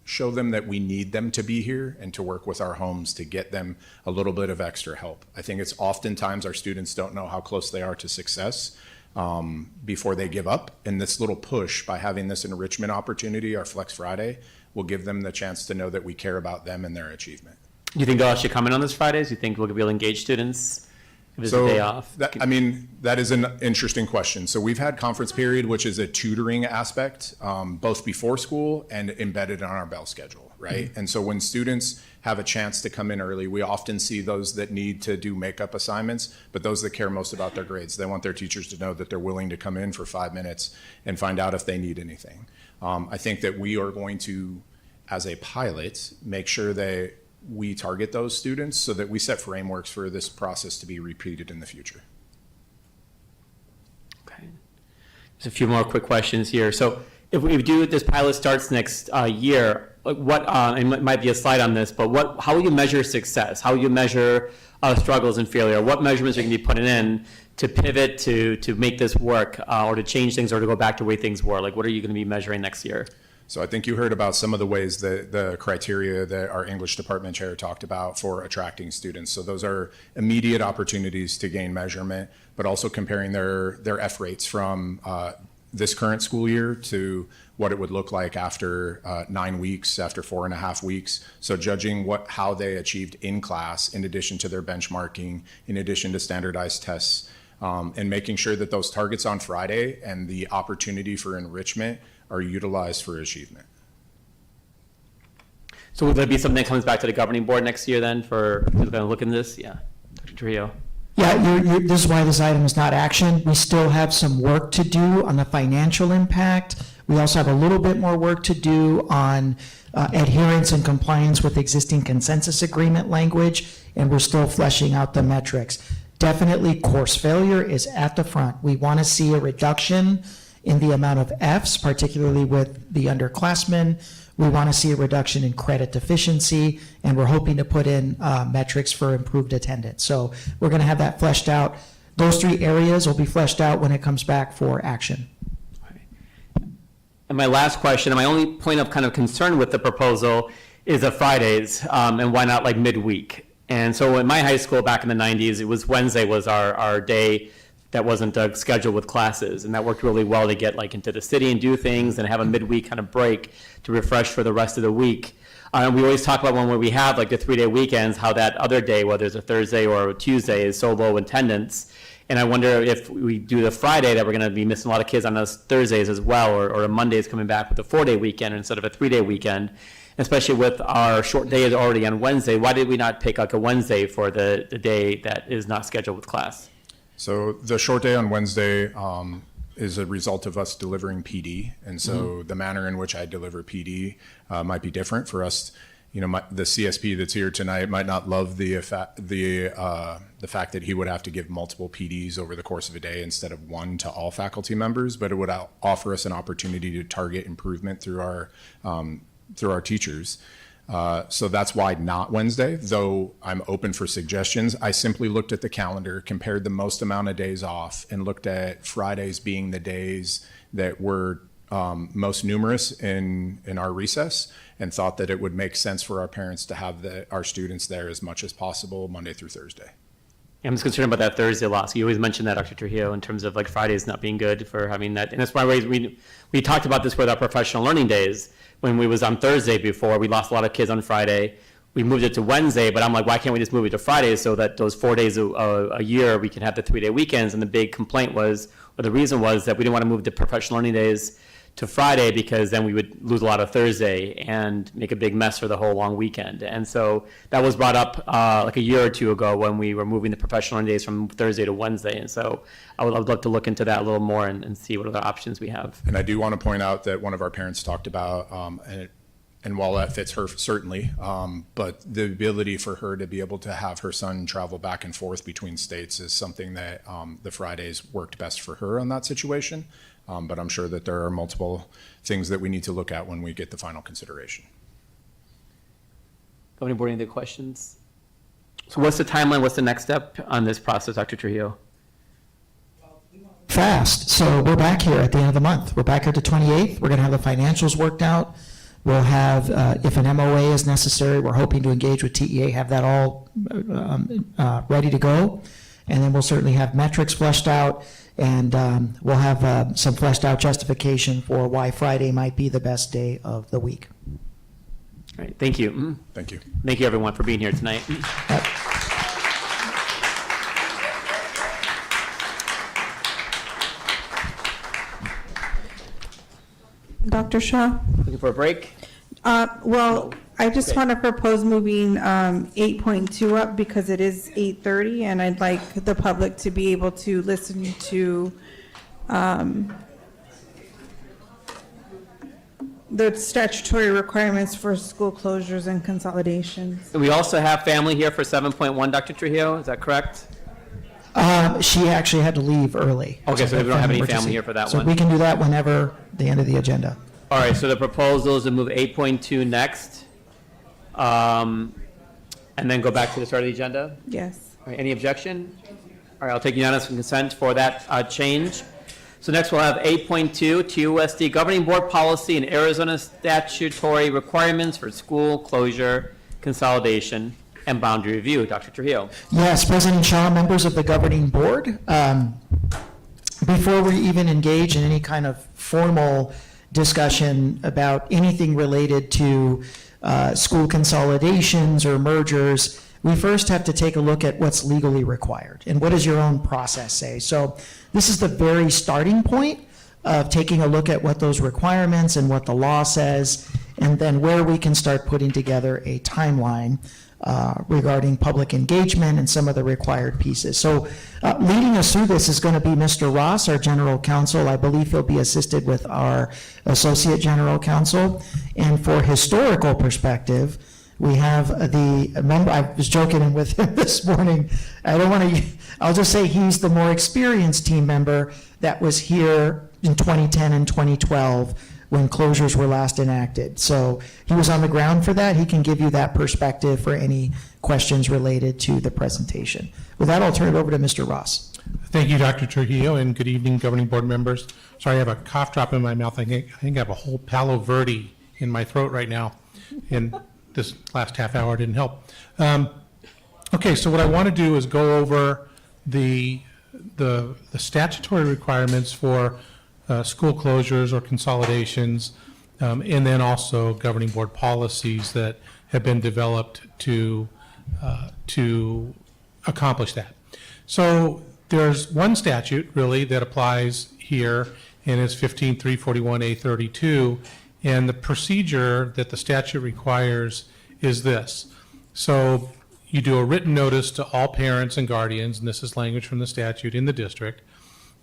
show them that we need them to be here and to work with our homes to get them a little bit of extra help. I think it's oftentimes our students don't know how close they are to success before they give up. And this little push by having this enrichment opportunity, our Flex Friday, will give them the chance to know that we care about them and their achievement. Do you think they'll actually come in on those Fridays? Do you think we'll be able to engage students if it's a day off? That is an interesting question. So we've had conference period, which is a tutoring aspect, both before school and embedded on our bell schedule, right? And so when students have a chance to come in early, we often see those that need to do makeup assignments, but those that care most about their grades. They want their teachers to know that they're willing to come in for 5 minutes and find out if they need anything. I think that we are going to, as a pilot, make sure that we target those students so that we set frameworks for this process to be repeated in the future. Okay. Just a few more quick questions here. So if we do, this pilot starts next year, like what, and it might be a slide on this, but how will you measure success? How will you measure struggles and failure? What measurements are you going to be putting in to pivot, to make this work, or to change things, or to go back to the way things were? Like what are you going to be measuring next year? So I think you heard about some of the ways that the criteria that our English department chair talked about for attracting students. So those are immediate opportunities to gain measurement, but also comparing their F rates from this current school year to what it would look like after 9 weeks, after 4.5 weeks. So judging how they achieved in class, in addition to their benchmarking, in addition to standardized tests, and making sure that those targets on Friday and the opportunity for enrichment are utilized for achievement. So will there be something that comes back to the governing board next year then for who's going to look into this? Yeah, Dr. Trujillo. Yeah, this is why this item is not action. We still have some work to do on the financial impact. We also have a little bit more work to do on adherence and compliance with existing consensus agreement language, and we're still fleshing out the metrics. Definitely course failure is at the front. We want to see a reduction in the amount of Fs, particularly with the underclassmen. We want to see a reduction in credit deficiency, and we're hoping to put in metrics for improved attendance. So we're going to have that fleshed out. Those 3 areas will be fleshed out when it comes back for action. And my last question, and my only point of kind of concern with the proposal is the Fridays, and why not like midweek? And so in my high school back in the 90s, it was Wednesday was our day that wasn't scheduled with classes, and that worked really well to get like into the city and do things and have a midweek kind of break to refresh for the rest of the week. And we always talk about when we have like the 3-day weekends, how that other day, whether it's a Thursday or a Tuesday, is so low attendance. And I wonder if we do the Friday that we're going to be missing a lot of kids on those Thursdays as well, or a Monday's coming back with a 4-day weekend instead of a 3-day weekend. Especially with our short day is already on Wednesday, why did we not pick like a Wednesday for the day that is not scheduled with class? So the short day on Wednesday is a result of us delivering PD. And so the manner in which I deliver PD might be different for us. You know, the CSP that's here tonight might not love the fact that he would have to give multiple PDs over the course of a day instead of one to all faculty members, but it would offer us an opportunity to target improvement through our teachers. So that's why not Wednesday, though I'm open for suggestions. I simply looked at the calendar, compared the most amount of days off, and looked at Fridays being the days that were most numerous in our recess, and thought that it would make sense for our parents to have our students there as much as possible Monday through Thursday. I'm just concerned about that Thursday loss. You always mention that, Dr. Trujillo, in terms of like Fridays not being good for having that. And that's why we talked about this with our professional learning days. When we was on Thursday before, we lost a lot of kids on Friday. We moved it to Wednesday, but I'm like, why can't we just move it to Friday so that those 4 days a year we can have the 3-day weekends? And the big complaint was, or the reason was that we didn't want to move the professional learning days to Friday because then we would lose a lot of Thursday and make a big mess for the whole long weekend. And so that was brought up like a year or two ago when we were moving the professional learning days from Thursday to Wednesday. And so I would love to look into that a little more and see what other options we have. And I do want to point out that one of our parents talked about, and while that fits her, certainly, but the ability for her to be able to have her son travel back and forth between states is something that the Fridays worked best for her on that situation. But I'm sure that there are multiple things that we need to look at when we get the final consideration. Governing Board, any other questions? So what's the timeline? What's the next step on this process, Dr. Trujillo? Fast. So we're back here at the end of the month. We're back here the 28th. We're going to have the financials worked out. We'll have, if an MOA is necessary, we're hoping to engage with TEA, have that all ready to go. And then we'll certainly have metrics fleshed out, and we'll have some fleshed out justification for why Friday might be the best day of the week. All right, thank you. Thank you. Thank you, everyone, for being here tonight. Dr. Shaw? Looking for a break? Well, I just Okay. want to propose moving 8.2 up because it is 8:30, and I'd like the public to be able to listen to the statutory requirements for school closures and consolidations. And we also have family here for 7.1, Dr. Trujillo, is that correct? She actually had to leave early. Okay, so we don't have any emergency. family here for that So one. we can do that whenever the end of the agenda. All right, so the proposal is to move 8.2 next, and then go back to the start of the agenda? Yes. All right, any objection? All right, I'll take unanimous consent for that change. So next we'll have 8.2, TUSD Governing Board Policy and Arizona Statutory Requirements for School Closure, Consolidation, and Boundary Review. Dr. Trujillo. Yes, President Shaw, members of the governing board, before we even engage in any kind of formal discussion about anything related to school consolidations or mergers, we first have to take a look at what's legally required and what does your own process say. So this is the very starting point of taking a look at what those requirements and what the law says, and then where we can start putting together a timeline regarding public engagement and some of the required pieces. So leading us through this is going to be Mr. Ross, our general counsel. I believe he'll be assisted with our associate general counsel. And for historical perspective, we have the member, I was joking with him this morning. I'll just say he's the more experienced team member that was here in 2010 and 2012 when closures were last enacted. So he was on the ground for that. He can give you that perspective for any questions related to the presentation. With that, I'll turn it over to Mr. Ross. Thank you, Dr. Trujillo, and good evening, governing board members. Sorry, I have a cough drop in my mouth. I think I have a whole Palo Verde in my throat right now, and this last half hour didn't help. Okay, so what I want to do is go over the statutory requirements for school closures or consolidations, and then also governing board policies that have been developed to accomplish that. So there's one statute really that applies here, and it's 15341A32, and the procedure that the statute requires is this. So you do a written notice to all parents and guardians, and this is language from the statute in the district,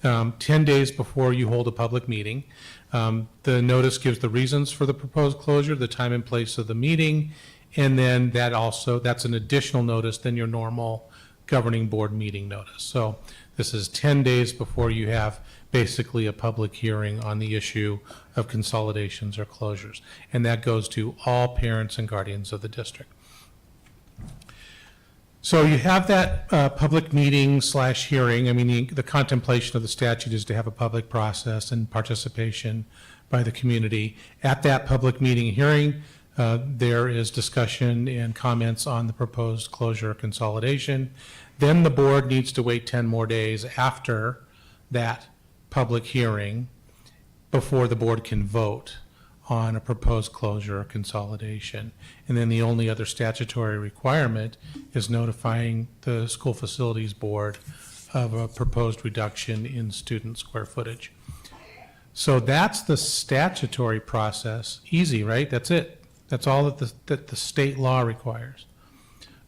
10 days before you hold a public meeting. The notice gives the reasons for the proposed closure, the time and place of the meeting, and then that's an additional notice than your normal governing board meeting notice. So this is 10 days before you have basically a public hearing on the issue of consolidations or closures. And that goes to all parents and guardians of the district. So you have that public meeting / hearing. I mean, the contemplation of the statute is to have a public process and participation by the community. At that public meeting hearing, there is discussion and comments on the proposed closure or consolidation. Then the board needs to wait 10 more days after that public hearing before the board can vote on a proposed closure or consolidation. And then the only other statutory requirement is notifying the school facilities board of a proposed reduction in student square footage. So that's the statutory process. Easy, right? That's it. That's all that the state law requires.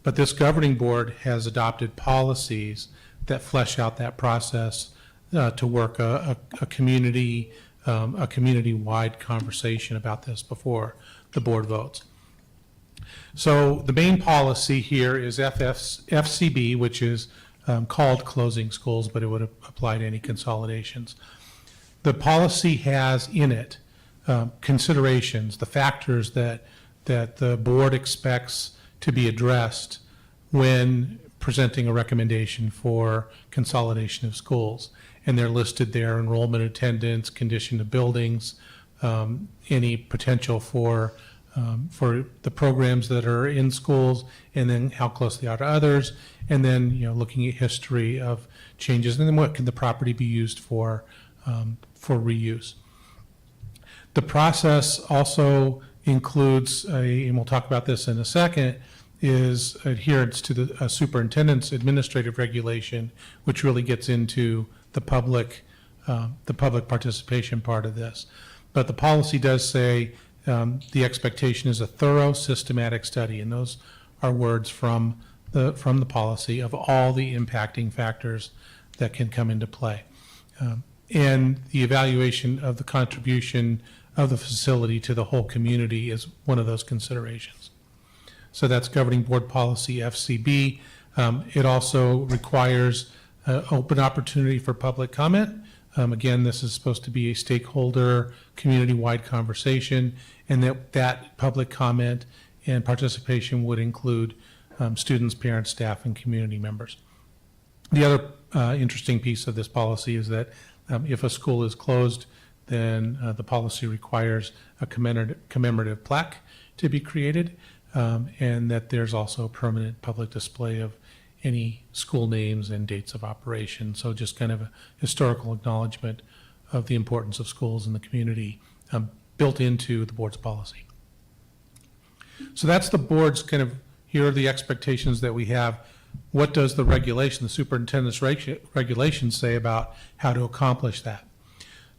But this governing board has adopted policies that flesh out that process to work a community-wide conversation about this before the board votes. So the main policy here is FCB, which is called closing schools, but it would apply to any consolidations. The policy has in it considerations, the factors that the board expects to be addressed when presenting a recommendation for consolidation of schools. And they're listed there: enrollment, attendance, condition of buildings, any potential for the programs that are in schools, and then how close they are to others, and then looking at history of changes, and then what can the property be used for reuse. The process also includes and we'll talk about this in a second, is adherence to the superintendent's administrative regulation, which really gets into the public participation part of this. But the policy does say the expectation is a thorough, systematic study, and those are words from the policy of all the impacting factors that can come into play. And the evaluation of the contribution of the facility to the whole community is one of those considerations. So that's Governing Board Policy FCB. It also requires open opportunity for public comment. Again, this is supposed to be a stakeholder, community-wide conversation, and that public comment and participation would include students, parents, staff, and community members. The other interesting piece of this policy is that if a school is closed, then the policy requires a commemorative plaque to be created, and that there's also a permanent public display of any school names and dates of operation. So just kind of a historical acknowledgement of the importance of schools in the community built into the board's policy. So that's the board's here are the expectations that we have. What does the regulation, the superintendent's regulations say about how to accomplish that?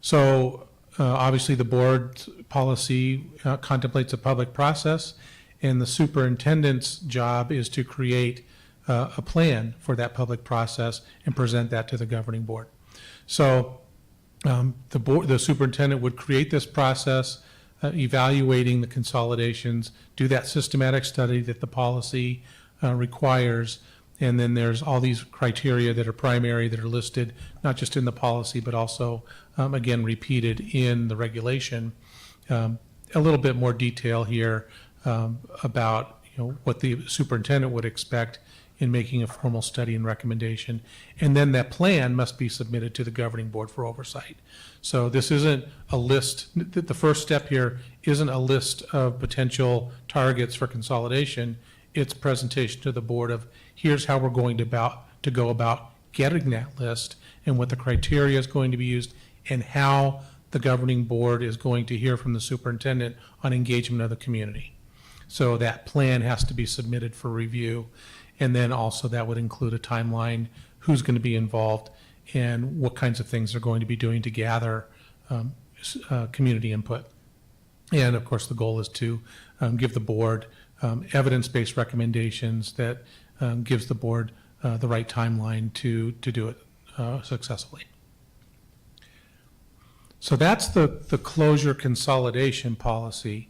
So obviously the board policy contemplates a public process, and the superintendent's job is to create a plan for that public process and present that to the governing board. So the superintendent would create this process, evaluating the consolidations, do that systematic study that the policy requires, and then there's all these criteria that are primary that are listed not just in the policy but also again repeated in the regulation. A little bit more detail here about what the superintendent would expect in making a formal study and recommendation, and then that plan must be submitted to the governing board for oversight. So this isn't a list. The first step here isn't a list of potential targets for consolidation. It's presentation to the board of here's how we're going to go about getting that list and what the criteria is going to be used and how the governing board is going to hear from the superintendent on engagement of the community. So that plan has to be submitted for review. And then also that would include a timeline, who's going to be involved, and what kinds of things they're going to be doing to gather community input. And of course, the goal is to give the board evidence-based recommendations that gives the board the right timeline to do it successfully. So that's the closure consolidation policy.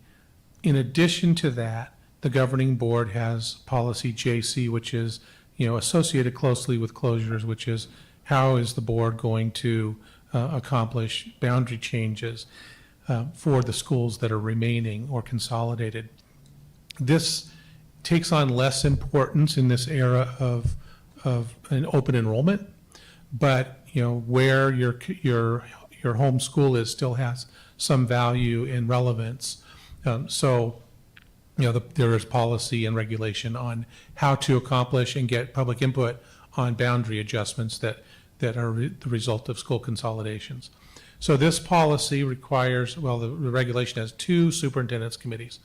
In addition to that, the governing board has policy JC, which is associated closely with closures, which is how is the board going to accomplish boundary changes for the schools that are remaining or consolidated. This takes on less importance in this era of an open enrollment, but where your home school is still has some value and relevance. So, there is policy and regulation on how to accomplish and get public input on boundary adjustments that are the result of school consolidations. So this policy requires, well, the regulation has two superintendent's committees.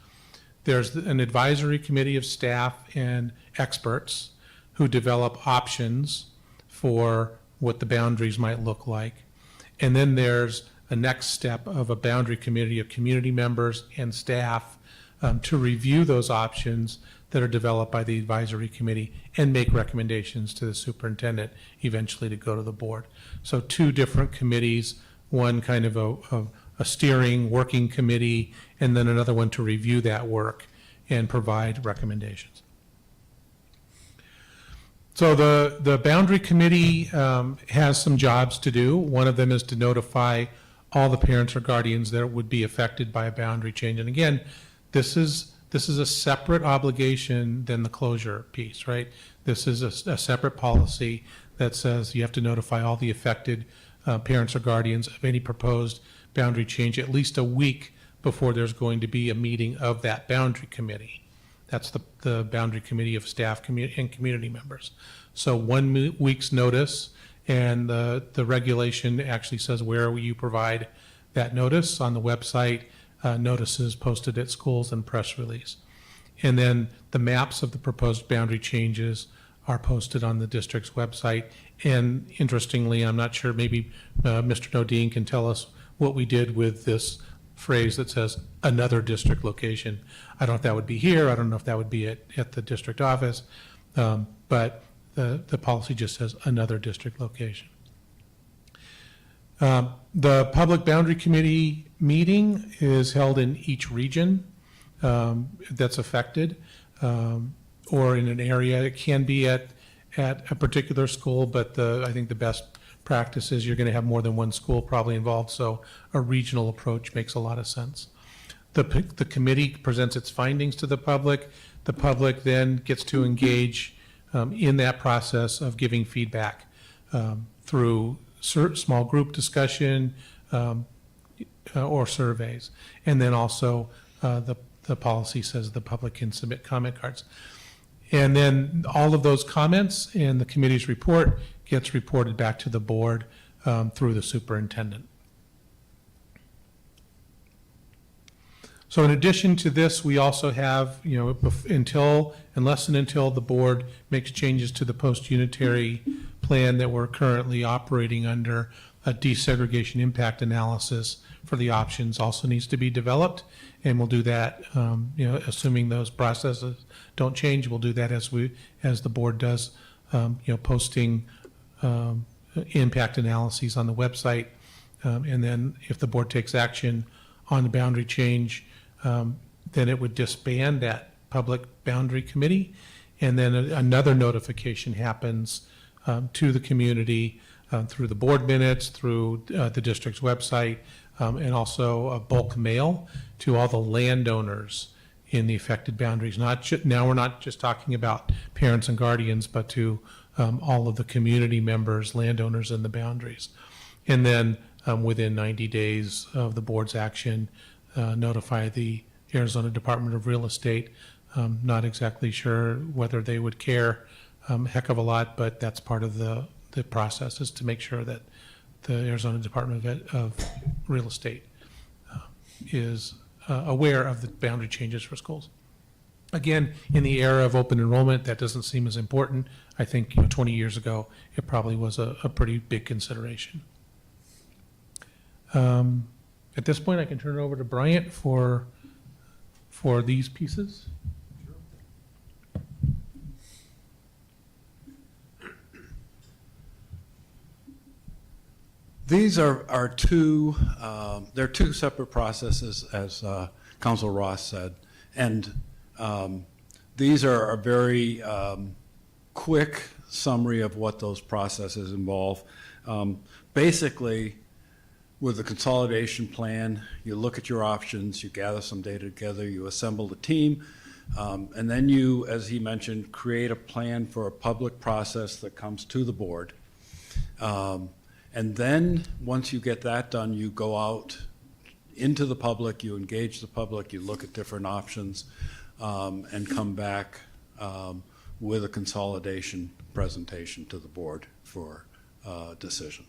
There's an advisory committee of staff and experts who develop options for what the boundaries might look like. And then there's a next step of a boundary committee of community members and staff to review those options that are developed by the advisory committee and make recommendations to the superintendent, eventually to go to the board. So two different committees, one kind of a steering working committee, and then another one to review that work and provide recommendations. So the boundary committee has some jobs to do. One of them is to notify all the parents or guardians that would be affected by a boundary change. And again, this is a separate obligation than the closure piece, right? This is a separate policy that says you have to notify all the affected parents or guardians of any proposed boundary change at least a week before there's going to be a meeting of that boundary committee. That's the boundary committee of staff and community members. So 1 week's notice, and the regulation actually says where you provide that notice on the website, notices posted at schools, and press release. And then the maps of the proposed boundary changes are posted on the district's website. And interestingly, I'm not sure, maybe Mr. Nodine can tell us what we did with this phrase that says another district location. I don't know if that would be here. I don't know if that would be at the district office. But the policy just says another district location. The Public Boundary Committee meeting is held in each region that's affected, or in an area. It can be at a particular school, but I think the best practice is you're going to have more than one school probably involved, so a regional approach makes a lot of sense. The committee presents its findings to the public. The public then gets to engage in that process of giving feedback through small group discussion or surveys. And then also the policy says the public can submit comment cards. And then all of those comments and the committee's report gets reported back to the board through the superintendent. So in addition to this, we also have, unless and until the board makes changes to the post-unitary plan that we're currently operating under, a desegregation impact analysis for the options also needs to be developed. And we'll do that, assuming those processes don't change, we'll do that as the board does, posting impact analyses on the website. And then if the board takes action on the boundary change, then it would disband that public boundary committee. And then another notification happens to the community through the board minutes, through the district's website, and also a bulk mail to all the landowners in the affected boundaries. Now we're not just talking about parents and guardians, but to all of the community members, landowners in the boundaries. And then within 90 days of the board's action, notify the Arizona Department of Real Estate. Not exactly sure whether they would care a heck of a lot, but that's part of the process, is to make sure that the Arizona Department of Real Estate is aware of the boundary changes for schools. Again, in the era of open enrollment, that doesn't seem as important. I think 20 years ago, it probably was a pretty big consideration. At this point, I can turn it over to Bryant for these pieces. These are two, they're two separate processes, as Council Ross said, and these are a very quick summary of what those processes involve. Basically, with the consolidation plan, you look at your options, you gather some data together, you assemble a team, and then you, as he mentioned, create a plan for a public process that comes to the board. And then once you get that done, you go out into the public, you engage the public, you look at different options, and come back with a consolidation presentation to the board for decision.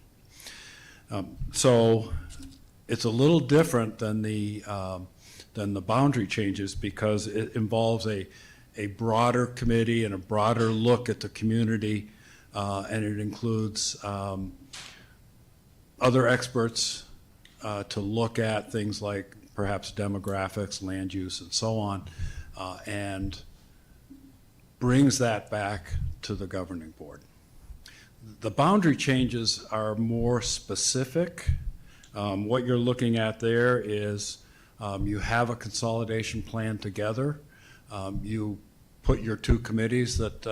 So it's a little different than the boundary changes because it involves a broader committee and a broader look at the community, and it includes other experts to look at things like perhaps demographics, land use, and so on, and brings that back to the governing board. The boundary changes are more specific. What you're looking at there is you have a consolidation plan together. You put your two committees that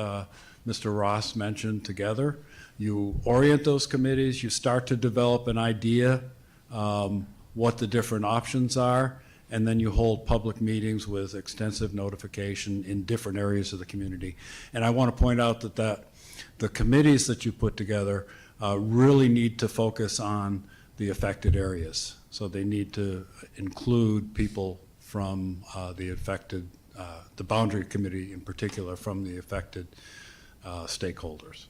Mr. Ross mentioned together. You orient those committees. You start to develop an idea what the different options are, and then you hold public meetings with extensive notification in different areas of the community. And I want to point out that the committees that you put together really need to focus on the affected areas. So they need to include people from the affected, the boundary committee in particular, from the affected stakeholders.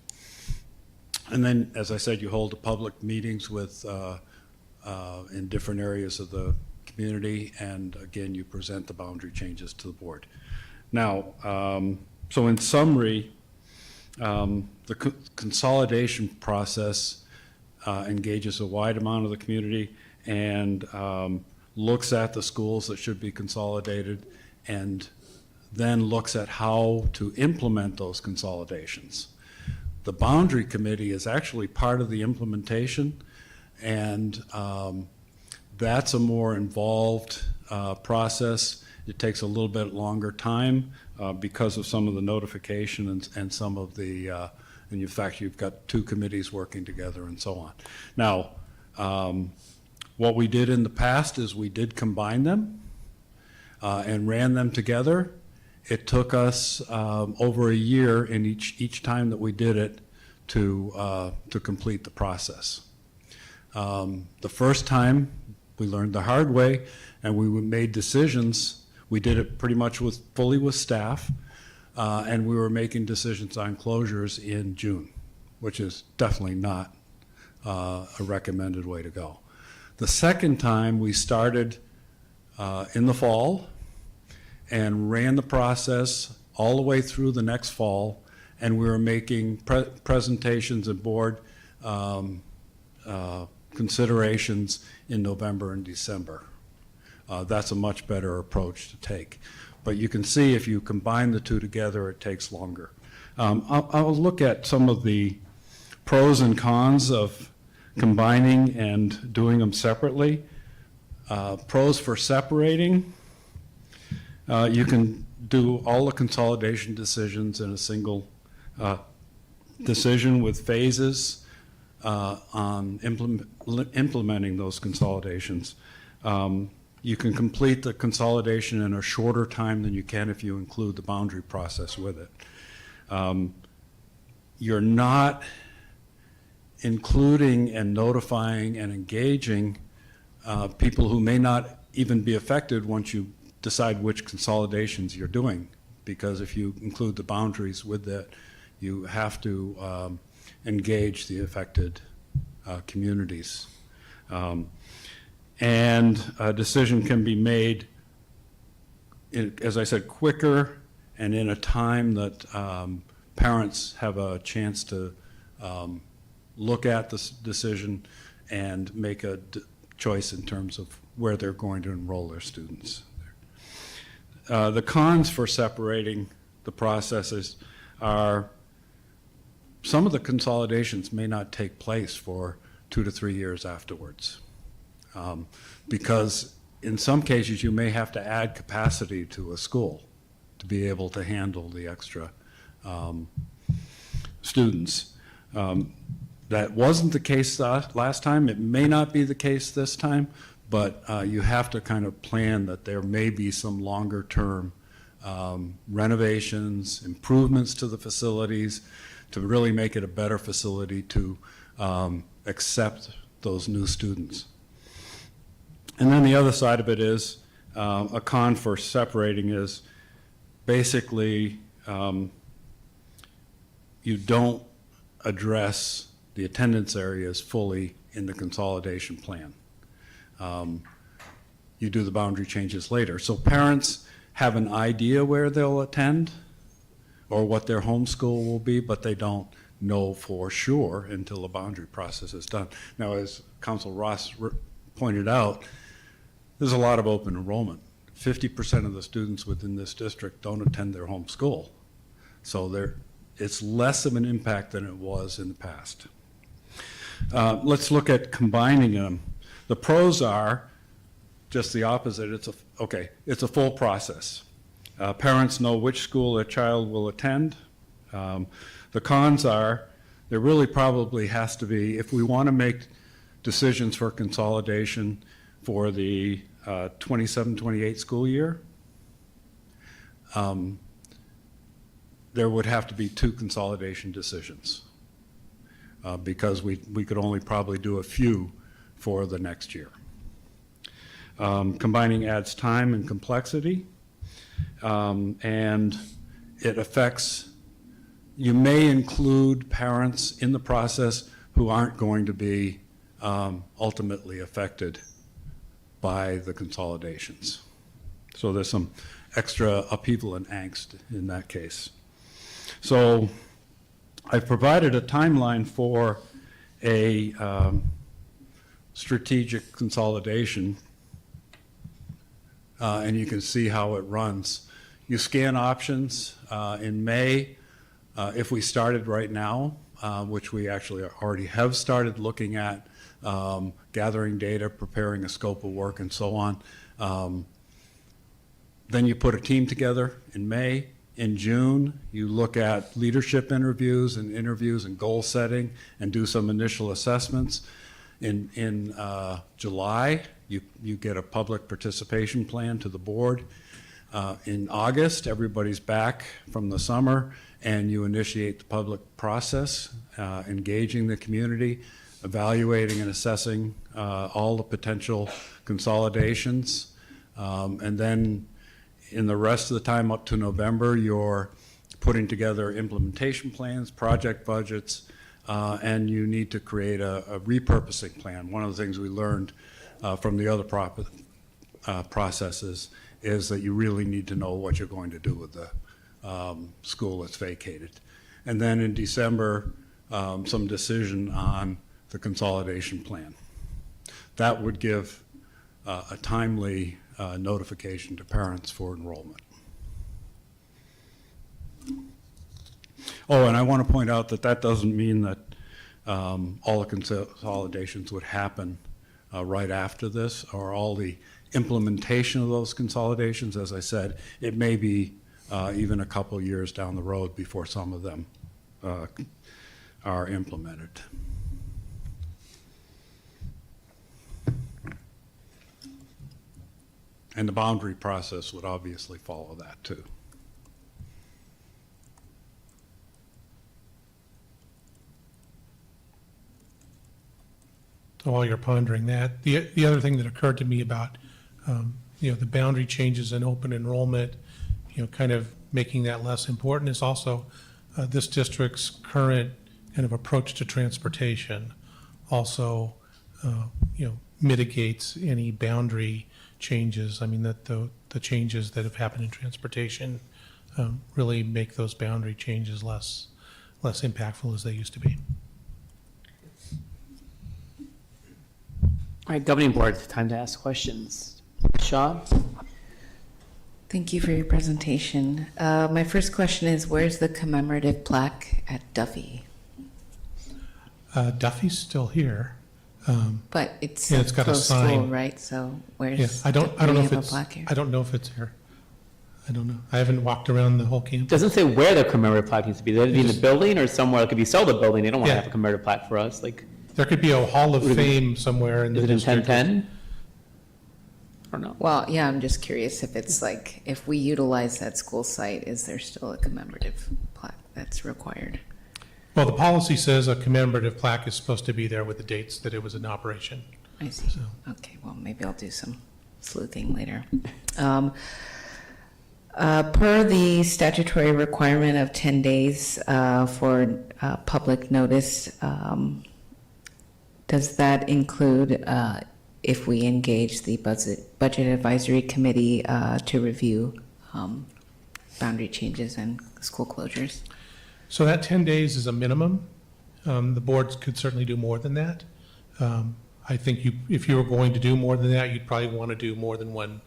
And then, as I said, you hold public meetings with in different areas of the community, and again, you present the boundary changes to the board. Now, so in summary, the consolidation process engages a wide amount of the community and looks at the schools that should be consolidated and then looks at how to implement those consolidations. The boundary committee is actually part of the implementation, and that's a more involved process. It takes a little bit longer time because of some of the notification and some of the, and in fact, you've got two committees working together and so on. Now, what we did in the past is we did combine them and ran them together. It took us over a year in each time that we did it to complete the process. The first time we learned the hard way and we made decisions. We did it pretty much fully with staff, and we were making decisions on closures in June, which is definitely not a recommended way to go. The second time we started in the fall and ran the process all the way through the next fall, and we were making presentations and board considerations in November and December. That's a much better approach to take. But you can see if you combine the two together, it takes longer. I'll look at some of the pros and cons of combining and doing them separately. Pros for separating, you can do all the consolidation decisions in a single decision with phases on implementing those consolidations. You can complete the consolidation in a shorter time than you can if you include the boundary process with it. You're not including and notifying and engaging people who may not even be affected once you decide which consolidations you're doing, because if you include the boundaries with that, you have to engage the affected communities. And a decision can be made, as I said, quicker and in a time that parents have a chance to look at this decision and make a choice in terms of where they're going to enroll their students. The cons for separating the processes are some of the consolidations may not take place for 2 to 3 years afterwards. Because in some cases you may have to add capacity to a school to be able to handle the extra students. That wasn't the case last time. It may not be the case this time, but you have to kind of plan that there may be some longer term renovations, improvements to the facilities to really make it a better facility to accept those new students. And then the other side of it is, a con for separating is basically you don't address the attendance areas fully in the consolidation plan. You do the boundary changes later. So parents have an idea where they'll attend or what their homeschool will be, but they don't know for sure until the boundary process is done. Now, as Council Ross pointed out, there's a lot of open enrollment. 50% of the students within this district don't attend their home school. So it's less of an impact than it was in the past. Let's look at combining them. The pros are just the opposite. It's a full process. Parents know which school their child will attend. The cons are, there really probably has to be, if we want to make decisions for consolidation for the 27-28 school year, there would have to be 2 consolidation decisions because we could only probably do a few for the next year. Combining adds time and complexity, and it affects, you may include parents in the process who aren't going to be ultimately affected by the consolidations. So there's some extra upheaval and angst in that case. So I've provided a timeline for a strategic consolidation, and you can see how it runs. You scan options in May. If we started right now, which we actually already have started looking at, gathering data, preparing a scope of work, and so on. Then you put a team together in May. In June, you look at leadership interviews and goal setting and do some initial assessments. In July, you get a public participation plan to the board. In August, everybody's back from the summer, and you initiate the public process, engaging the community, evaluating and assessing all the potential consolidations. And then in the rest of the time up to November, you're putting together implementation plans, project budgets, and you need to create a repurposing plan. One of the things we learned from the other processes is that you really need to know what you're going to do with the school that's vacated. And then in December, some decision on the consolidation plan. That would give a timely notification to parents for enrollment. Oh, and I want to point out that that doesn't mean that all the consolidations would happen right after this, or all the implementation of those consolidations. As I said, it may be even a couple years down the road before some of them are implemented. And the boundary process would obviously follow that too. So while you're pondering that, the other thing that occurred to me about, the boundary changes in open enrollment, kind of making that less important is also this district's current kind of approach to transportation also, mitigates any boundary changes. I mean, that the changes that have happened in transportation really make those boundary changes less impactful as they used to be. All right, Governing Board, it's time to ask questions. Shaw? Thank you for your presentation. My first question is, where's the commemorative plaque at Duffy? Duffy's still here. But it's got a close sign, school, right? So where's? Yeah, I don't know if a it's. plaque here? I don't know if it's here. I don't know. I haven't walked around the whole campus. Doesn't say where the commemorative plaque needs to be. Does it be in the building or somewhere? Like if you sell the building, they don't want to Yeah. have a commemorative plaque for us. Like, There could be a Hall of Fame somewhere in the is it in district. 1010? I don't know. Well, yeah, I'm just curious if it's like, if we utilize that school site, is there still a commemorative plaque that's required? Well, the policy says a commemorative plaque is supposed to be there with the dates that it was in operation. I see. Okay, well, maybe I'll do some sleuthing later. Per the statutory requirement of 10 days for public notice, does that include if we engage the Budget Advisory Committee to review boundary changes and school closures? So that 10 days is a minimum. The boards could certainly do more than that. I think if you were going to do more than that, you'd probably want to do more than one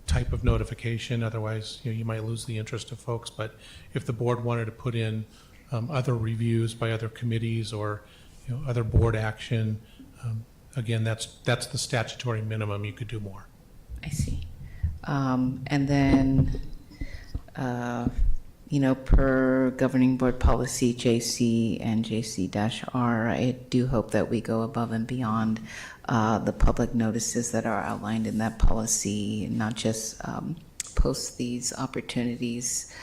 type of notification. Otherwise, you might lose the interest of folks. But if the board wanted to put in other reviews by other committees or other board action, again, that's the statutory minimum. You could do more. I see. And then, per governing board policy JC and JC-R, I do hope that we go above and beyond the public notices that are outlined in that policy, not just post these opportunities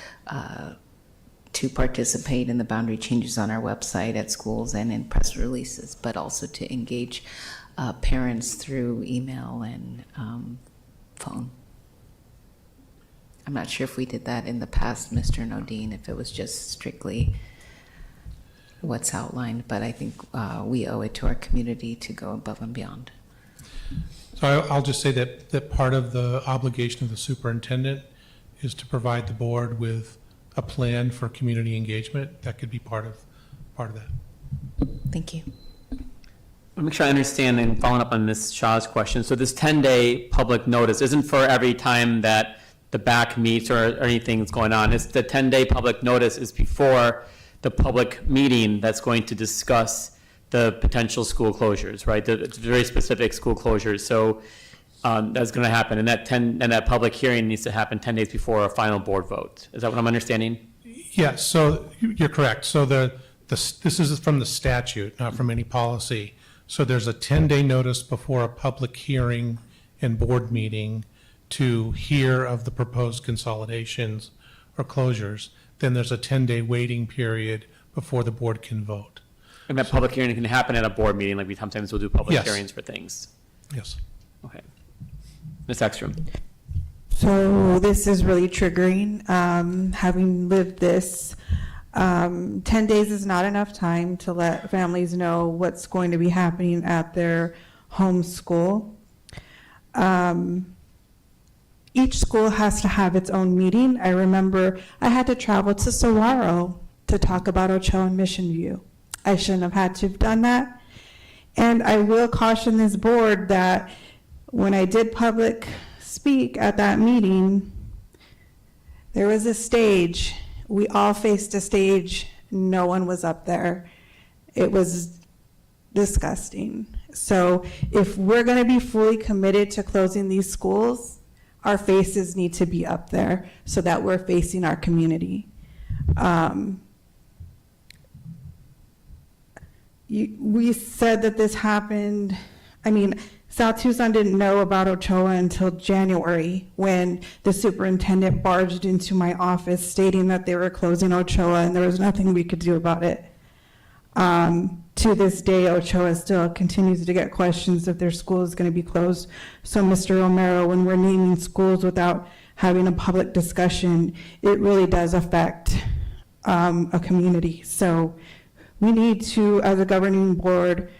to participate in the boundary changes on our website, at schools, and in press releases, but also to engage parents through email and phone. I'm not sure if we did that in the past, Mr. Nodine, if it was just strictly what's outlined, but I think we owe it to our community to go above and beyond. So I'll just say that part of the obligation of the superintendent is to provide the board with a plan for community engagement. That could be part of that. Thank you. I want to make sure I understand, and following up on Ms. Shaw's question, so this 10-day public notice isn't for every time that the back meets or anything's going on. It's the 10-day public notice is before the public meeting that's going to discuss the potential school closures, right? The very specific school closures. So that's going to happen, and that public hearing needs to happen 10 days before a final board vote. Is that what I'm understanding? Yes, so you're correct. So this is from the statute, not from any policy. So there's a 10-day notice before a public hearing and board meeting to hear of the proposed consolidations or closures. Then there's a 10-day waiting period before the board can vote. And that public hearing can happen at a board meeting, like we sometimes will do public Yes. hearings for things. Yes. Okay. Ms. Ekstrom. So this is really triggering. Having lived this, 10 days is not enough time to let families know what's going to be happening at their home school. Each school has to have its own meeting. I remember I had to travel to Saguaro to talk about Ochoa and Mission View. I shouldn't have had to have done that. And I will caution this board that when I did public speak at that meeting, there was a stage. We all faced a stage. No one was up there. It was disgusting. So if we're going to be fully committed to closing these schools, our faces need to be up there so that we're facing our community. We said that this happened, South Tucson didn't know about Ochoa until January when the superintendent barged into my office stating that they were closing Ochoa and there was nothing we could do about it. To this day, Ochoa still continues to get questions if their school is going to be closed. So Mr. Romero, when we're naming schools without having a public discussion, it really does affect a community. So we need to, as a governing board,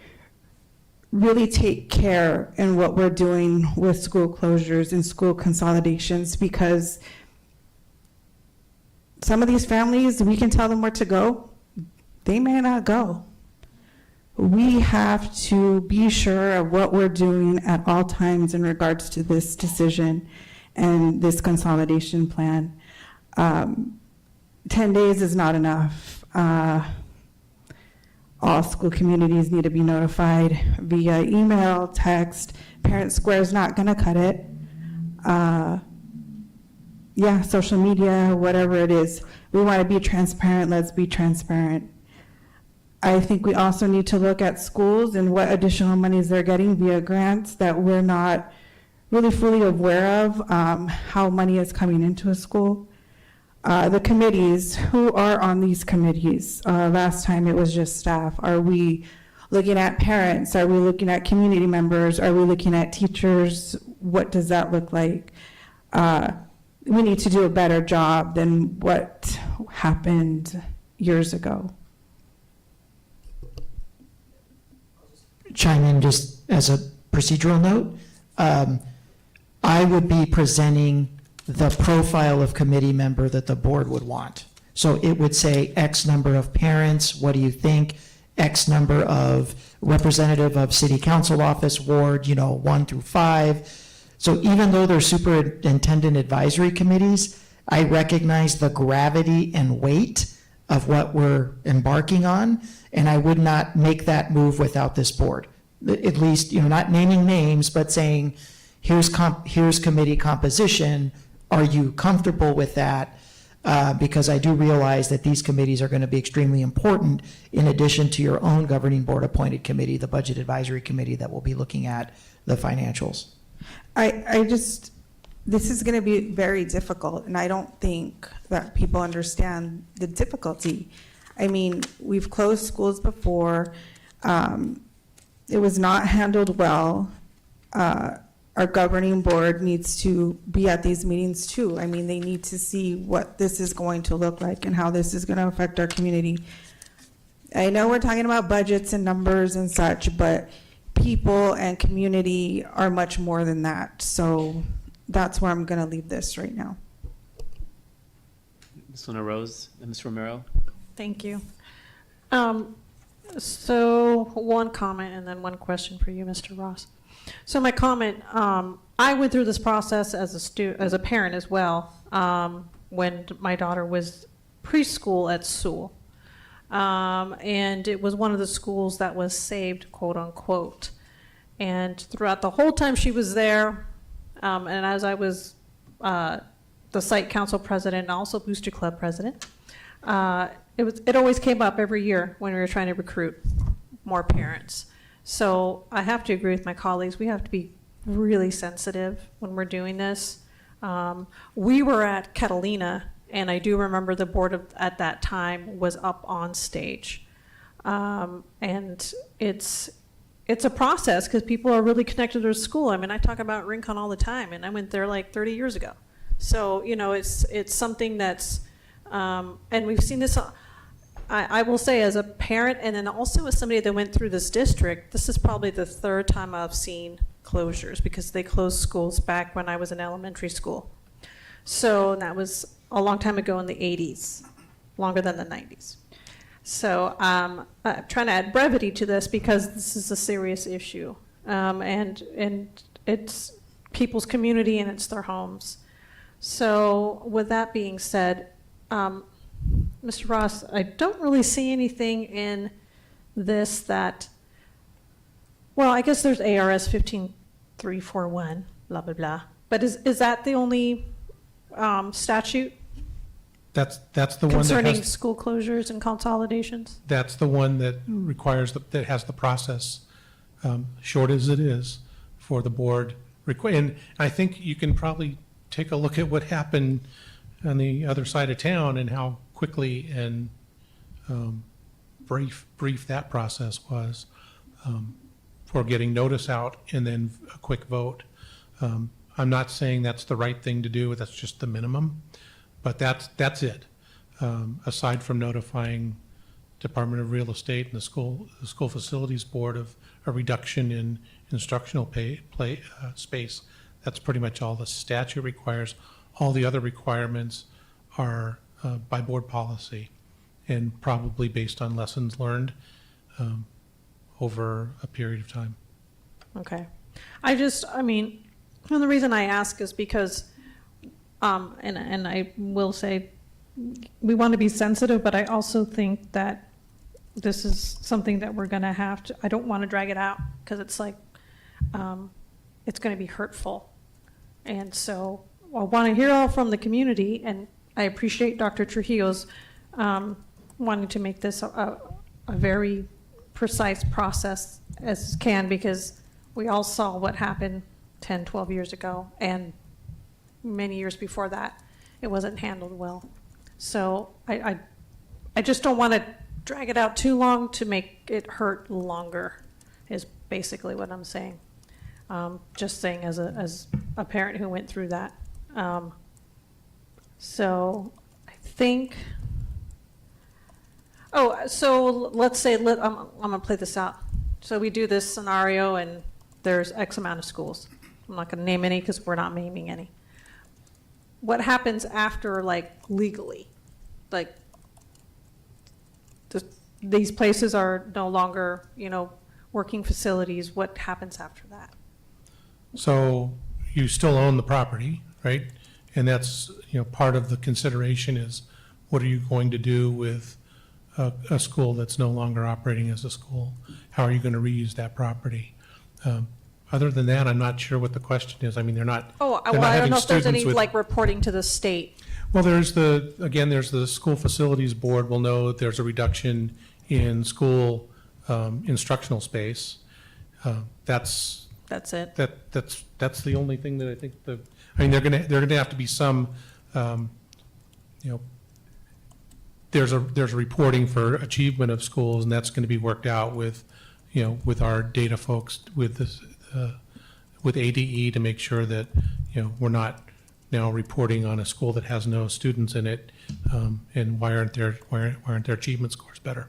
really take care in what we're doing with school closures and school consolidations, because some of these families, we can tell them where to go. They may not go. We have to be sure of what we're doing at all times in regards to this decision and this consolidation plan. 10 days is not enough. All school communities need to be notified via email, text. Parent Square is not going to cut it. Social media, whatever it is. We want to be transparent. Let's be transparent. I think we also need to look at schools and what additional monies they're getting via grants that we're not really fully aware of, how money is coming into a school. The committees, who are on these committees? Last time it was just staff. Are we looking at parents? Are we looking at community members? Are we looking at teachers? What does that look like? We need to do a better job than what happened years ago. Chime in just as a procedural note. I would be presenting the profile of committee member that the board would want. So it would say X number of parents, what do you think? X number of representative of city council office, ward, 1 through 5. So even though they're superintendent advisory committees, I recognize the gravity and weight of what we're embarking on, and I would not make that move without this board. At least, not naming names, but saying, here's committee composition. Are you comfortable with that? Because I do realize that these committees are going to be extremely important in addition to your own governing board appointed committee, the budget advisory committee that will be looking at the financials. This is going to be very difficult, and I don't think that people understand the difficulty. I mean, we've closed schools before. It was not handled well. Our governing board needs to be at these meetings too. I mean, they need to see what this is going to look like and how this is going to affect our community. I know we're talking about budgets and numbers and such, but people and community are much more than that. So that's where I'm going to leave this right now. Ms. Luna Rose and Ms. Romero. Thank you. So one comment and then one question for you, Mr. Ross. So my comment, I went through this process as a parent as well, when my daughter was preschool at Sewell. And it was one of the schools that was saved, quote unquote. And throughout the whole time she was there, and as I was the site council president and also Booster Club president, it always came up every year when we were trying to recruit more parents. So I have to agree with my colleagues. We have to be really sensitive when we're doing this. We were at Catalina, and I do remember the board at that time was up on stage. And it's a process because people are really connected to their school. I mean, I talk about Rincon all the time, and I went there like 30 years ago. So, it's something that's, and we've seen this, I will say as a parent and then also as somebody that went through this district, this is probably the third time I've seen closures because they closed schools back when I was in elementary school. So that was a long time ago in the 80s, longer than the 90s. So I'm trying to add brevity to this because this is a serious issue. And it's people's community and it's their homes. So with that being said, Mr. Ross, I don't really see anything in this that, well, I guess there's ARS 15341, blah, blah, blah. But is that the only statute That's the one that concerning has, school closures and consolidations? that's the one that requires, that has the process, short as it is, for the board. And I think you can probably take a look at what happened on the other side of town and how quickly and brief that process was for getting notice out and then a quick vote. I'm not saying that's the right thing to do, that's just the minimum, but that's it. Aside from notifying Department of Real Estate and the school facilities board of a reduction in instructional space, that's pretty much all the statute requires. All the other requirements are by board policy and probably based on lessons learned over a period of time. Okay. I mean, and the reason I ask is because, and I will say, we want to be sensitive, but I also think that this is something that we're going to have to, I don't want to drag it out because it's like, it's going to be hurtful. And so I want to hear all from the community, and I appreciate Dr. Trujillo's wanting to make this a very precise process as can, because we all saw what happened 10, 12 years ago, and many years before that, it wasn't handled well. So I just don't want to drag it out too long to make it hurt longer, is basically what I'm saying. Just saying as a parent who went through that. So I think, so let's say, I'm gonna play this out. So we do this scenario and there's X amount of schools. I'm not gonna name any because we're not naming any. What happens after, like, legally? Like, these places are no longer, working facilities. What happens after that? So you still own the property, right? And that's, part of the consideration is what are you going to do with a school that's no longer operating as a school? How are you going to reuse that property? Other than that, I'm not sure what the question is. I mean, they're not. Oh, they're well, not I don't having know if there's any, students with- like, reporting to the state. Well, there's the school facilities board will know that there's a reduction in school instructional space. That's it. That's the only thing that I think they're gonna have to be some, there's a reporting for achievement of schools, and that's gonna be worked out with, with our data folks, with this, with ADE to make sure that, we're not now reporting on a school that has no students in it, and why aren't their achievement scores better?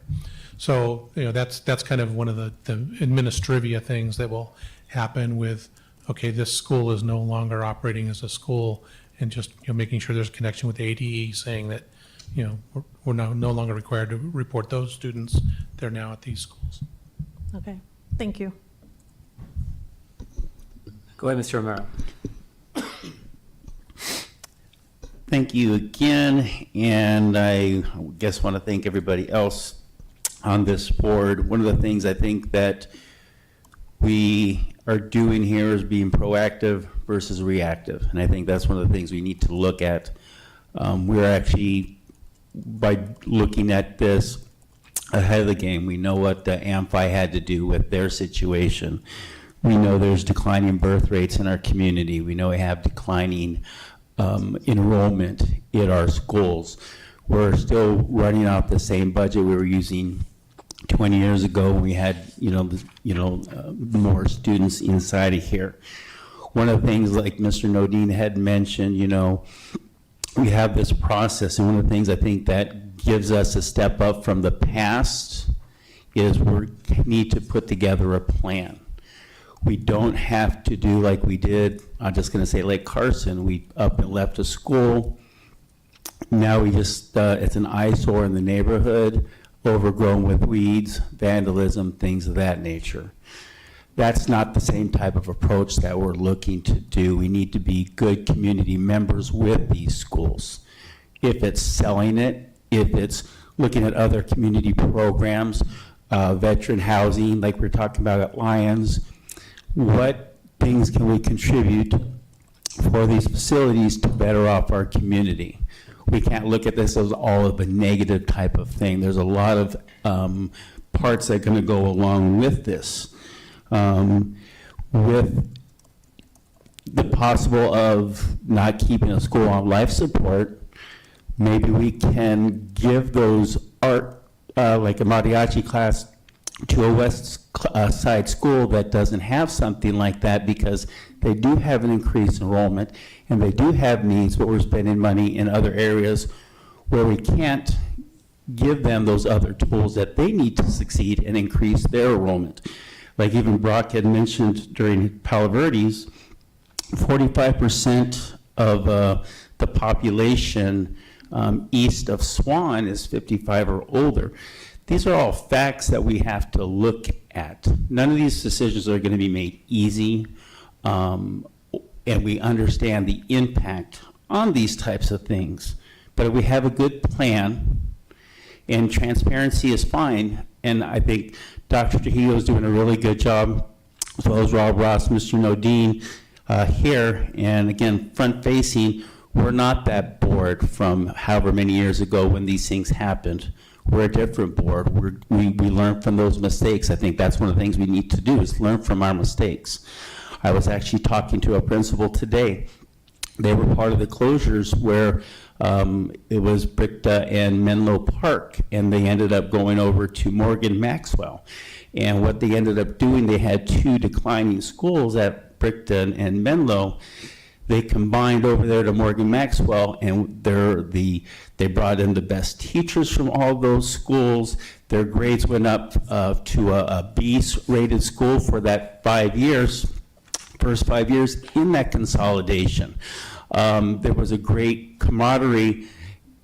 So, that's kind of one of the administrivia things that will happen with, okay, this school is no longer operating as a school, and just, making sure there's a connection with ADE saying that, we're now no longer required to report those students. They're now at these schools. Okay, thank you. Go ahead, Mr. Romero. Thank you again, and I guess want to thank everybody else on this board. One of the things I think that we are doing here is being proactive versus reactive, and I think that's one of the things we need to look at. We're actually, by looking at this ahead of the game, we know what the Amphi had to do with their situation. We know there's declining birth rates in our community. We know we have declining enrollment in our schools. We're still running out the same budget we were using 20 years ago when we had, more students inside of here. One of the things, like Mr. Nodine had mentioned, we have this process, and one of the things I think that gives us a step up from the past is we need to put together a plan. We don't have to do like we did, I'm just going to say Lake Carson. We up and left a school. Now we just, it's an eyesore in the neighborhood, overgrown with weeds, vandalism, things of that nature. That's not the same type of approach that we're looking to do. We need to be good community members with these schools. If it's selling it, if it's looking at other community programs, veteran housing, like we're talking about at Lions, what things can we contribute for these facilities to better off our community? We can't look at this as all of a negative type of thing. There's a lot of parts that are going to go along with this. With the possible of not keeping a school on life support, maybe we can give those art, like a mariachi class, to a west side school that doesn't have something like that, because they do have an increased enrollment and they do have needs, but we're spending money in other areas where we can't give them those other tools that they need to succeed and increase their enrollment. Like even Brock had mentioned during Palo Verde's, 45% of the population east of Swan is 55 or older. These are all facts that we have to look at. None of these decisions are going to be made easy, and we understand the impact on these types of things. But if we have a good plan, and transparency is fine, and I think Dr. Trujillo is doing a really good job, as well as Rob Ross, Mr. Nodine here, and again, front-facing. We're not that board from however many years ago when these things happened. We're a different board. We learn from those mistakes. I think that's one of the things we need to do, is learn from our mistakes. I was actually talking to a principal today. They were part of the closures where It was Brickta and Menlo Park, and they ended up going over to Morgan Maxwell. And what they ended up doing, they had two declining schools at Brickta and Menlo. They combined over there to Morgan Maxwell, and they brought in the best teachers from all those schools. Their grades went up to a B-rated school for that 5 years, first 5 years in that consolidation. There was a great camaraderie,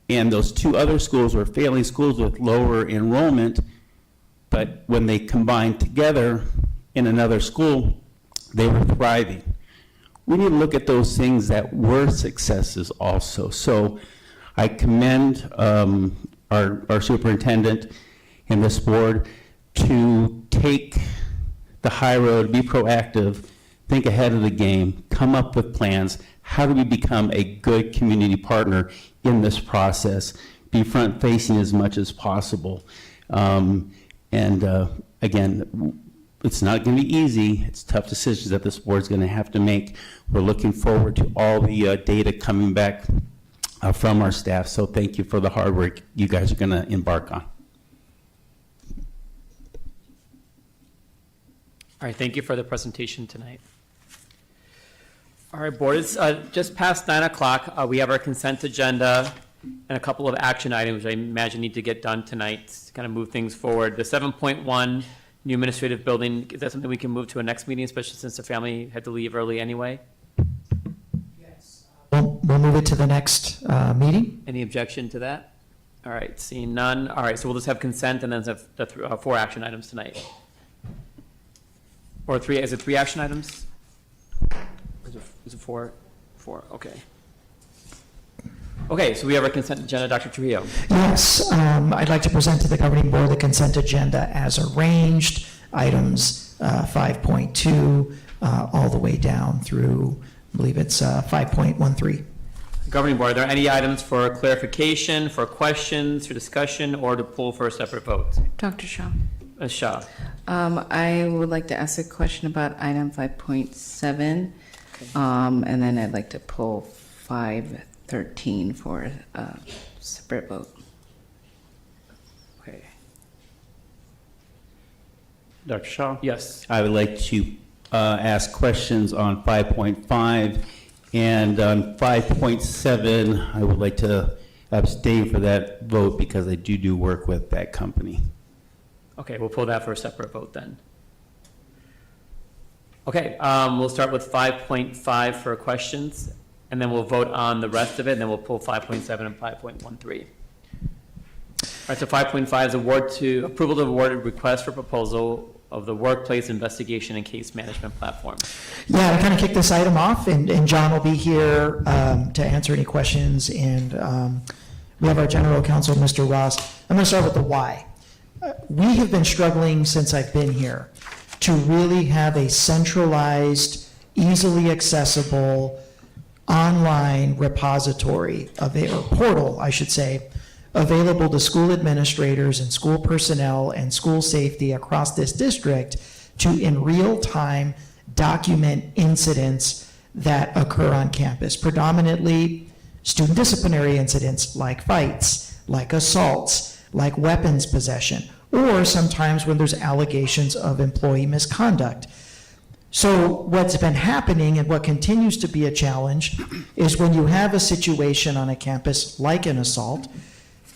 and those two other schools were failing schools with lower enrollment, but when they combined together in another school, they were thriving. We need to look at those things that were successes also. So I commend our superintendent and this board to take the high road, be proactive, think ahead of the game, come up with plans. How do we become a good community partner in this process? Be front-facing as much as possible. Again, it's not going to be easy. It's tough decisions that this board's going to have to make. We're looking forward to all the data coming back from our staff. So thank you for the hard work you guys are going to embark on. All right, thank you for the presentation tonight. All right, board, it's just past 9 o'clock. We have our consent agenda and a couple of action items I imagine need to get done tonight to kind of move things forward. The 7.1 new administrative building, is that something we can move to a next meeting, especially since the family had to leave early anyway? Yes. We'll move it to the next meeting. Any objection to that? All right, seeing none. All right, so we'll just have consent and then have the 4 action items tonight. Or 3, is it 3 action items? Is it 4? 4, okay. Okay, so we have our consent agenda. Dr. Trujillo. Yes, I'd like to present to the governing board the consent agenda as arranged, items 5.2 all the way down through, I believe it's 5.13. Governing board, are there any items for clarification, for questions, for discussion, or to pull for a separate vote? Dr. Shaw. Ms. Shaw. I would like to ask a question about item 5.7, and then I'd like to pull 5.13 for a separate vote. Okay. Dr. Shaw? Yes. I would like to ask questions on 5.5, and on 5.7, I would like to abstain for that vote because I do work with that company. Okay, we'll pull that for a separate vote then. Okay, we'll start with 5.5 for questions, and then we'll vote on the rest of it, and then we'll pull 5.7 and 5.13. All right, so 5.5 is approval to award a request for proposal of the workplace investigation and case management platform. Yeah, to kind of kick this item off, and John will be here to answer any questions, and we have our general counsel, Mr. Ross. I'm going to start with the why. We have been struggling since I've been here to really have a centralized, easily accessible, online repository, or portal, I should say, available to school administrators and school personnel and school safety across this district to, in real time, document incidents that occur on campus, predominantly student disciplinary incidents like fights, like assaults, like weapons possession, or sometimes when there's allegations of employee misconduct. So what's been happening and what continues to be a challenge is when you have a situation on a campus like an assault,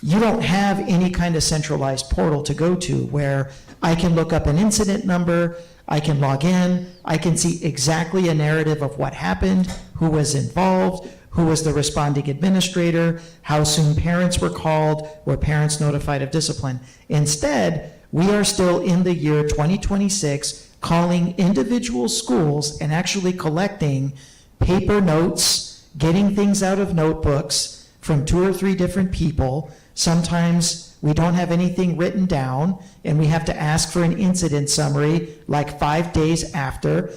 you don't have any kind of centralized portal to go to where I can look up an incident number, I can log in, I can see exactly a narrative of what happened, who was involved, who was the responding administrator, how soon parents were called, were parents notified of discipline. Instead, we are still in the year 2026 calling individual schools and actually collecting paper notes, getting things out of notebooks from 2 or 3 different people. Sometimes we don't have anything written down and we have to ask for an incident summary like 5 days after.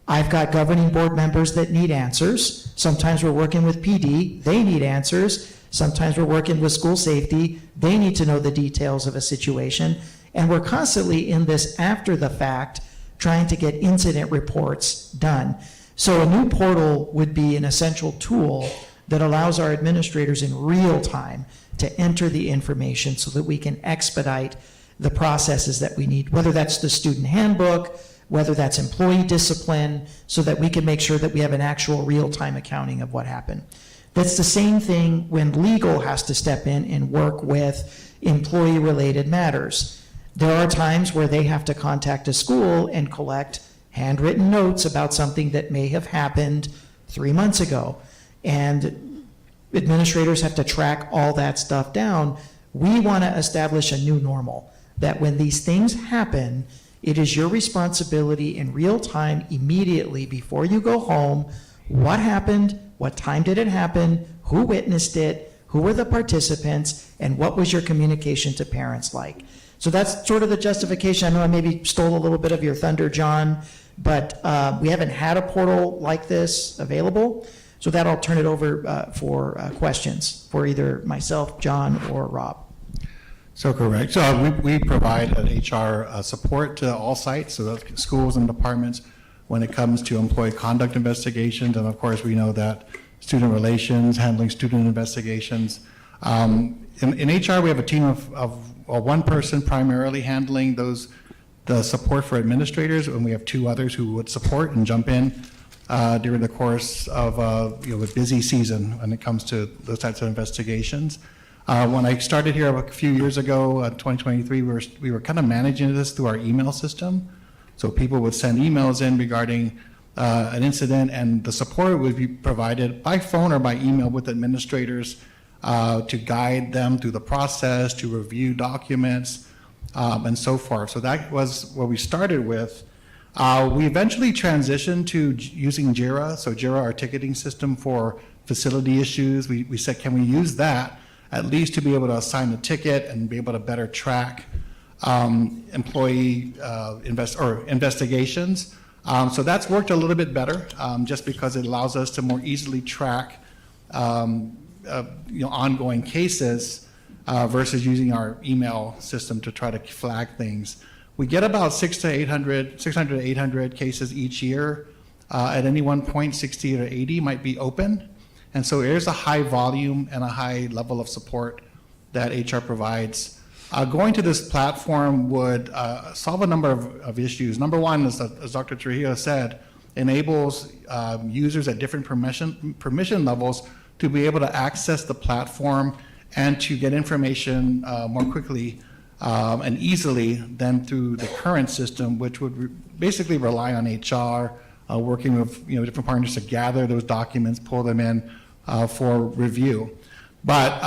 I've got governing board members that need answers. Sometimes we're working with PD, they need answers. Sometimes we're working with school safety, they need to know the details of a situation. And we're constantly in this after the fact, trying to get incident reports done. So a new portal would be an essential tool that allows our administrators in real time to enter the information so that we can expedite the processes that we need, whether that's the student handbook, whether that's employee discipline, so that we can make sure that we have an actual real-time accounting of what happened. That's the same thing when legal has to step in and work with employee-related matters. There are times where they have to contact a school and collect handwritten notes about something that may have happened 3 months ago. And administrators have to track all that stuff down. We want to establish a new normal, that when these things happen, it is your responsibility in real time, immediately before you go home, what happened, what time did it happen, who witnessed it, who were the participants, and what was your communication to parents like. So that's sort of the justification. I know I maybe stole a little bit of your thunder, John, but we haven't had a portal like this available. So that I'll turn it over for questions for either myself, John, or Rob. So correct. So we provide an HR support to all sites, so the schools and departments, when it comes to employee conduct investigations. And of course, we know that student relations, handling student investigations. In HR, we have a team of one person primarily handling the support for administrators, and we have 2 others who would support and jump in during the course of a busy season when it comes to those types of investigations. When I started here a few years ago, 2023, we were kind of managing this through our email system. So people would send emails in regarding an incident, and the support would be provided by phone or by email with administrators to guide them through the process, to review documents, and so forth. So that was what we started with. We eventually transitioned to using JIRA. So JIRA, our ticketing system for facility issues, we said, can we use that at least to be able to assign a ticket and be able to better track employee investigations. So that's worked a little bit better, just because it allows us to more easily track ongoing cases versus using our email system to try to flag things. We get about 600 to 800 cases each year. At any one point, 60 to 80 might be open. And so there's a high volume and a high level of support that HR provides. Going to this platform would solve a number of issues. Number one, as Dr. Trujillo said, enables users at different permission levels to be able to access the platform and to get information more quickly and easily than through the current system, which would basically rely on HR working with different partners to gather those documents, pull them in for review. But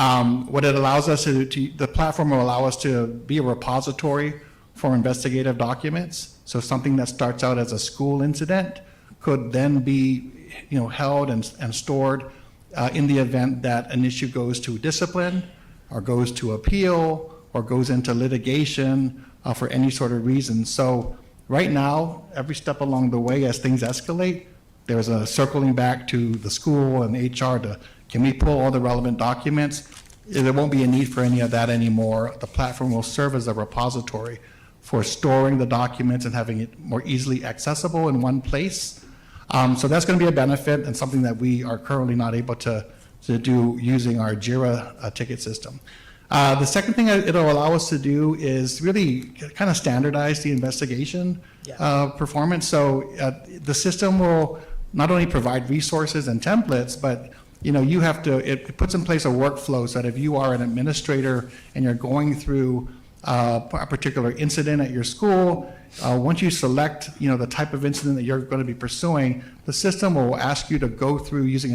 what it allows us to the platform will allow us to be a repository for investigative documents. So something that starts out as a school incident could then be held and stored in the event that an issue goes to discipline or goes to appeal or goes into litigation for any sort of reason. So right now, every step along the way as things escalate, there's a circling back to the school and HR to, can we pull all the relevant documents? There won't be a need for any of that anymore. The platform will serve as a repository for storing the documents and having it more easily accessible in one place. So that's going to be a benefit and something that we are currently not able to do using our JIRA ticket system. The second thing it'll allow us to do is really kind of standardize the investigation performance. So the system will not only provide resources and templates, but you have to, it puts in place a workflow so that if you are an administrator and you're going through a particular incident at your school, once you select the type of incident that you're going to be pursuing, the system will ask you to go through using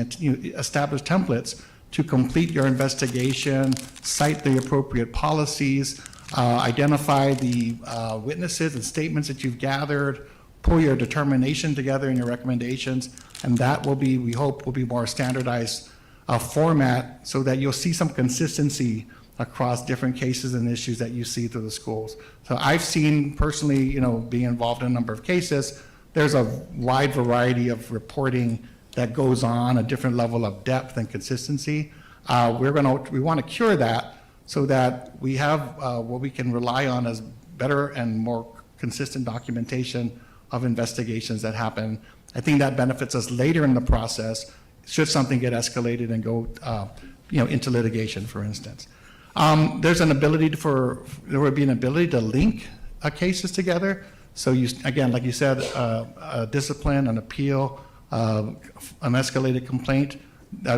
established templates to complete your investigation, cite the appropriate policies, identify the witnesses and statements that you've gathered, pull your determination together and your recommendations, and that will be, we hope, will be more standardized format so that you'll see some consistency across different cases and issues that you see through the schools. So I've seen personally, being involved in a number of cases, there's a wide variety of reporting that goes on, a different level of depth and consistency. We want to cure that so that we have what we can rely on as better and more consistent documentation of investigations that happen. I think that benefits us later in the process should something get escalated and go, into litigation, for instance. There's an ability there would be an ability to link cases together. So again, like you said, a discipline, an appeal, an escalated complaint,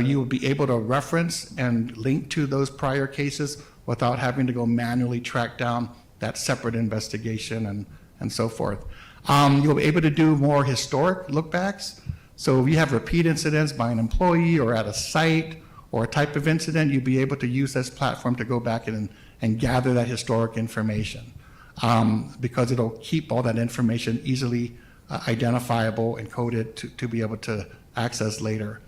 you would be able to reference and link to those prior cases without having to go manually track down that separate investigation and so forth. You'll be able to do more historic lookbacks. So if you have repeat incidents by an employee or at a site or a type of incident, you'll be able to use this platform to go back and gather that historic information, because it'll keep all that information easily identifiable and coded to be able to access later.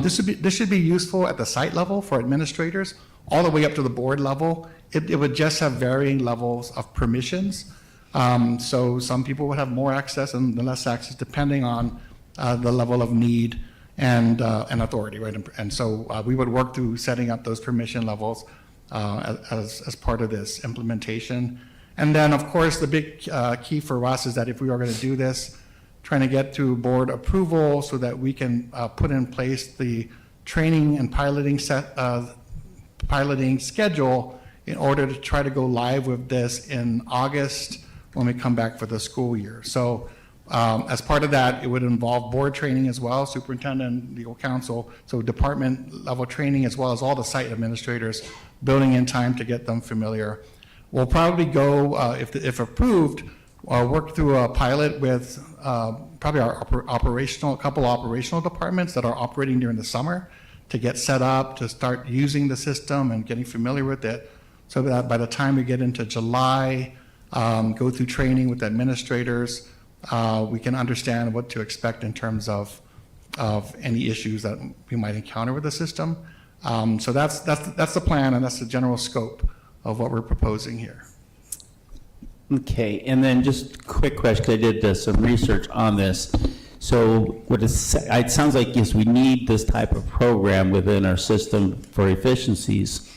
This should be useful at the site level for administrators, all the way up to the board level. It would just have varying levels of permissions. So some people would have more access and less access depending on the level of need and authority, right? And so we would work through setting up those permission levels as part of this implementation. And then, of course, the big key for us is that if we are going to do this, trying to get through board approval so that we can put in place the training and piloting schedule in order to try to go live with this in August when we come back for the school year. So as part of that, it would involve board training as well, superintendent, legal counsel, so department level training, as well as all the site administrators, building in time to get them familiar. We'll probably go, if approved, work through a pilot with probably our a couple operational departments that are operating during the summer to get set up, to start using the system and getting familiar with it, so that by the time we get into July, go through training with administrators, we can understand what to expect in terms of any issues that we might encounter with the system. So that's the plan, and that's the general scope of what we're proposing here. Okay, and then just quick question, 'cause I did some research on this. So it sounds like, yes, we need this type of program within our system for efficiencies.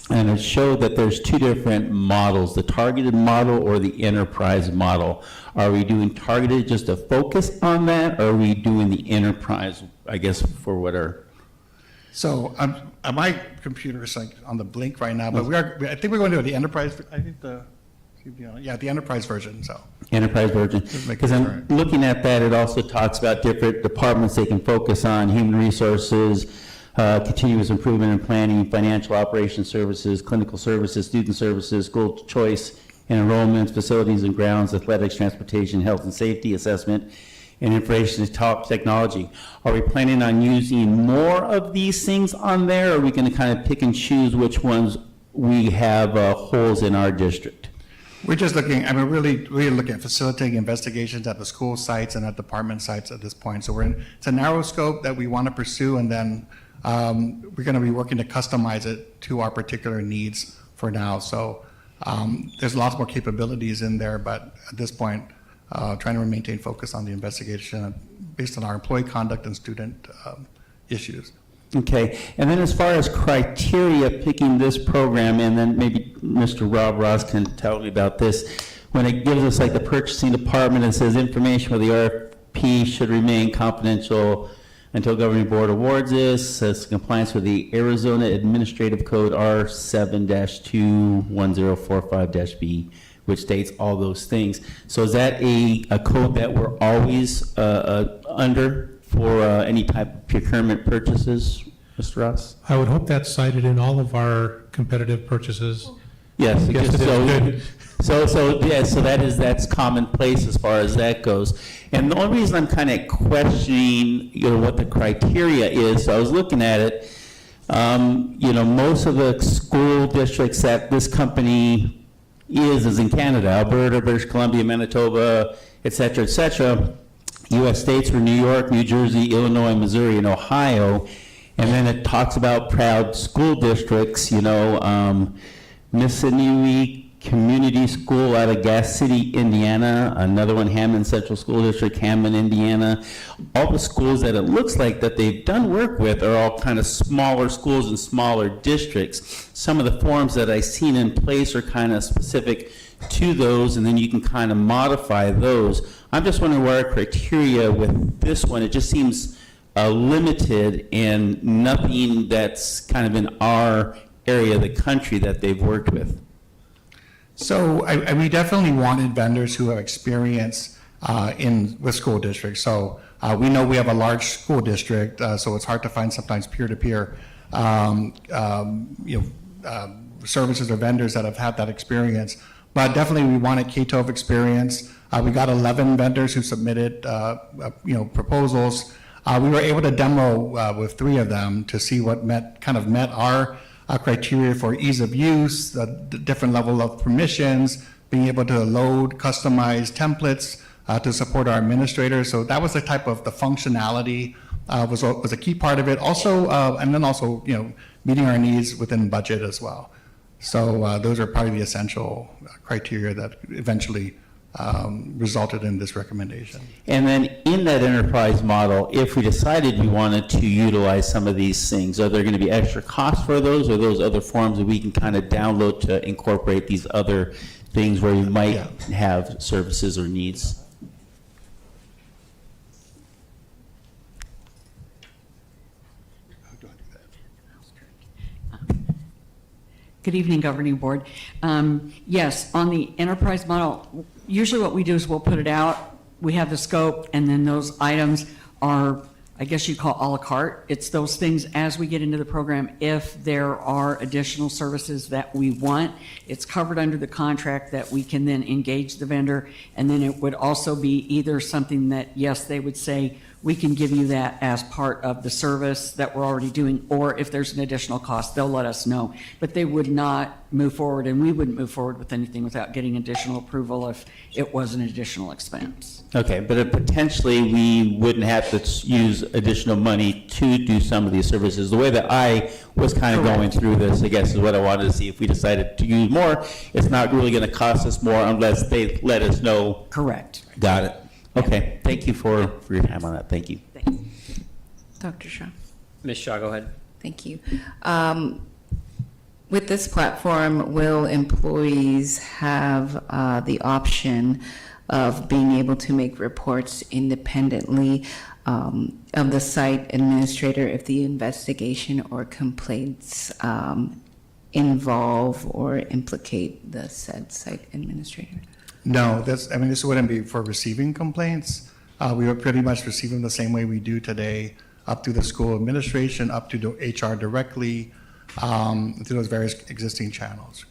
And it showed that there's two different models, the targeted model or the enterprise model. Are we doing targeted just to focus on that, or are we doing the enterprise, I guess, for what are? So my computer is like on the blink right now, but I think we're going to do the enterprise. I think the enterprise version. So Enterprise version. Because I'm looking at that, it also talks about different departments they can focus on: human resources, continuous improvement and planning, financial operations services, clinical services, student services, school choice and enrollments, facilities and grounds, athletics, transportation, health and safety, assessment, and information technology. Are we planning on using more of these things on there, or are we going to kind of pick and choose which ones we have holes in our district? we're just looking, really looking at facilitating investigations at the school sites and at department sites at this point. So it's a narrow scope that we want to pursue, and then we're going to be working to customize it to our particular needs for now. So there's lots more capabilities in there, but at this point, trying to maintain focus on the investigation based on our employee conduct and student issues. Okay, and then as far as criteria picking this program, and then maybe Mr. Rob Ross can tell me about this, when it gives us like the purchasing department, it says information for the RFP should remain confidential until governing board awards this, says compliance with the Arizona Administrative Code R7-21045-B, which states all those things. So is that a code that we're always under for any type of procurement purchases, Mr. Ross? I would hope that's cited in all of our competitive purchases. Yes. Yes, it is. So that's commonplace as far as that goes. And the only reason I'm kind of questioning, what the criteria is, so I was looking at it, most of the school districts that this company is in Canada, Alberta, British Columbia, Manitoba, et cetera, U.S. states were New York, New Jersey, Illinois, Missouri, and Ohio. And then it talks about proud school districts, Missinuri Community School out of Gas City, Indiana, another one, Hammond Central School District, Hammond, Indiana. All the schools that it looks like that they've done work with are all kind of smaller schools and smaller districts. Some of the forms that I've seen in place are kind of specific to those, and then you can kind of modify those. I'm just wondering what our criteria with this one, it just seems limited and nothing that's kind of in our area of the country that they've worked with? So we definitely wanted vendors who have experience with school districts. So we know we have a large school district, so it's hard to find sometimes peer-to-peer services or vendors that have had that experience. But definitely we wanted K-12 experience. We got 11 vendors who submitted proposals. We were able to demo with 3 of them to see what met our criteria for ease of use, the different level of permissions, being able to load customized templates to support our administrators. So that was the type of the functionality was a key part of it. Also, and then also, meeting our needs within budget as well. So those are probably the essential criteria that eventually resulted in this recommendation. And then in that enterprise model, if we decided we wanted to utilize some of these things, are there going to be extra costs for those, or those other forms that we can kind of download to incorporate these other things where you might have services or needs? Good evening, Governing Board. Yes, on the enterprise model, usually what we do is we'll put it out, we have the scope, and then those items are, I guess you'd call a la carte. It's those things as we get into the program, if there are additional services that we want, it's covered under the contract that we can then engage the vendor. And then it would also be either something that, yes, they would say, we can give you that as part of the service that we're already doing, or if there's an additional cost, they'll let us know. But they would not move forward, and we wouldn't move forward with anything without getting additional approval if it was an additional expense. Okay, but potentially we wouldn't have to use additional money to do some of these services. The way that I was kind of going through this, I guess, is what I wanted to see. If we decided to use more, it's not really going to cost us more unless they let us know. Correct. Got it. Okay, thank you for your time on that. Thank you. Dr. Shaw. Ms. Shaw, go ahead. Thank you. With this platform, will employees have the option of being able to make reports independently of the site administrator if the investigation or complaints involve or implicate the said site administrator? No, this wouldn't be for receiving complaints. We would pretty much receive them the same way we do today, up to the school administration, up to the HR directly, through those various existing channels.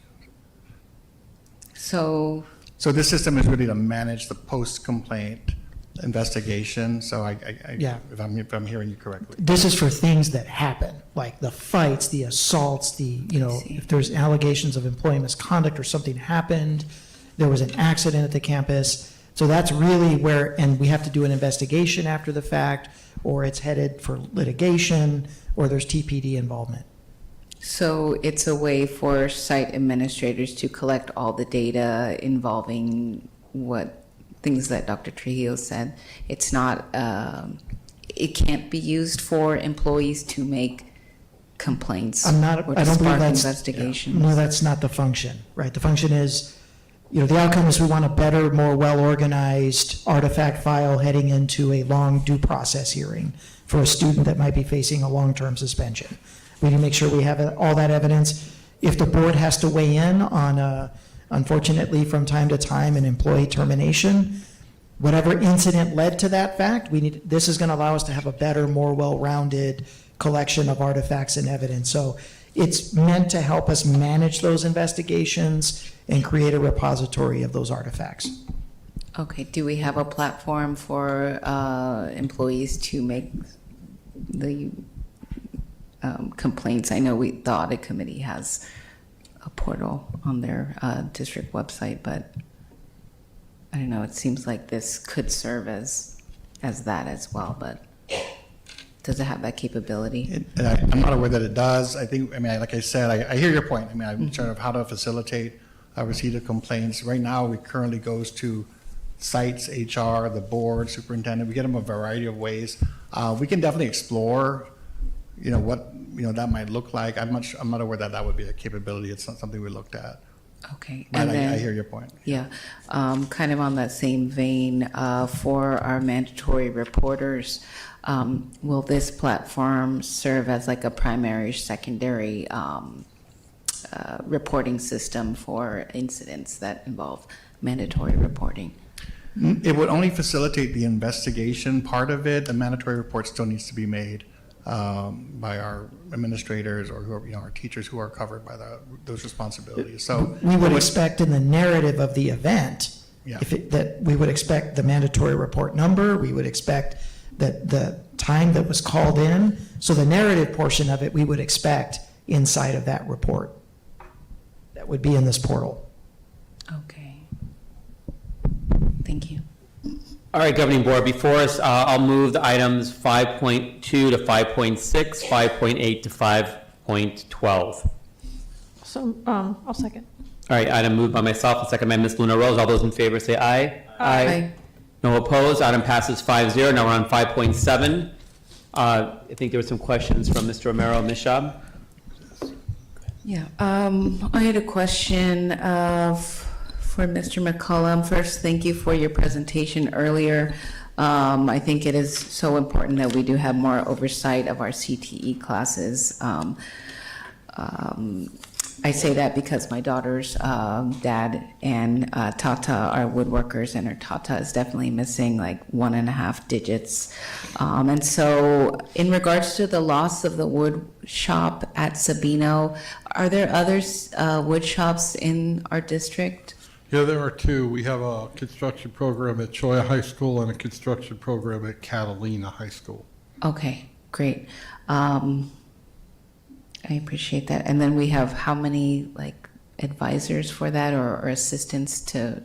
So this system is really to manage the post-complaint investigation. So if I'm hearing you correctly. This is for things that happen, like the fights, the assaults, if there's allegations of employee misconduct or something happened, there was an accident at the campus. So that's really where, and we have to do an investigation after the fact, or it's headed for litigation, or there's TPD involvement. So it's a way for site administrators to collect all the data involving what things that Dr. Trujillo said. It's not, it can't be used for employees to make complaints or to I don't believe spark that's, investigations. no, that's not the function, right? The function is, the outcome is we want a better, more well-organized artifact file heading into a long due process hearing for a student that might be facing a long-term suspension. We need to make sure we have all that evidence. If the board has to weigh in on, unfortunately, from time to time, an employee termination, whatever incident led to that fact, this is going to allow us to have a better, more well-rounded collection of artifacts and evidence. So it's meant to help us manage those investigations and create a repository of those artifacts. Okay, do we have a platform for employees to make the complaints? I know the audit committee has a portal on their district website, but I don't know, it seems like this could serve as that as well, but does it have that capability? I'm not aware that it does. Like I said, I hear your point. I'm sure of how to facilitate receipt of complaints. Right now, it currently goes to sites, HR, the board, superintendent. We get them a variety of ways. We can definitely explore, what that might look like. I'm not aware that would be a capability. It's not something we looked at. Okay. But And then, I hear your point. Yeah, kind of on that same vein, for our mandatory reporters, will this platform serve as like a primary, secondary reporting system for incidents that involve mandatory reporting? It would only facilitate the investigation part of it. The mandatory report still needs to be made by our administrators or whoever, our teachers who are covered by those responsibilities. So We would expect in the narrative of the event, Yeah. that we would expect the mandatory report number, we would expect that the time that was called in. So the narrative portion of it, we would expect inside of that report. That would be in this portal. Okay. Thank you. All right, Governing Board, before us, I'll move the items 5.2 to 5.6, 5.8 to 5.12. So, I'll second. All right, item moved by myself and second by Ms. Luna Rose. All those in favor say aye. Aye. No opposed. Item passes 5-0. Now we're on 5.7. I think there were some questions from Mr. Romero. Ms. Schaub? Yeah, I had a question for Mr. McCollum. First, thank you for your presentation earlier. I think it is so important that we do have more oversight of our CTE classes. I say that because my daughter's dad and Tata are woodworkers, and her Tata is definitely missing like 1.5 digits. And so in regards to the loss of the wood shop at Sabino, are there other wood shops in our district? Yeah, there are two. We have a construction program at Choya High School and a construction program at Catalina High School. Okay, great. I appreciate that. And then we have how many like advisors for that or assistants to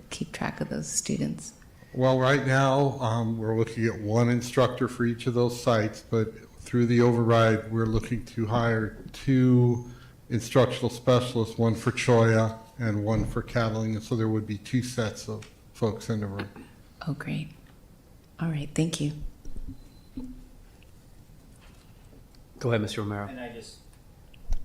keep track of those students? Well, right now, we're looking at one instructor for each of those sites, but through the override, we're looking to hire 2 instructional specialists, one for Choya and one for Catalina, so there would be 2 sets of folks in the room. Oh, great. All right, thank you. Go ahead, Mr. Romero. And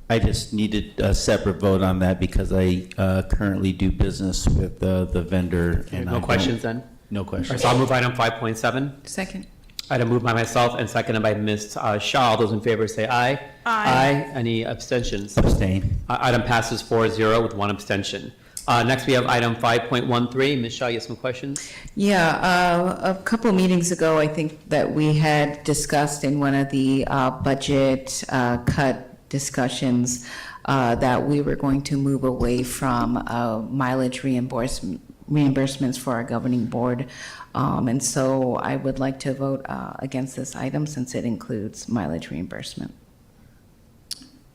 I just needed a separate vote on that because I currently do business with the vendor. And No questions then? No questions. So I'll move item 5.7. Second. Item moved by myself and seconded by Ms. Shaw. All those in favor say aye. Aye. Any abstentions? Abstain. Item passes 4-0 with 1 abstention. Next, we have item 5.13. Ms. Shaw, you have some questions? Yeah, a couple of meetings ago, I think that we had discussed in one of the budget cut discussions that we were going to move away from mileage reimbursements for our governing board. And so I would like to vote against this item since it includes mileage reimbursement.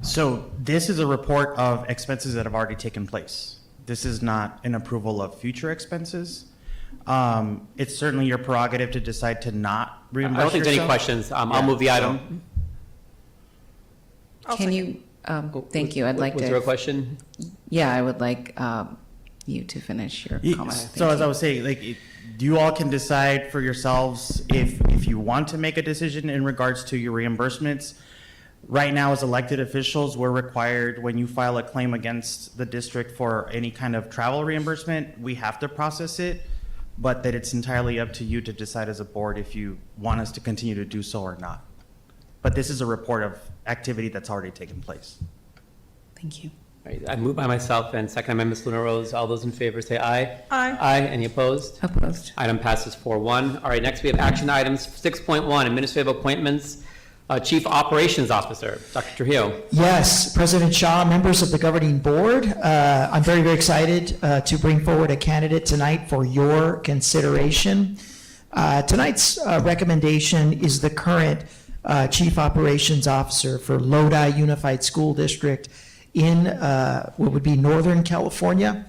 So this is a report of expenses that have already taken place. This is not an approval of future expenses. It's certainly your prerogative to decide to not reimburse I don't think there's any yourself. questions. I'll Yeah, move the so- item. Can you, thank you, I'd like to. Was there a question? Yeah, I would like you to finish your comment. So as I was saying, like, you all can decide for yourselves if you want to make a decision in regards to your reimbursements. Right now, as elected officials, we're required, when you file a claim against the district for any kind of travel reimbursement, we have to process it, but that it's entirely up to you to decide as a board if you want us to continue to do so or not. But this is a report of activity that's already taken place. Thank you. All right, I move by myself and seconded by Ms. Luna Rose. All those in favor say aye. Aye. Aye. Any opposed? Opposed. Item passes 4-1. All right, next we have action items. 6.1, administrative appointments. Chief Operations Officer, Dr. Trujillo. Yes, President Shaw, members of the governing board, I'm very, very excited to bring forward a candidate tonight for your consideration. Tonight's recommendation is the current Chief Operations Officer for Lodi Unified School District in what would be Northern California.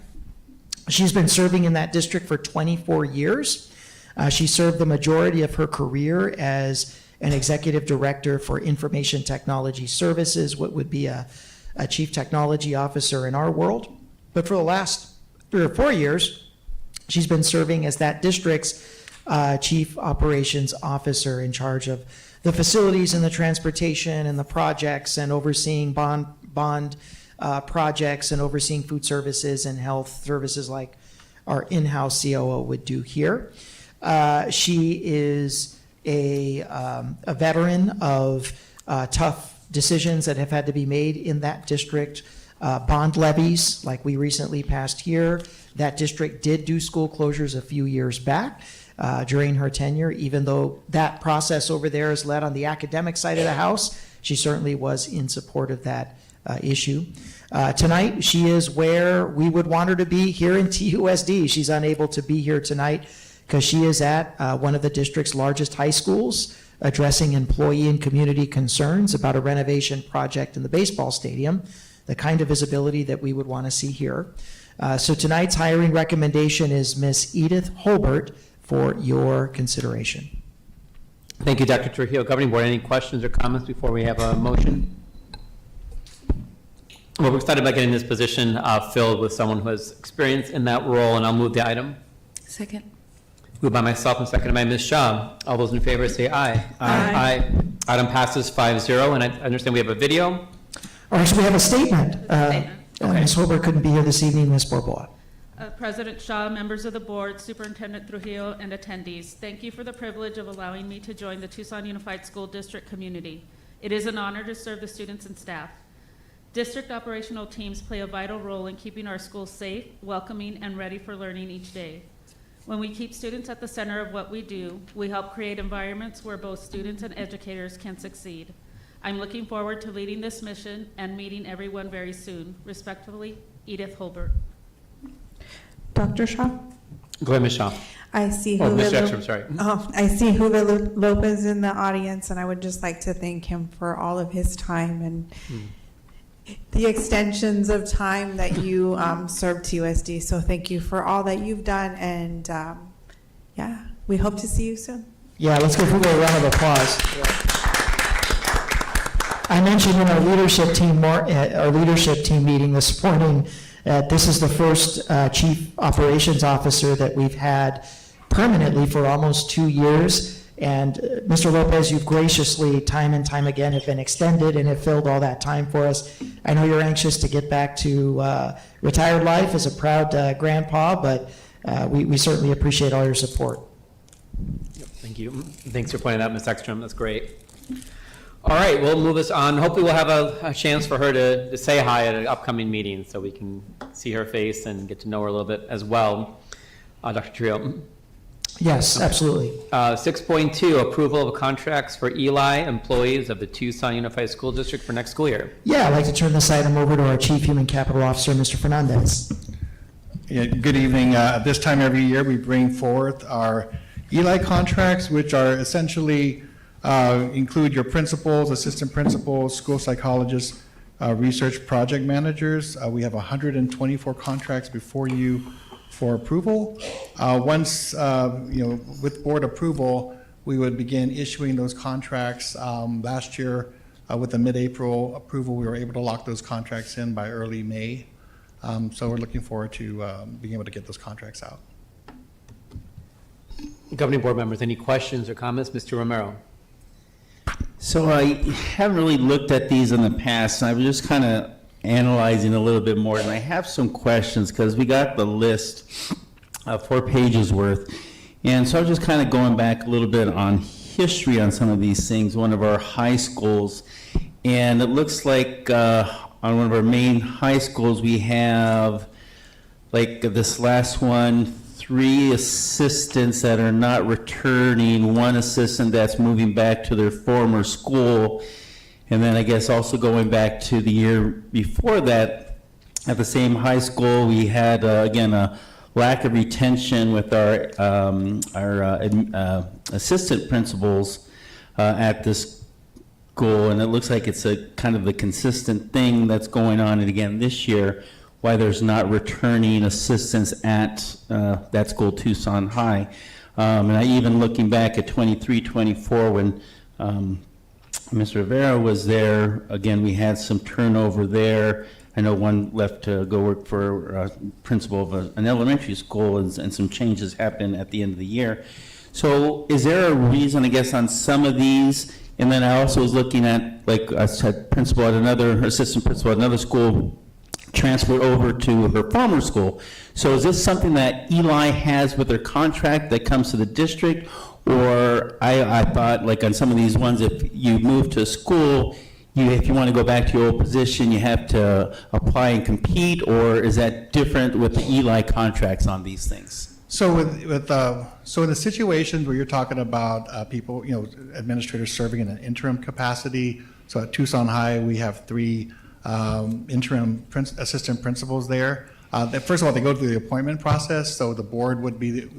She's been serving in that district for 24 years. She served the majority of her career as an executive director for information technology services, what would be a chief technology officer in our world. But for the last 3 or 4 years, she's been serving as that district's chief operations officer in charge of the facilities and the transportation and the projects and overseeing bond projects and overseeing food services and health services like our in-house COO would do here. She is a veteran of tough decisions that have had to be made in that district. Bond levies, like we recently passed here, that district did do school closures a few years back during her tenure. Even though that process over there is led on the academic side of the house, she certainly was in support of that issue. Tonight, she is where we would want her to be here in TUSD. She's unable to be here tonight because she is at one of the district's largest high schools, addressing employee and community concerns about a renovation project in the baseball stadium, the kind of visibility that we would want to see here. So tonight's hiring recommendation is Miss Edith Holbert for your consideration. Thank you, Dr. Trujillo. Governing Board, any questions or comments before we have a motion? Well, we're excited about getting this position filled with someone who has experience in that role, and I'll move the item. Second. Moved by myself and seconded by Ms. Shaw. All those in favor say aye. Aye. Item passes 5-0, and I understand we have a video. Or actually, we have a statement. Ms. Holbert couldn't be here this evening, Ms. Borboa. President Shaw, members of the board, Superintendent Trujillo, and attendees, thank you for the privilege of allowing me to join the Tucson Unified School District community. It is an honor to serve the students and staff. District operational teams play a vital role in keeping our schools safe, welcoming, and ready for learning each day. When we keep students at the center of what we do, we help create environments where both students and educators can succeed. I'm looking forward to leading this mission and meeting everyone very soon. Respectfully, Edith Holbert. Dr. Shaw? Go ahead, Ms. Shaw. I see Oh, Ms. Julio- Jackson, sorry. I see Julio Lopez in the audience, and I would just like to thank him for all of his time and the extensions of time that you served TUSD. So thank you for all that you've done, and yeah, we hope to see you soon. Yeah, let's give Julio a round of applause. I mentioned in our leadership team meeting this morning that this is the first chief operations officer that we've had permanently for almost 2 years. And Mr. Lopez, you've graciously, time and time again, have been extended and have filled all that time for us. I know you're anxious to get back to retired life as a proud grandpa, but we certainly appreciate all your support. Thank you. Thanks for pointing that out, Ms. Ekstrom. That's great. All right, we'll move us on. Hopefully we'll have a chance for her to say hi at an upcoming meeting so we can see her face and get to know her a little bit as well. Dr. Trio. Yes, absolutely. 6.2, approval of contracts for Eli employees of the Tucson Unified School District for next school year. Yeah, I'd like to turn this item over to our Chief Human Capital Officer, Mr. Fernandez. Yeah, good evening. This time every year we bring forth our Eli contracts, which are essentially include your principals, assistant principals, school psychologists, research project managers. We have 124 contracts before you for approval. Once, with board approval, we would begin issuing those contracts. Last year, with the mid-April approval, we were able to lock those contracts in by early May. So we're looking forward to being able to get those contracts out. Governing board members, any questions or comments? Mr. Romero. So I haven't really looked at these in the past, and I was just kind of analyzing a little bit more, and I have some questions because we got the list 4 pages worth, and so I was just kind of going back a little bit on history on some of these things. One of our high schools, and it looks like on one of our main high schools we have, like this last one, 3 assistants that are not returning, 1 assistant that's moving back to their former school, and then I guess also going back to the year before that, at the same high school, we had, again, a lack of retention with our assistant principals at this school, and it looks like it's a kind of a consistent thing that's going on, and again, this year, why there's not returning assistants at that school, Tucson High. And I even looking back at 23-24 when Mr. Rivera was there, again, we had some turnover there. I know one left to go work for principal of an elementary school, and some changes happened at the end of the year. So is there a reason, I guess, on some of these? And then I also was looking at, like I said, principal at another, assistant principal at another school, transferred over to her former school. So is this something that Eli has with their contract that comes to the district? Or I thought, like on some of these ones, if you move to a school, if you want to go back to your old position, you have to apply and compete, or is that different with the Eli contracts on these things? So so in the situations where you're talking about people, administrators serving in an interim capacity, so at Tucson High, we have 3 interim assistant principals there. First of all, they go through the appointment process, so the board would be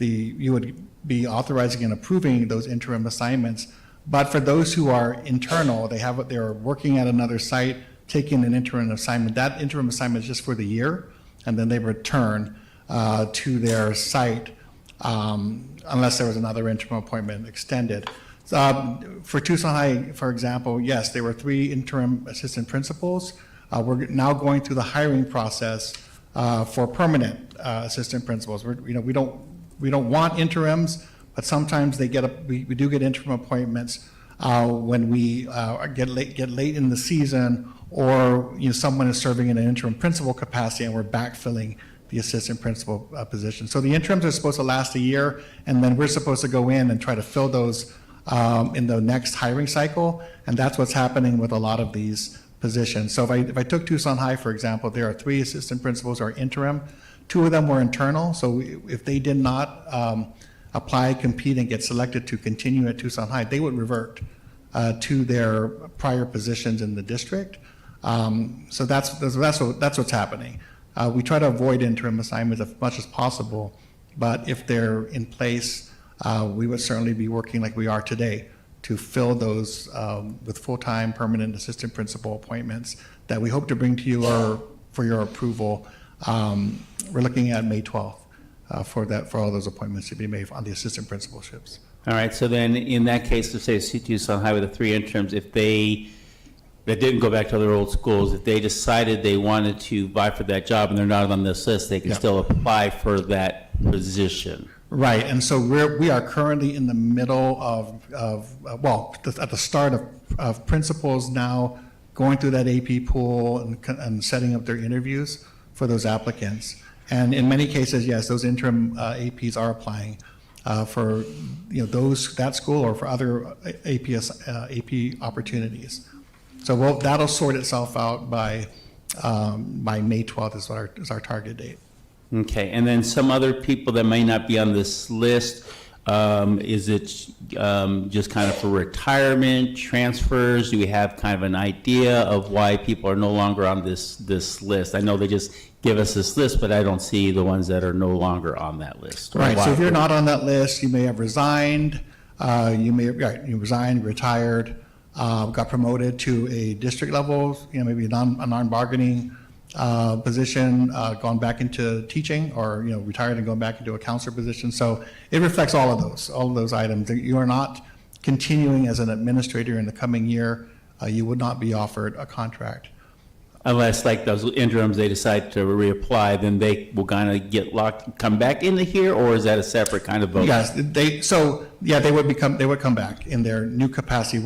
you would be authorizing and approving those interim assignments. But for those who are internal, they're working at another site, taking an interim assignment. That interim assignment is just for the year, and then they return to their site unless there was another interim appointment extended. For Tucson High, for example, yes, there were 3 interim assistant principals. We're now going through the hiring process for permanent assistant principals. We don't want interims, but sometimes we do get interim appointments when we get late in the season, or someone is serving in an interim principal capacity and we're backfilling the assistant principal position. So the interims are supposed to last a year, and then we're supposed to go in and try to fill those in the next hiring cycle, and that's what's happening with a lot of these positions. So if I took Tucson High, for example, there are 3 assistant principals who are interim. 2 of them were internal, so if they did not apply, compete, and get selected to continue at Tucson High, they would revert to their prior positions in the district. So that's what's happening. We try to avoid interim assignments as much as possible, but if they're in place, we would certainly be working like we are today to fill those with full-time permanent assistant principal appointments that we hope to bring to you for your approval. We're looking at May 12th for all those appointments to be made on the assistant principalships. All right, so then in that case, to say Tucson High with the 3 interims, if they didn't go back to their old schools, if they decided they wanted to vie for that job and they're not on this list, they can still apply for that position. Right, and so we are currently in the middle at the start of principals now going through that AP pool and setting up their interviews for those applicants. And in many cases, yes, those interim APs are applying for that school or for other AP opportunities. So that'll sort itself out by May 12th is our target date. Okay, and then some other people that may not be on this list, is it just kind of for retirement, transfers? Do we have kind of an idea of why people are no longer on this list? I know they just give us this list, but I don't see the ones that are no longer on that list. Right, so if you're not on that list, you may have resigned, you resigned, retired, got promoted to a district level, maybe a non-bargaining position, gone back into teaching, or retired and gone back into a counselor position. So it reflects all of those items. You are not continuing as an administrator in the coming year. You would not be offered a contract. Unless, like those interims, they decide to reapply, then they will kind of get locked, come back into here, or is that a separate kind of vote? Yes, they would come back in their new capacity.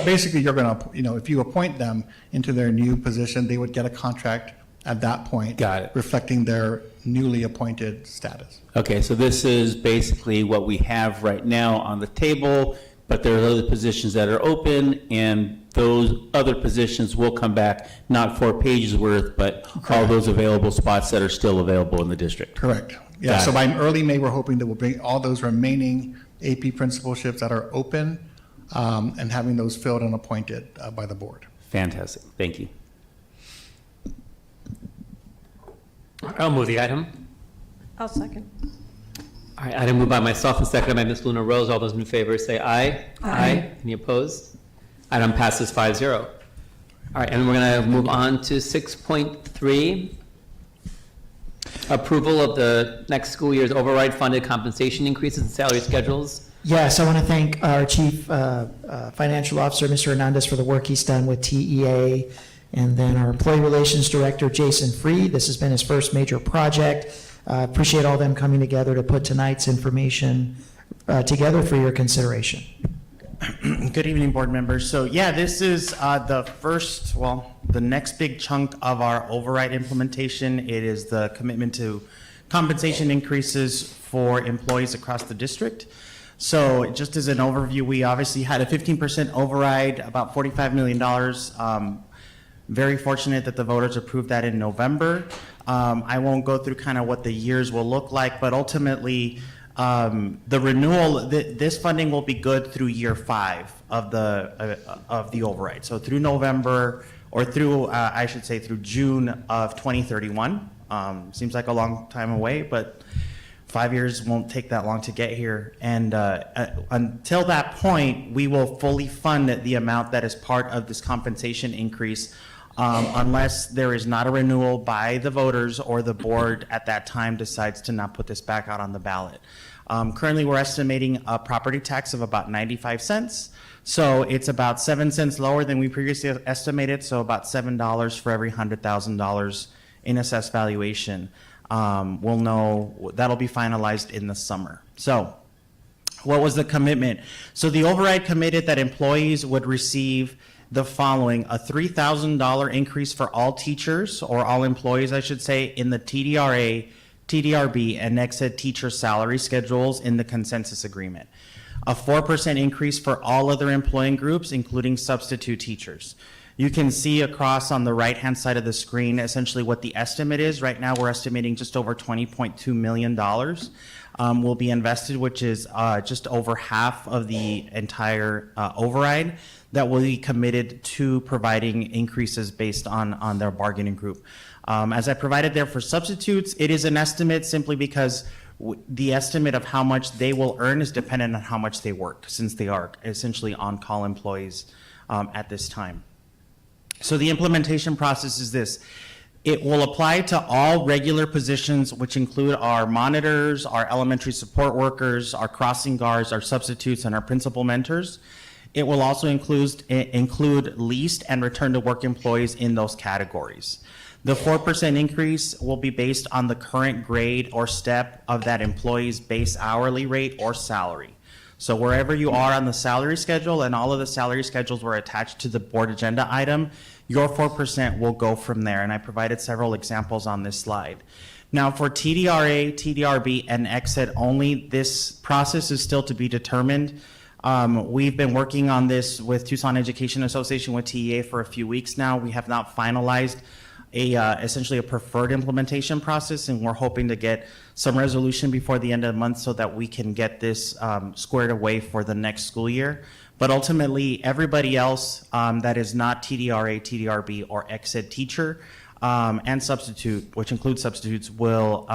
Basically you're going to, if you appoint them into their new position, they would get a contract at that point. Got it. Reflecting their newly appointed status. Okay, so this is basically what we have right now on the table, but there are other positions that are open, and those other positions will come back, not 4 pages worth, but all those available spots that are still available in the district. Correct. Yeah, so by early May, we're hoping that we'll bring all those remaining AP principalships that are open and having those filled and appointed by the board. Fantastic. Thank you. I'll move the item. I'll second. All right, item moved by myself and seconded by Ms. Luna Rose. All those in favor say aye. Aye. Any opposed? Item passes 5-0. All right, and we're going to move on to 6.3, approval of the next school year's override funded compensation increases and salary schedules. Yes, I want to thank our Chief Financial Officer, Mr. Hernandez, for the work he's done with TEA, and then our Employee Relations Director, Jason Freed. This has been his first major project. Appreciate all them coming together to put tonight's information together for your consideration. Good evening, board members. So yeah, this is the next big chunk of our override implementation. It is the commitment to compensation increases for employees across the district. So just as an overview, we obviously had a 15% override, about $45 million. Very fortunate that the voters approved that in November. I won't go through kind of what the years will look like, but ultimately, the renewal, this funding will be good through year 5 of the override. So through November, or through, I should say, through June of 2031. Seems like a long time away, but 5 years won't take that long to get here. And until that point, we will fully fund the amount that is part of this compensation increase, unless there is not a renewal by the voters or the board at that time decides to not put this back out on the ballot. Currently, we're estimating a property tax of about 95 cents. So it's about 7 cents lower than we previously estimated, so about $7 for every $100,000 in assessed valuation. We'll know, that'll be finalized in the summer. So what was the commitment? So the override committed that employees would receive the following: a $3,000 increase for all teachers, or all employees, I should say, in the TDRA, TDRB, and ExEd teacher salary schedules in the consensus agreement. A 4% increase for all other employing groups, including substitute teachers. You can see across on the right-hand side of the screen essentially what the estimate is. Right now, we're estimating just over $20.2 million will be invested, which is just over half of the entire override that will be committed to providing increases based on their bargaining group. As I provided there for substitutes, it is an estimate simply because the estimate of how much they will earn is dependent on how much they work, since they are essentially on-call employees at this time. So the implementation process is this. It will apply to all regular positions, which include our monitors, our elementary support workers, our crossing guards, our substitutes, and our principal mentors. It will also include leased and return to work employees in those categories. The 4% increase will be based on the current grade or step of that employee's base hourly rate or salary. So wherever you are on the salary schedule, and all of the salary schedules were attached to the board agenda item, your 4% will go from there. And I provided several examples on this slide. Now for TDRA, TDRB, and ExEd only, this process is still to be determined. We've been working on this with Tucson Education Association, with TEA, for a few weeks now. We have not finalized essentially a preferred implementation process, and we're hoping to get some resolution before the end of the month so that we can get this squared away for the next school year. But ultimately, everybody else that is not TDRA, TDRB, or ExEd teacher and substitute, which includes substitutes, will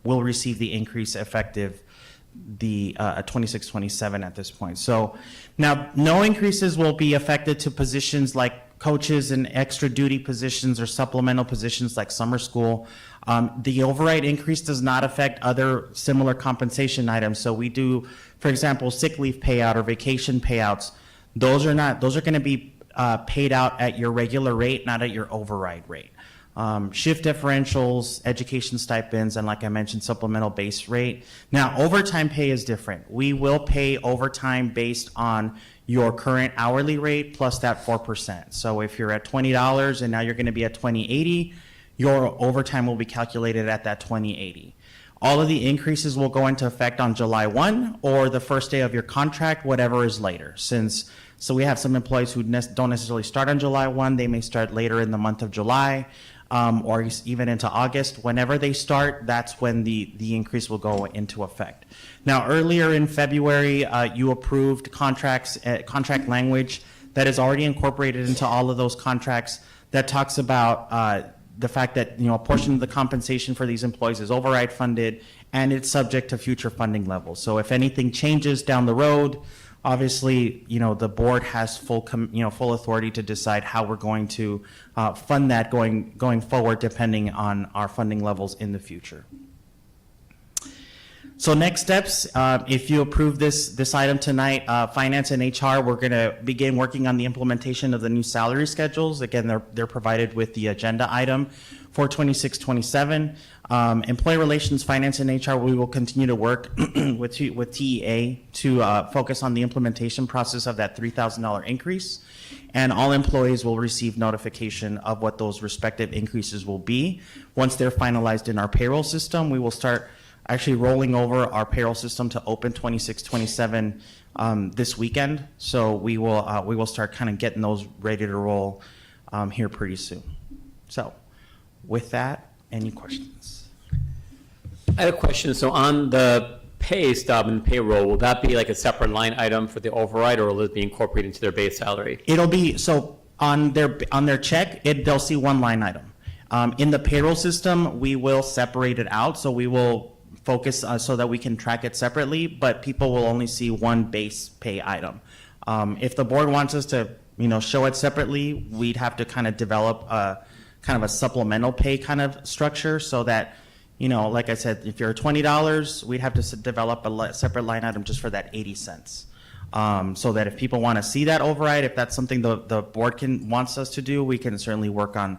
receive the increase effective the 26-27 at this point. So now no increases will be affected to positions like coaches and extra duty positions or supplemental positions like summer school. The override increase does not affect other similar compensation items. So we do, for example, sick leave payout or vacation payouts. Those are going to be paid out at your regular rate, not at your override rate. Shift differentials, education stipends, and like I mentioned, supplemental base rate. Now, overtime pay is different. We will pay overtime based on your current hourly rate plus that 4%. So if you're at $20 and now you're going to be at $20.80, your overtime will be calculated at that $20.80. All of the increases will go into effect on July 1 or the first day of your contract, whatever is later. So we have some employees who don't necessarily start on July 1. They may start later in the month of July. Or even into August. Whenever they start, that's when the increase will go into effect. Now, earlier in February, you approved contract language that is already incorporated into all of those contracts that talks about the fact that a portion of the compensation for these employees is override funded and it's subject to future funding levels. So if anything changes down the road, obviously, the board has full authority to decide how we're going to fund that going forward, depending on our funding levels in the future. So next steps, if you approve this item tonight, Finance and HR, we're going to begin working on the implementation of the new salary schedules. Again, they're provided with the agenda item for 26-27. Employee Relations, Finance and HR, we will continue to work with TEA to focus on the implementation process of that $3,000 increase. And all employees will receive notification of what those respective increases will be. Once they're finalized in our payroll system, we will start actually rolling over our payroll system to open 26-27 this weekend. So we will start kind of getting those ready to roll here pretty soon. So with that, any questions? I have a question. So on the pay stub and payroll, will that be like a separate line item for the override, or will it be incorporated into their base salary? It'll be, so on their check, they'll see one line item. In the payroll system, we will separate it out. So we will focus so that we can track it separately, but people will only see one base pay item. If the board wants us to, show it separately, we'd have to kind of develop a kind of a supplemental pay kind of structure so that, like I said, if you're $20, we'd have to develop a separate line item just for that 80 cents. So that if people want to see that override, if that's something the board wants us to do, we can certainly work on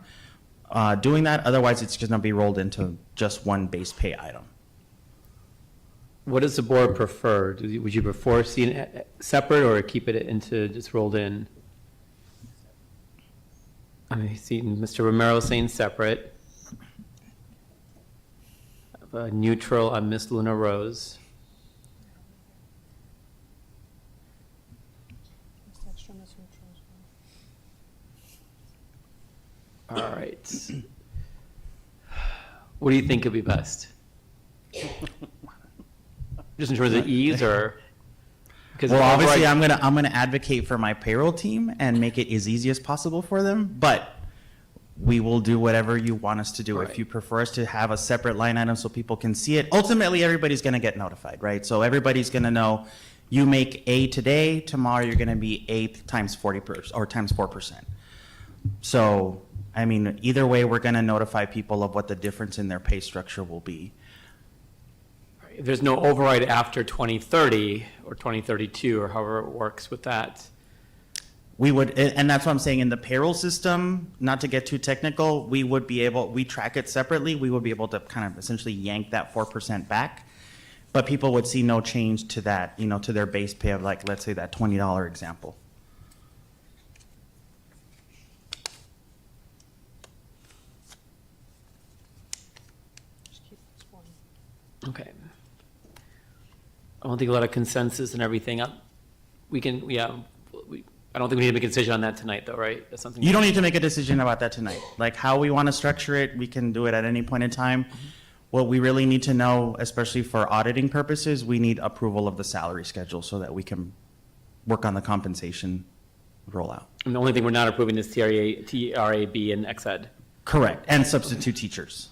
doing that. Otherwise, it's going to be rolled into just one base pay item. What does the board prefer? Would you prefer seeing it separate or keep it into just rolled in? I'm seeing Mr. Romero saying separate. Neutral on Miss Luna Rose. All right. What do you think would be best? Just in terms of ease, or? Well, obviously, I'm gonna advocate for my payroll team and make it as easy as possible for them. But we will do whatever you want us to do. Right. If you prefer us to have a separate line item so people can see it, ultimately everybody's gonna get notified, right? So everybody's gonna know you make A today, tomorrow you're gonna be A times 40% or times 4%. So, I mean, either way, we're gonna notify people of what the difference in their pay structure will be. There's no override after 2030 or 2032 or however it works with that. We would, and that's what I'm saying, in the payroll system, not to get too technical, we track it separately. We would be able to kind of essentially yank that 4% back, but people would see no change to that, to their base pay of, like, let's say that $20 example. Okay. I don't think a lot of consensus and everything. I don't think we need to make a decision on that tonight, though, right? That's something you don't need to make a decision about that tonight. Like, how we want to structure it, we can do it at any point in time. Mm-hmm. What we really need to know, especially for auditing purposes, we need approval of the salary schedule so that we can work on the compensation rollout. And the only thing we're not approving is TRAB and XED. Correct, and substitute teachers.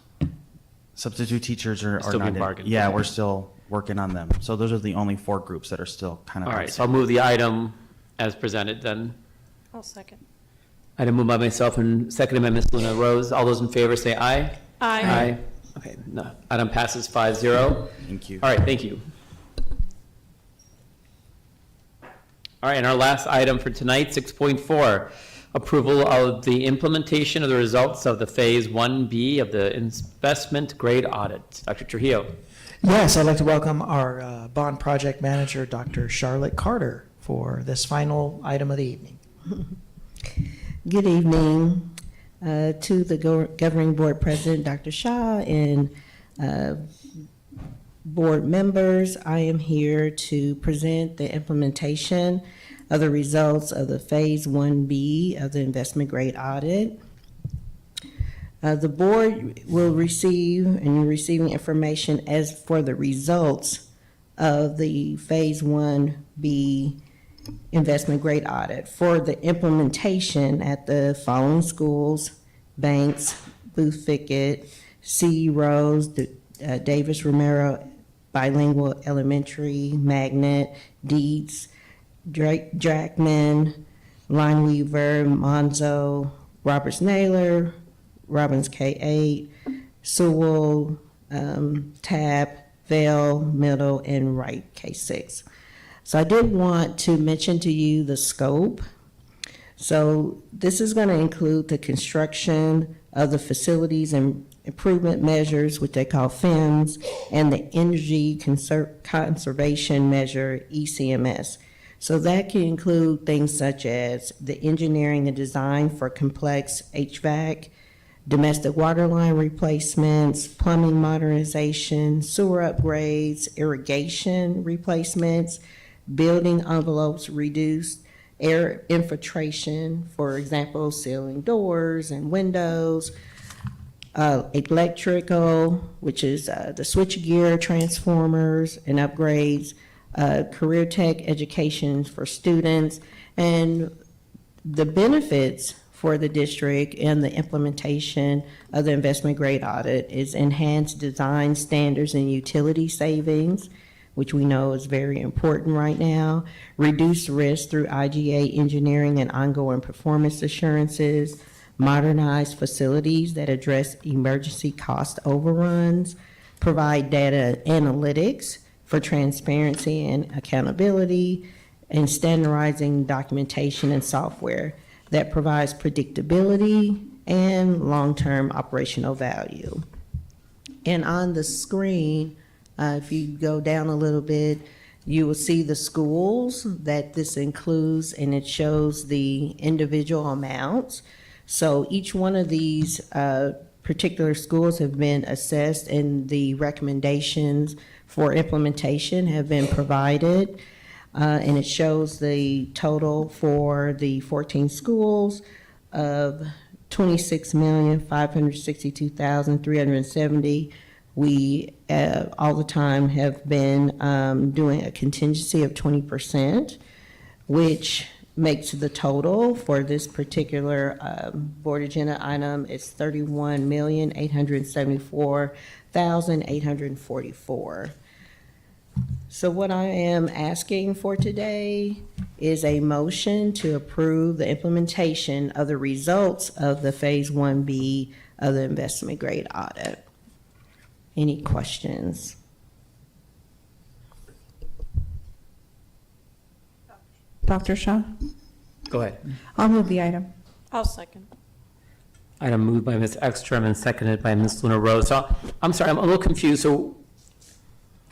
Substitute teachers are still not being in. bargained. Yeah, Okay. We're still working on them. So those are the only 4 groups that are still kind of. All right, so I'll move the item as presented then. I'll second. Item moved by myself and seconded by Ms. Luna Rose. All those in favor say aye. Aye. Aye. Okay, no, item passes 5-0. Thank you. All right, thank you. All right, and our last item for tonight, 6.4, approval of the implementation of the results of the Phase 1B of the investment grade audit. Dr. Trujillo. Yes, I'd like to welcome our bond project manager, Dr. Charlotte Carter, for this final item of the evening. Good evening to the governing board president, Dr. Shah, and board members. I am here to present the implementation of the results of the Phase 1B of the investment grade audit. The board will receive, and you're receiving information as for the results of the Phase 1B investment grade audit for the implementation at the following schools: Banks, Booth Fickett, C. Rose, Davis Romero Bilingual Elementary, Magnet, Dietz, Drackman, Lineweaver, Monzo, Roberts Naylor, Robbins K8, Sewell, Tabb, Vale, Middle, and Wright K6. So I did want to mention to you the scope. So this is going to include the construction of the facilities and improvement measures, which they call FIMS, and the energy conservation measure, ECMS. So that can include things such as the engineering and design for complex HVAC, domestic water line replacements, plumbing modernization, sewer upgrades, irrigation replacements, building envelopes reduced, air infiltration, for example, sealing doors and windows, electrical, which is the switchgear, transformers and upgrades, career tech education for students, and the benefits for the district and the implementation of the investment grade audit is enhanced design standards and utility savings, which we know is very important right now, reduce risk through IGA engineering and ongoing performance assurances, modernize facilities that address emergency cost overruns, provide data analytics for transparency and accountability, and standardizing documentation and software that provides predictability and long-term operational value. And on the screen, if you go down a little bit, you will see the schools that this includes, and it shows the individual amounts. So each one of these particular schools have been assessed, and the recommendations for implementation have been provided. And it shows the total for the 14 schools of $26,562,370. We all the time have been doing a contingency of 20%, which makes the total for this particular board agenda item is $31,874,844. So what I am asking for today is a motion to approve the implementation of the results of the Phase 1B of the investment grade audit. Any questions? Dr. Shaw? Go ahead. I'll move the item. I'll second. Item moved by Ms. Ekstrom and seconded by Ms. Luna Rose. So I'm sorry, I'm a little confused. So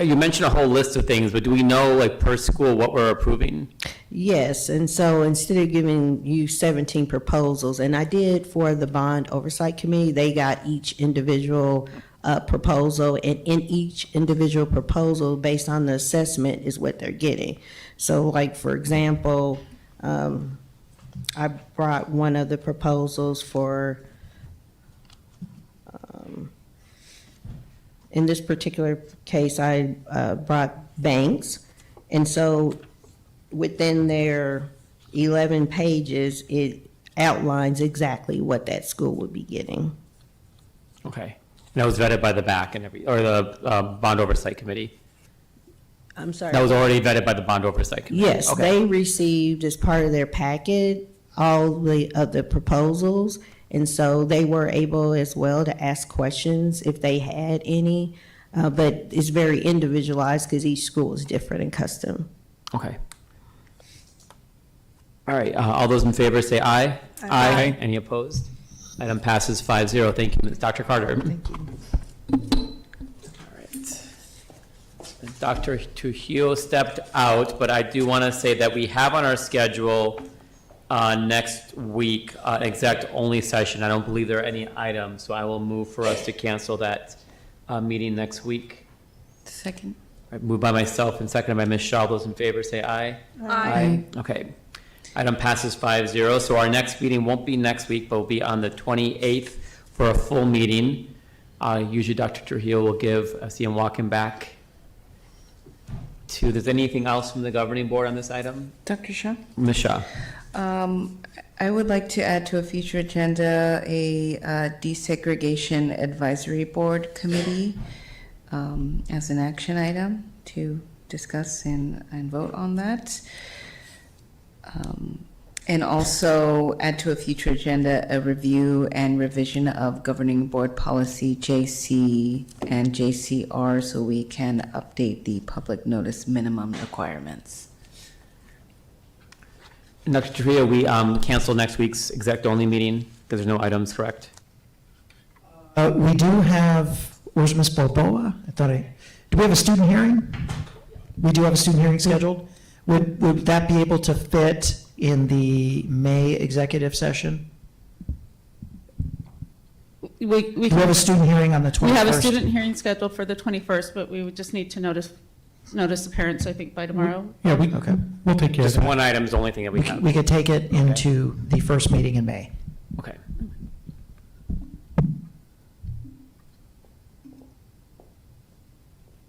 you mentioned a whole list of things, but do we know, like, per school what we're approving? Yes, and so instead of giving you 17 proposals, and I did for the Bond Oversight Committee, they got each individual proposal, and in each individual proposal, based on the assessment, is what they're getting. So, like, for example, I brought one of the proposals for, in this particular case, I brought banks, and so within their 11 pages, it outlines exactly what that school would be getting. Okay. And that was vetted by the BAC and or the Bond Oversight Committee? I'm sorry. That was already vetted by the Bond Oversight Committee? Yes, Okay. they received as part of their packet all of the proposals, and so they were able as well to ask questions if they had any, but it's very individualized because each school is different and custom. Okay. All right, all those in favor say aye. Aye. Any opposed? Item passes 5-0. Thank you, Dr. Carter. Thank you. All right. Dr. Trujillo stepped out, but I do want to say that we have on our schedule next week an exec-only session. I don't believe there are any items, so I will move for us to cancel that meeting next week. Second. All right, moved by myself and seconded by Ms. Shaw. Those in favor say aye. Aye. Okay. Item passes 5-0. So our next meeting won't be next week, but will be on the 28th for a full meeting. Usually Dr. Trujillo will give, I see him walking back to, there's anything else from the governing board on this item? Dr. Shaw? Ms. Shaw. I would like to add to a future agenda a desegregation advisory board committee as an action item to discuss and vote on that. And also add to a future agenda a review and revision of governing board policy JC and JCR so we can update the public notice minimum requirements. And Dr. Trujillo, we cancel next week's exec-only meeting because there's no items, correct? We do have, where's Ms. Balboa? Do we have a student hearing? We do have a student hearing scheduled. Would that be able to fit in the May executive session? We Do we have a student hearing on the 21st? We have a student hearing scheduled for the 21st, but we would just need to notice the parents, I think, by tomorrow. Yeah, Okay. we'll take care of Just that. one item is the only thing that we have. We could take it into the first meeting in May. Okay.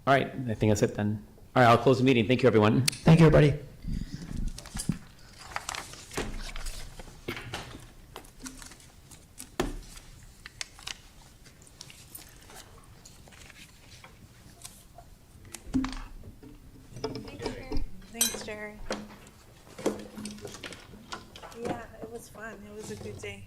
All right, I think that's it then. All right, I'll close the meeting. Thank you, everyone. Thank you, everybody. Thanks, Jerry. Yeah, it was fun. It was a good day.